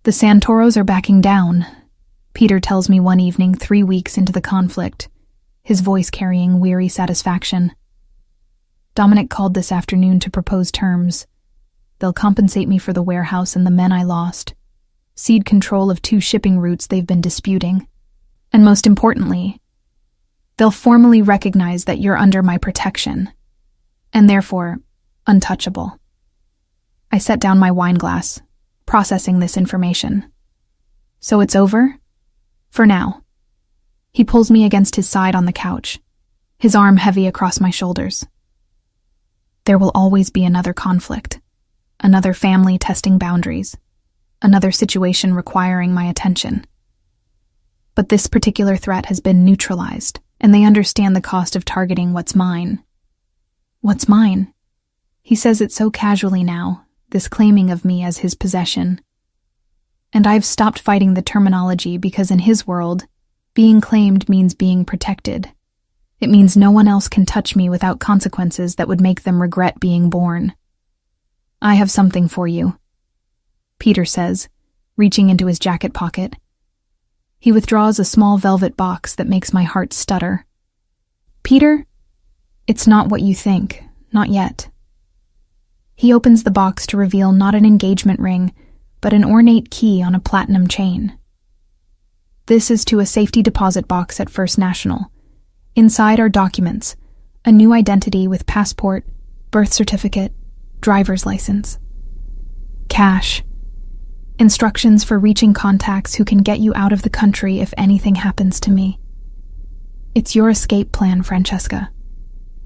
The Santoros are backing down, Peter tells me one evening 3 weeks into the conflict, his voice carrying weary satisfaction. Dominic called this afternoon to propose terms. They'll compensate me for the warehouse and the men I lost, cede control of 2 shipping routes they've been disputing, and most importantly, they'll formally recognize that you're under my protection, and therefore untouchable. I set down my wine glass, processing this information. So it's over? For now. He pulls me against his side on the couch, his arm heavy across my shoulders. There will always be another conflict, another family testing boundaries, another situation requiring my attention. But this particular threat has been neutralized, and they understand the cost of targeting what's mine. What's mine? He says it so casually now, this claiming of me as his possession. And I've stopped fighting the terminology because in his world, being claimed means being protected. It means no one else can touch me without consequences that would make them regret being born. I have something for you, Peter says, reaching into his jacket pocket. He withdraws a small velvet box that makes my heart stutter. Peter, it's not what you think, not yet. He opens the box to reveal not an engagement ring, but an ornate key on a platinum chain. This is to a safety deposit box at First National. Inside are documents, a new identity with passport, birth certificate, driver's license. Cash. Instructions for reaching contacts who can get you out of the country if anything happens to me. It's your escape plan, Francesca.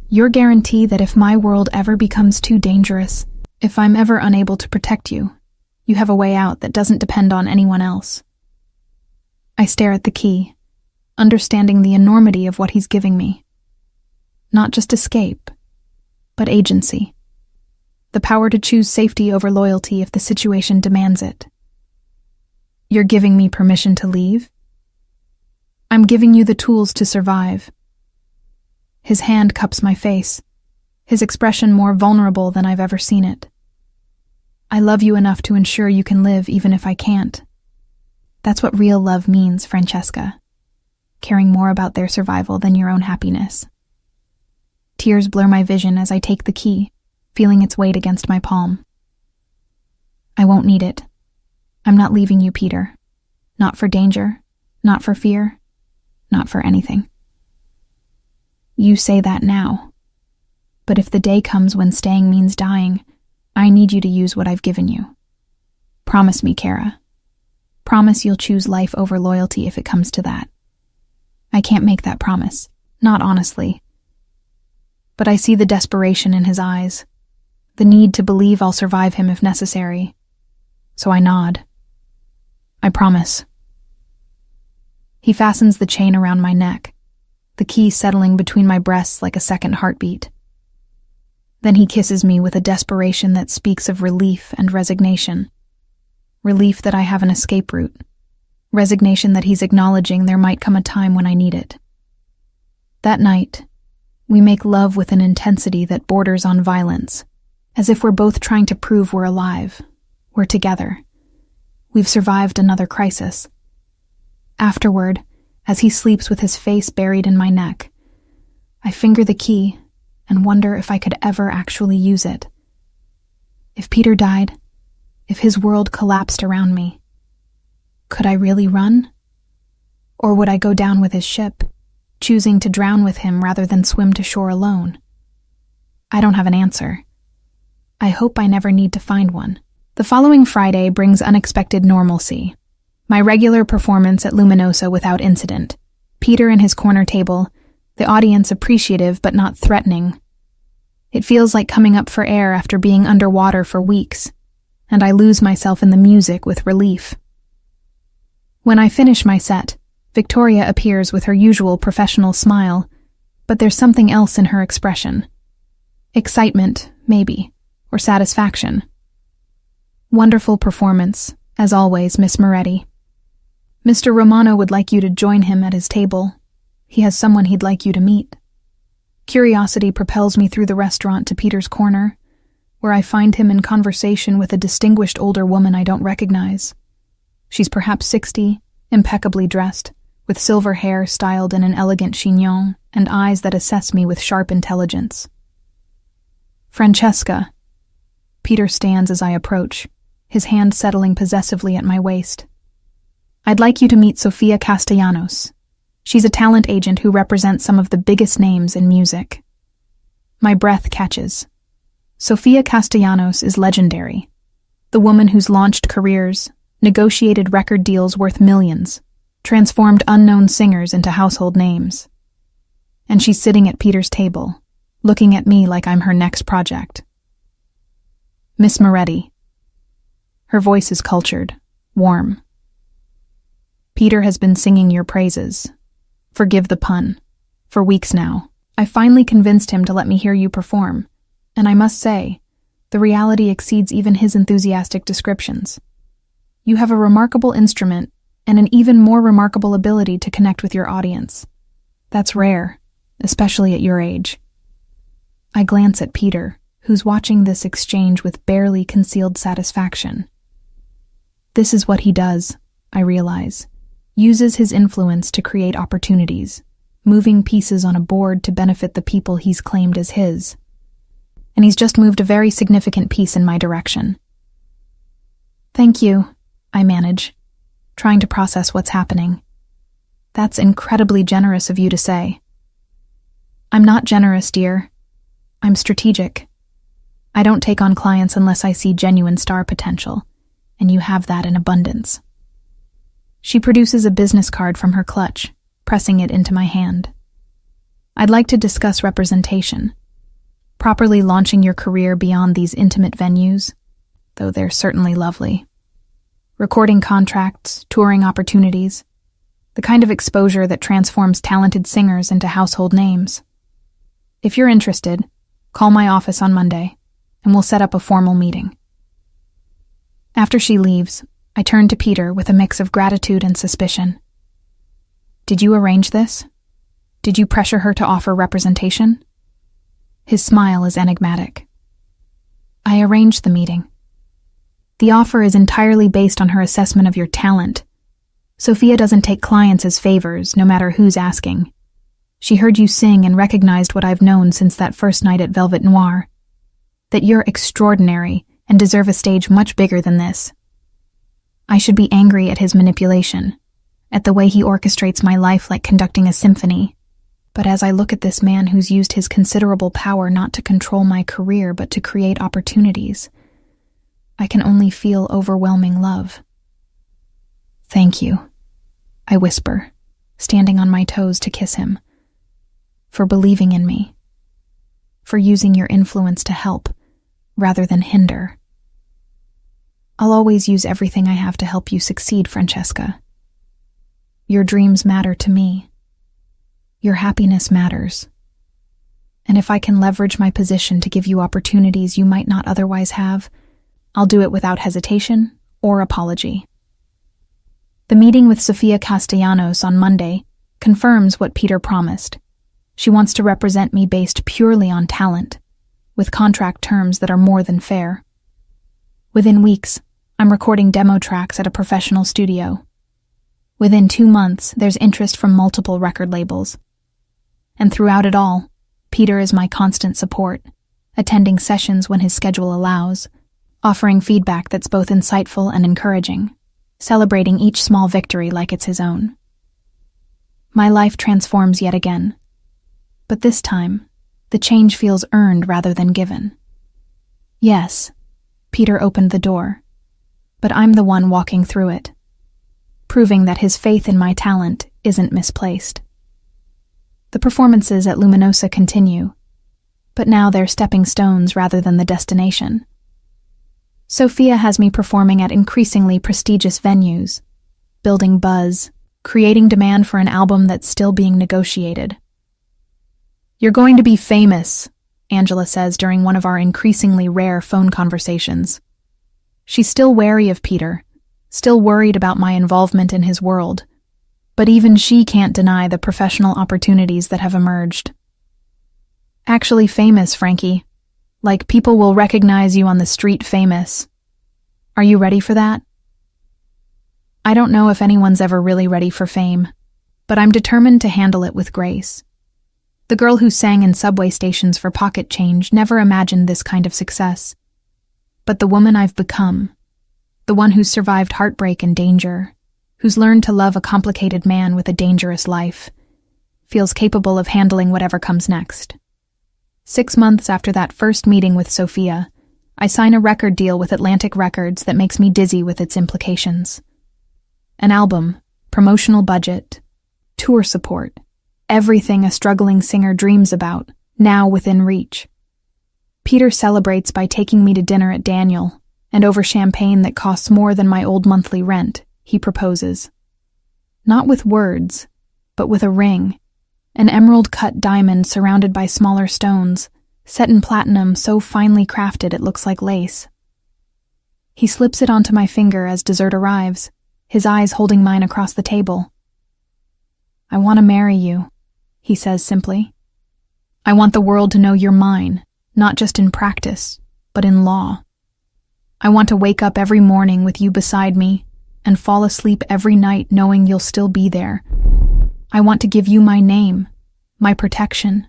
Your guarantee that if my world ever becomes too dangerous, if I'm ever unable to protect you, you have a way out that doesn't depend on anyone else. I stare at the key, understanding the enormity of what he's giving me. Not just escape, but agency. The power to choose safety over loyalty if the situation demands it. You're giving me permission to leave? I'm giving you the tools to survive. His hand cups my face, his expression more vulnerable than I've ever seen it. I love you enough to ensure you can live even if I can't. That's what real love means, Francesca. Caring more about their survival than your own happiness. Tears blur my vision as I take the key, feeling its weight against my palm. I won't need it. I'm not leaving you, Peter. Not for danger, not for fear, not for anything. You say that now. But if the day comes when staying means dying, I need you to use what I've given you. Promise me, Kara. Promise you'll choose life over loyalty if it comes to that. I can't make that promise, not honestly. But I see the desperation in his eyes, the need to believe I'll survive him if necessary. So I nod. I promise. He fastens the chain around my neck, the key settling between my breasts like a second heartbeat. Then he kisses me with a desperation that speaks of relief and resignation. Relief that I have an escape route. Resignation that he's acknowledging there might come a time when I need it. That night, we make love with an intensity that borders on violence, as if we're both trying to prove we're alive, we're together. We've survived another crisis. Afterward, as he sleeps with his face buried in my neck, I finger the key and wonder if I could ever actually use it. If Peter died, if his world collapsed around me, could I really run? Or would I go down with his ship, choosing to drown with him rather than swim to shore alone? I don't have an answer. I hope I never need to find one. The following Friday brings unexpected normalcy. My regular performance at Luminosa without incident. Peter and his corner table, the audience appreciative but not threatening. It feels like coming up for air after being underwater for weeks, and I lose myself in the music with relief. When I finish my set, Victoria appears with her usual professional smile, but there's something else in her expression. Excitement, maybe, or satisfaction. Wonderful performance, as always, Miss Moretti. Mr. Romano would like you to join him at his table. He has someone he'd like you to meet. Curiosity propels me through the restaurant to Peter's corner, where I find him in conversation with a distinguished older woman I don't recognize. She's perhaps 60, impeccably dressed, with silver hair styled in an elegant chignon and eyes that assess me with sharp intelligence. Francesca. Peter stands as I approach, his hand settling possessively at my waist. I'd like you to meet Sofia Castellanos. She's a talent agent who represents some of the biggest names in music. My breath catches. Sofia Castellanos is legendary. The woman who's launched careers, negotiated record deals worth millions, transformed unknown singers into household names. And she's sitting at Peter's table, looking at me like I'm her next project. Miss Moretti. Her voice is cultured, warm. Peter has been singing your praises. Forgive the pun. For weeks now. I finally convinced him to let me hear you perform, and I must say, The reality exceeds even his enthusiastic descriptions. You have a remarkable instrument and an even more remarkable ability to connect with your audience. That's rare, especially at your age. I glance at Peter, who's watching this exchange with barely concealed satisfaction. This is what he does, I realize. Uses his influence to create opportunities, moving pieces on a board to benefit the people he's claimed as his. And he's just moved a very significant piece in my direction. Thank you, I manage, trying to process what's happening. That's incredibly generous of you to say. I'm not generous, dear. I'm strategic. I don't take on clients unless I see genuine star potential, and you have that in abundance. She produces a business card from her clutch, pressing it into my hand. I'd like to discuss representation. Properly launching your career beyond these intimate venues, though they're certainly lovely. Recording contracts, touring opportunities, the kind of exposure that transforms talented singers into household names. If you're interested, call my office on Monday, and we'll set up a formal meeting. After she leaves, I turn to Peter with a mix of gratitude and suspicion. Did you arrange this? Did you pressure her to offer representation? His smile is enigmatic. I arranged the meeting. The offer is entirely based on her assessment of your talent. Sophia doesn't take clients as favors, no matter who's asking. She heard you sing and recognized what I've known since that first night at Velvet Noir. That you're extraordinary and deserve a stage much bigger than this. I should be angry at his manipulation, at the way he orchestrates my life like conducting a symphony. But as I look at this man who's used his considerable power not to control my career but to create opportunities, I can only feel overwhelming love. Thank you, I whisper, standing on my toes to kiss him, for believing in me, for using your influence to help, rather than hinder. I'll always use everything I have to help you succeed, Francesca. Your dreams matter to me. Your happiness matters. And if I can leverage my position to give you opportunities you might not otherwise have, I'll do it without hesitation or apology. The meeting with Sofia Castellanos on Monday confirms what Peter promised. She wants to represent me based purely on talent, with contract terms that are more than fair. Within weeks, I'm recording demo tracks at a professional studio. Within 2 months, there's interest from multiple record labels. And throughout it all, Peter is my constant support, attending sessions when his schedule allows, offering feedback that's both insightful and encouraging, celebrating each small victory like it's his own. My life transforms yet again. But this time, the change feels earned rather than given. Yes, Peter opened the door, but I'm the one walking through it, proving that his faith in my talent isn't misplaced. The performances at Luminosa continue, but now they're stepping stones rather than the destination. Sophia has me performing at increasingly prestigious venues, building buzz, creating demand for an album that's still being negotiated. You're going to be famous, Angela says during one of our increasingly rare phone conversations. She's still wary of Peter, still worried about my involvement in his world, but even she can't deny the professional opportunities that have emerged. Actually famous, Frankie. Like people will recognize you on the street famous. Are you ready for that? I don't know if anyone's ever really ready for fame, but I'm determined to handle it with grace. The girl who sang in subway stations for pocket change never imagined this kind of success. But the woman I've become, the one who's survived heartbreak and danger, who's learned to love a complicated man with a dangerous life, feels capable of handling whatever comes next. 6 months after that first meeting with Sophia, I sign a record deal with Atlantic Records that makes me dizzy with its implications. An album, promotional budget, tour support, everything a struggling singer dreams about, now within reach. Peter celebrates by taking me to dinner at Daniel, and over champagne that costs more than my old monthly rent, he proposes. Not with words, but with a ring, an emerald-cut diamond surrounded by smaller stones, set in platinum so finely crafted it looks like lace. He slips it onto my finger as dessert arrives, his eyes holding mine across the table. "I want to marry you," he says simply. "I want the world to know you're mine, not just in practice, but in law. I want to wake up every morning with you beside me and fall asleep every night knowing you'll still be there. I want to give you my name, my protection,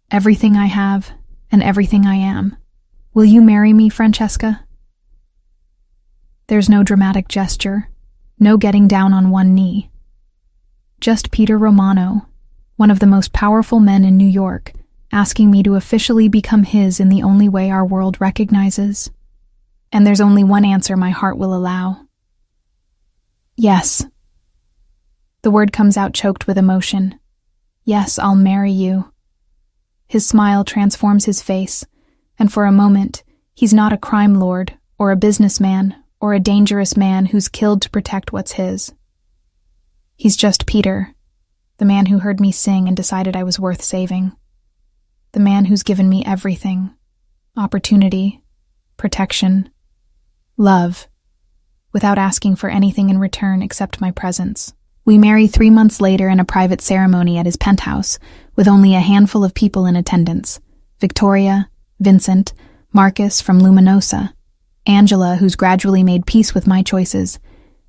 everything I have, and everything I am. Will you marry me, Francesca?" There's no dramatic gesture, no getting down on one knee. Just Peter Romano, one of the most powerful men in New York, asking me to officially become his in the only way our world recognizes. And there's only one answer my heart will allow. Yes. The word comes out choked with emotion. Yes, I'll marry you. His smile transforms his face, and for a moment, he's not a crime lord, or a businessman, or a dangerous man who's killed to protect what's his. He's just Peter, the man who heard me sing and decided I was worth saving. The man who's given me everything: opportunity, protection, love, without asking for anything in return except my presence. We marry 3 months later in a private ceremony at his penthouse, with only a handful of people in attendance: Victoria, Vincent, Marcus from Luminosa, Angela, who's gradually made peace with my choices,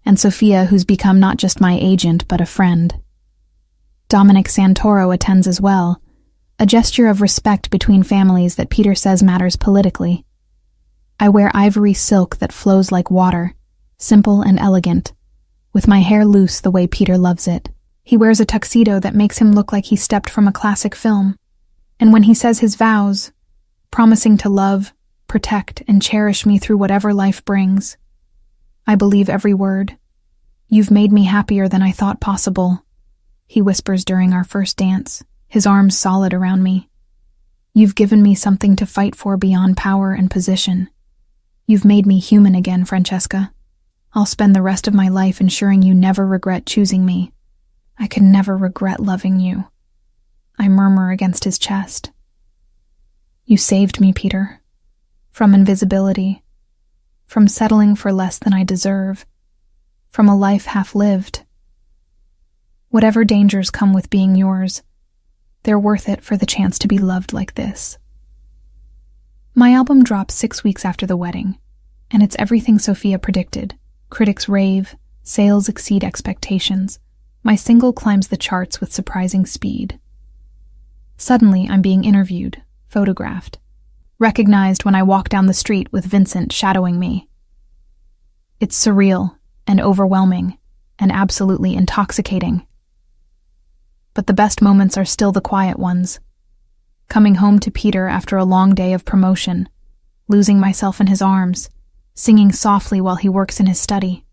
and Sophia, who's become not just my agent but a friend. Dominic Santoro attends as well, a gesture of respect between families that Peter says matters politically. I wear ivory silk that flows like water, simple and elegant, with my hair loose the way Peter loves it. He wears a tuxedo that makes him look like he stepped from a classic film. And when he says his vows, promising to love, protect, and cherish me through whatever life brings, I believe every word. "You've made me happier than I thought possible," he whispers during our first dance, his arms solid around me. "You've given me something to fight for beyond power and position. You've made me human again, Francesca. I'll spend the rest of my life ensuring you never regret choosing me. I could never regret loving you," I murmur against his chest. "You saved me, Peter. From invisibility, from settling for less than I deserve, from a life half-lived. Whatever dangers come with being yours, they're worth it for the chance to be loved like this." My album drops 6 weeks after the wedding, and it's everything Sophia predicted. Critics rave, sales exceed expectations. My single climbs the charts with surprising speed. Suddenly, I'm being interviewed, photographed, recognized when I walk down the street with Vincent shadowing me. It's surreal and overwhelming and absolutely intoxicating. But the best moments are still the quiet ones. Coming home to Peter after a long day of promotion, losing myself in his arms, singing softly while he works in his study.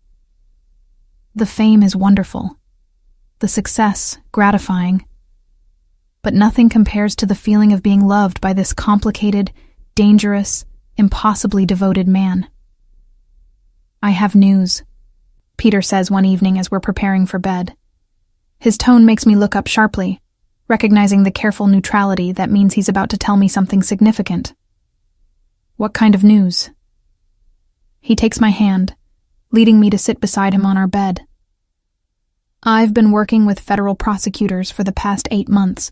The fame is wonderful, the success gratifying, but nothing compares to the feeling of being loved by this complicated, dangerous, impossibly devoted man. "I have news," Peter says one evening as we're preparing for bed. His tone makes me look up sharply, recognizing the careful neutrality that means he's about to tell me something significant. "What kind of news?" He takes my hand, leading me to sit beside him on our bed. "I've been working with federal prosecutors for the past 8 months,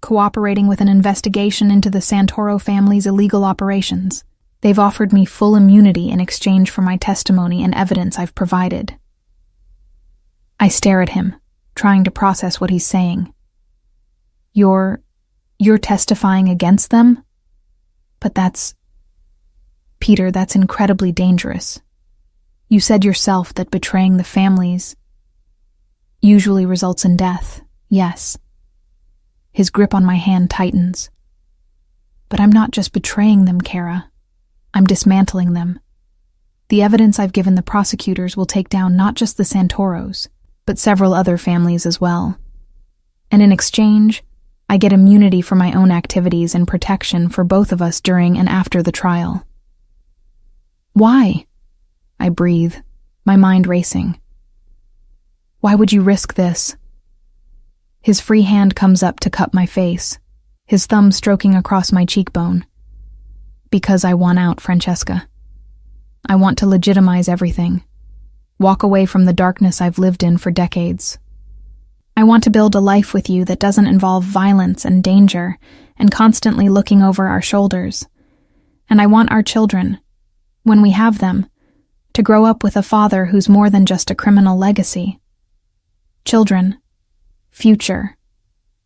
cooperating with an investigation into the Santoro family's illegal operations. They've offered me full immunity in exchange for my testimony and evidence I've provided." I stare at him, trying to process what he's saying. You're testifying against them? But Peter, that's incredibly dangerous. You said yourself that betraying the families usually results in death, yes. His grip on my hand tightens. But I'm not just betraying them, Kara. I'm dismantling them. The evidence I've given the prosecutors will take down not just the Santoros, but several other families as well. And in exchange, I get immunity for my own activities and protection for both of us during and after the trial. "Why?" I breathe, my mind racing. "Why would you risk this?" His free hand comes up to cup my face, his thumb stroking across my cheekbone. Because I want out, Francesca. I want to legitimize everything. Walk away from the darkness I've lived in for decades. I want to build a life with you that doesn't involve violence and danger and constantly looking over our shoulders. And I want our children, when we have them, to grow up with a father who's more than just a criminal legacy. Children, future,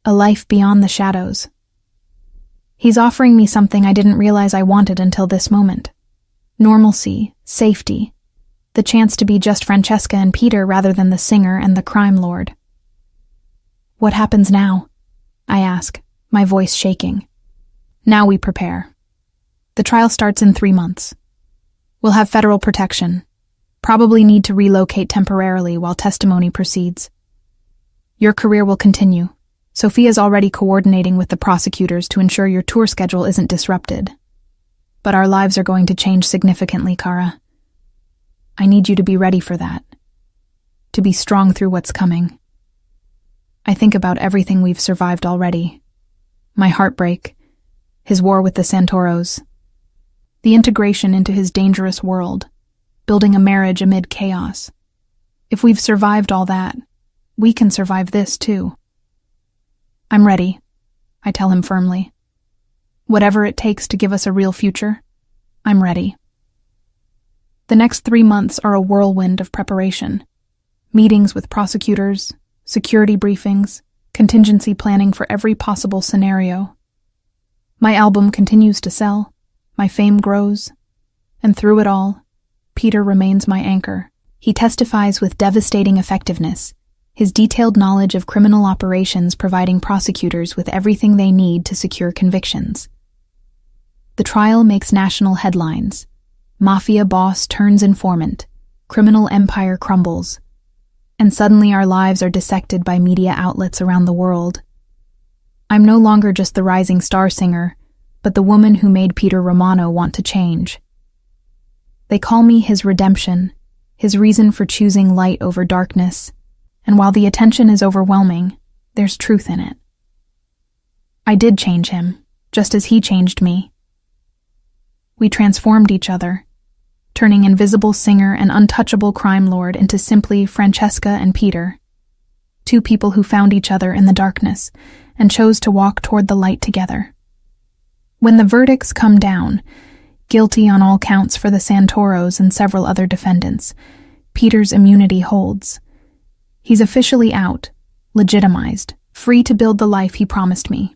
a life beyond the shadows. He's offering me something I didn't realize I wanted until this moment. Normalcy, safety, the chance to be just Francesca and Peter rather than the singer and the crime lord. What happens now? I ask, my voice shaking. Now we prepare. The trial starts in 3 months. We'll have federal protection. Probably need to relocate temporarily while testimony proceeds. Your career will continue. Sophia's already coordinating with the prosecutors to ensure your tour schedule isn't disrupted. But our lives are going to change significantly, Cara. I need you to be ready for that. To be strong through what's coming. I think about everything we've survived already. My heartbreak, his war with the Santoros, the integration into his dangerous world, building a marriage amid chaos. If we've survived all that, we can survive this too. I'm ready, I tell him firmly. Whatever it takes to give us a real future, I'm ready. The next 3 months are a whirlwind of preparation. Meetings with prosecutors, security briefings, contingency planning for every possible scenario. My album continues to sell, my fame grows, and through it all, Peter remains my anchor. He testifies with devastating effectiveness, his detailed knowledge of criminal operations providing prosecutors with everything they need to secure convictions. The trial makes national headlines. Mafia boss turns informant. Criminal empire crumbles. And suddenly our lives are dissected by media outlets around the world. I'm no longer just the rising star singer, but the woman who made Peter Romano want to change. They call me his redemption, his reason for choosing light over darkness, and while the attention is overwhelming, there's truth in it. I did change him, just as he changed me. We transformed each other, turning invisible singer and untouchable crime lord into simply Francesca and Peter, 2 people who found each other in the darkness and chose to walk toward the light together. When the verdicts come down, guilty on all counts for the Santoros and several other defendants, Peter's immunity holds. He's officially out, legitimized, free to build the life he promised me.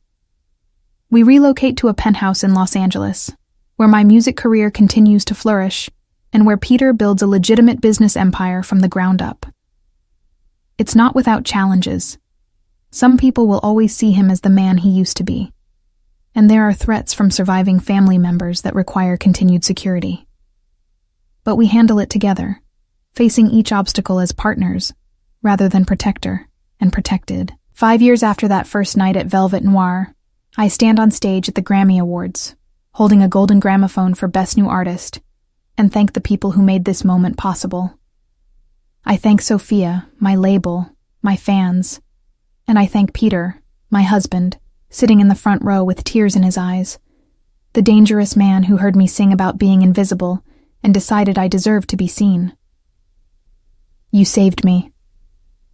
We relocate to a penthouse in Los Angeles, where my music career continues to flourish, and where Peter builds a legitimate business empire from the ground up. It's not without challenges. Some people will always see him as the man he used to be, and there are threats from surviving family members that require continued security. But we handle it together, facing each obstacle as partners, rather than protector and protected. 5 years after that first night at Velvet Noir, I stand on stage at the Grammy Awards, holding a golden gramophone for Best New Artist, and thank the people who made this moment possible. I thank Sophia, my label, my fans, and I thank Peter, my husband, sitting in the front row with tears in his eyes, the dangerous man who heard me sing about being invisible and decided I deserved to be seen. You saved me,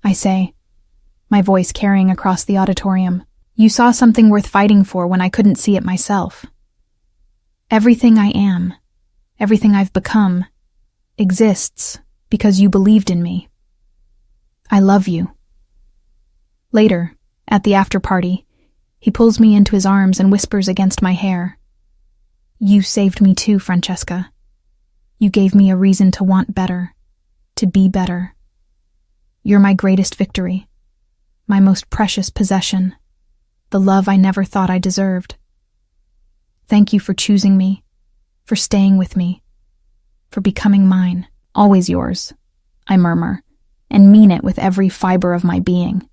I say, my voice carrying across the auditorium. You saw something worth fighting for when I couldn't see it myself. Everything I am, everything I've become, exists because you believed in me. I love you. Later, at the after-party, he pulls me into his arms and whispers against my hair. You saved me too, Francesca. You gave me a reason to want better, to be better. You're my greatest victory, my most precious possession, the love I never thought I deserved. Thank you for choosing me, for staying with me, for becoming mine. Always yours, I murmur, and mean it with every fiber of my being.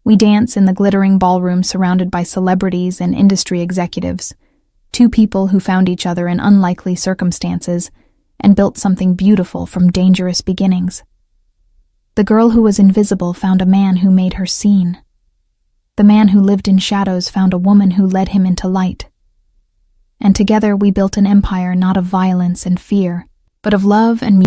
We dance in the glittering ballroom surrounded by celebrities and industry executives, 2 people who found each other in unlikely circumstances and built something beautiful from dangerous beginnings. The girl who was invisible found a man who made her seen. The man who lived in shadows found a woman who led him into light. And together we built an empire not of violence and fear, but of love and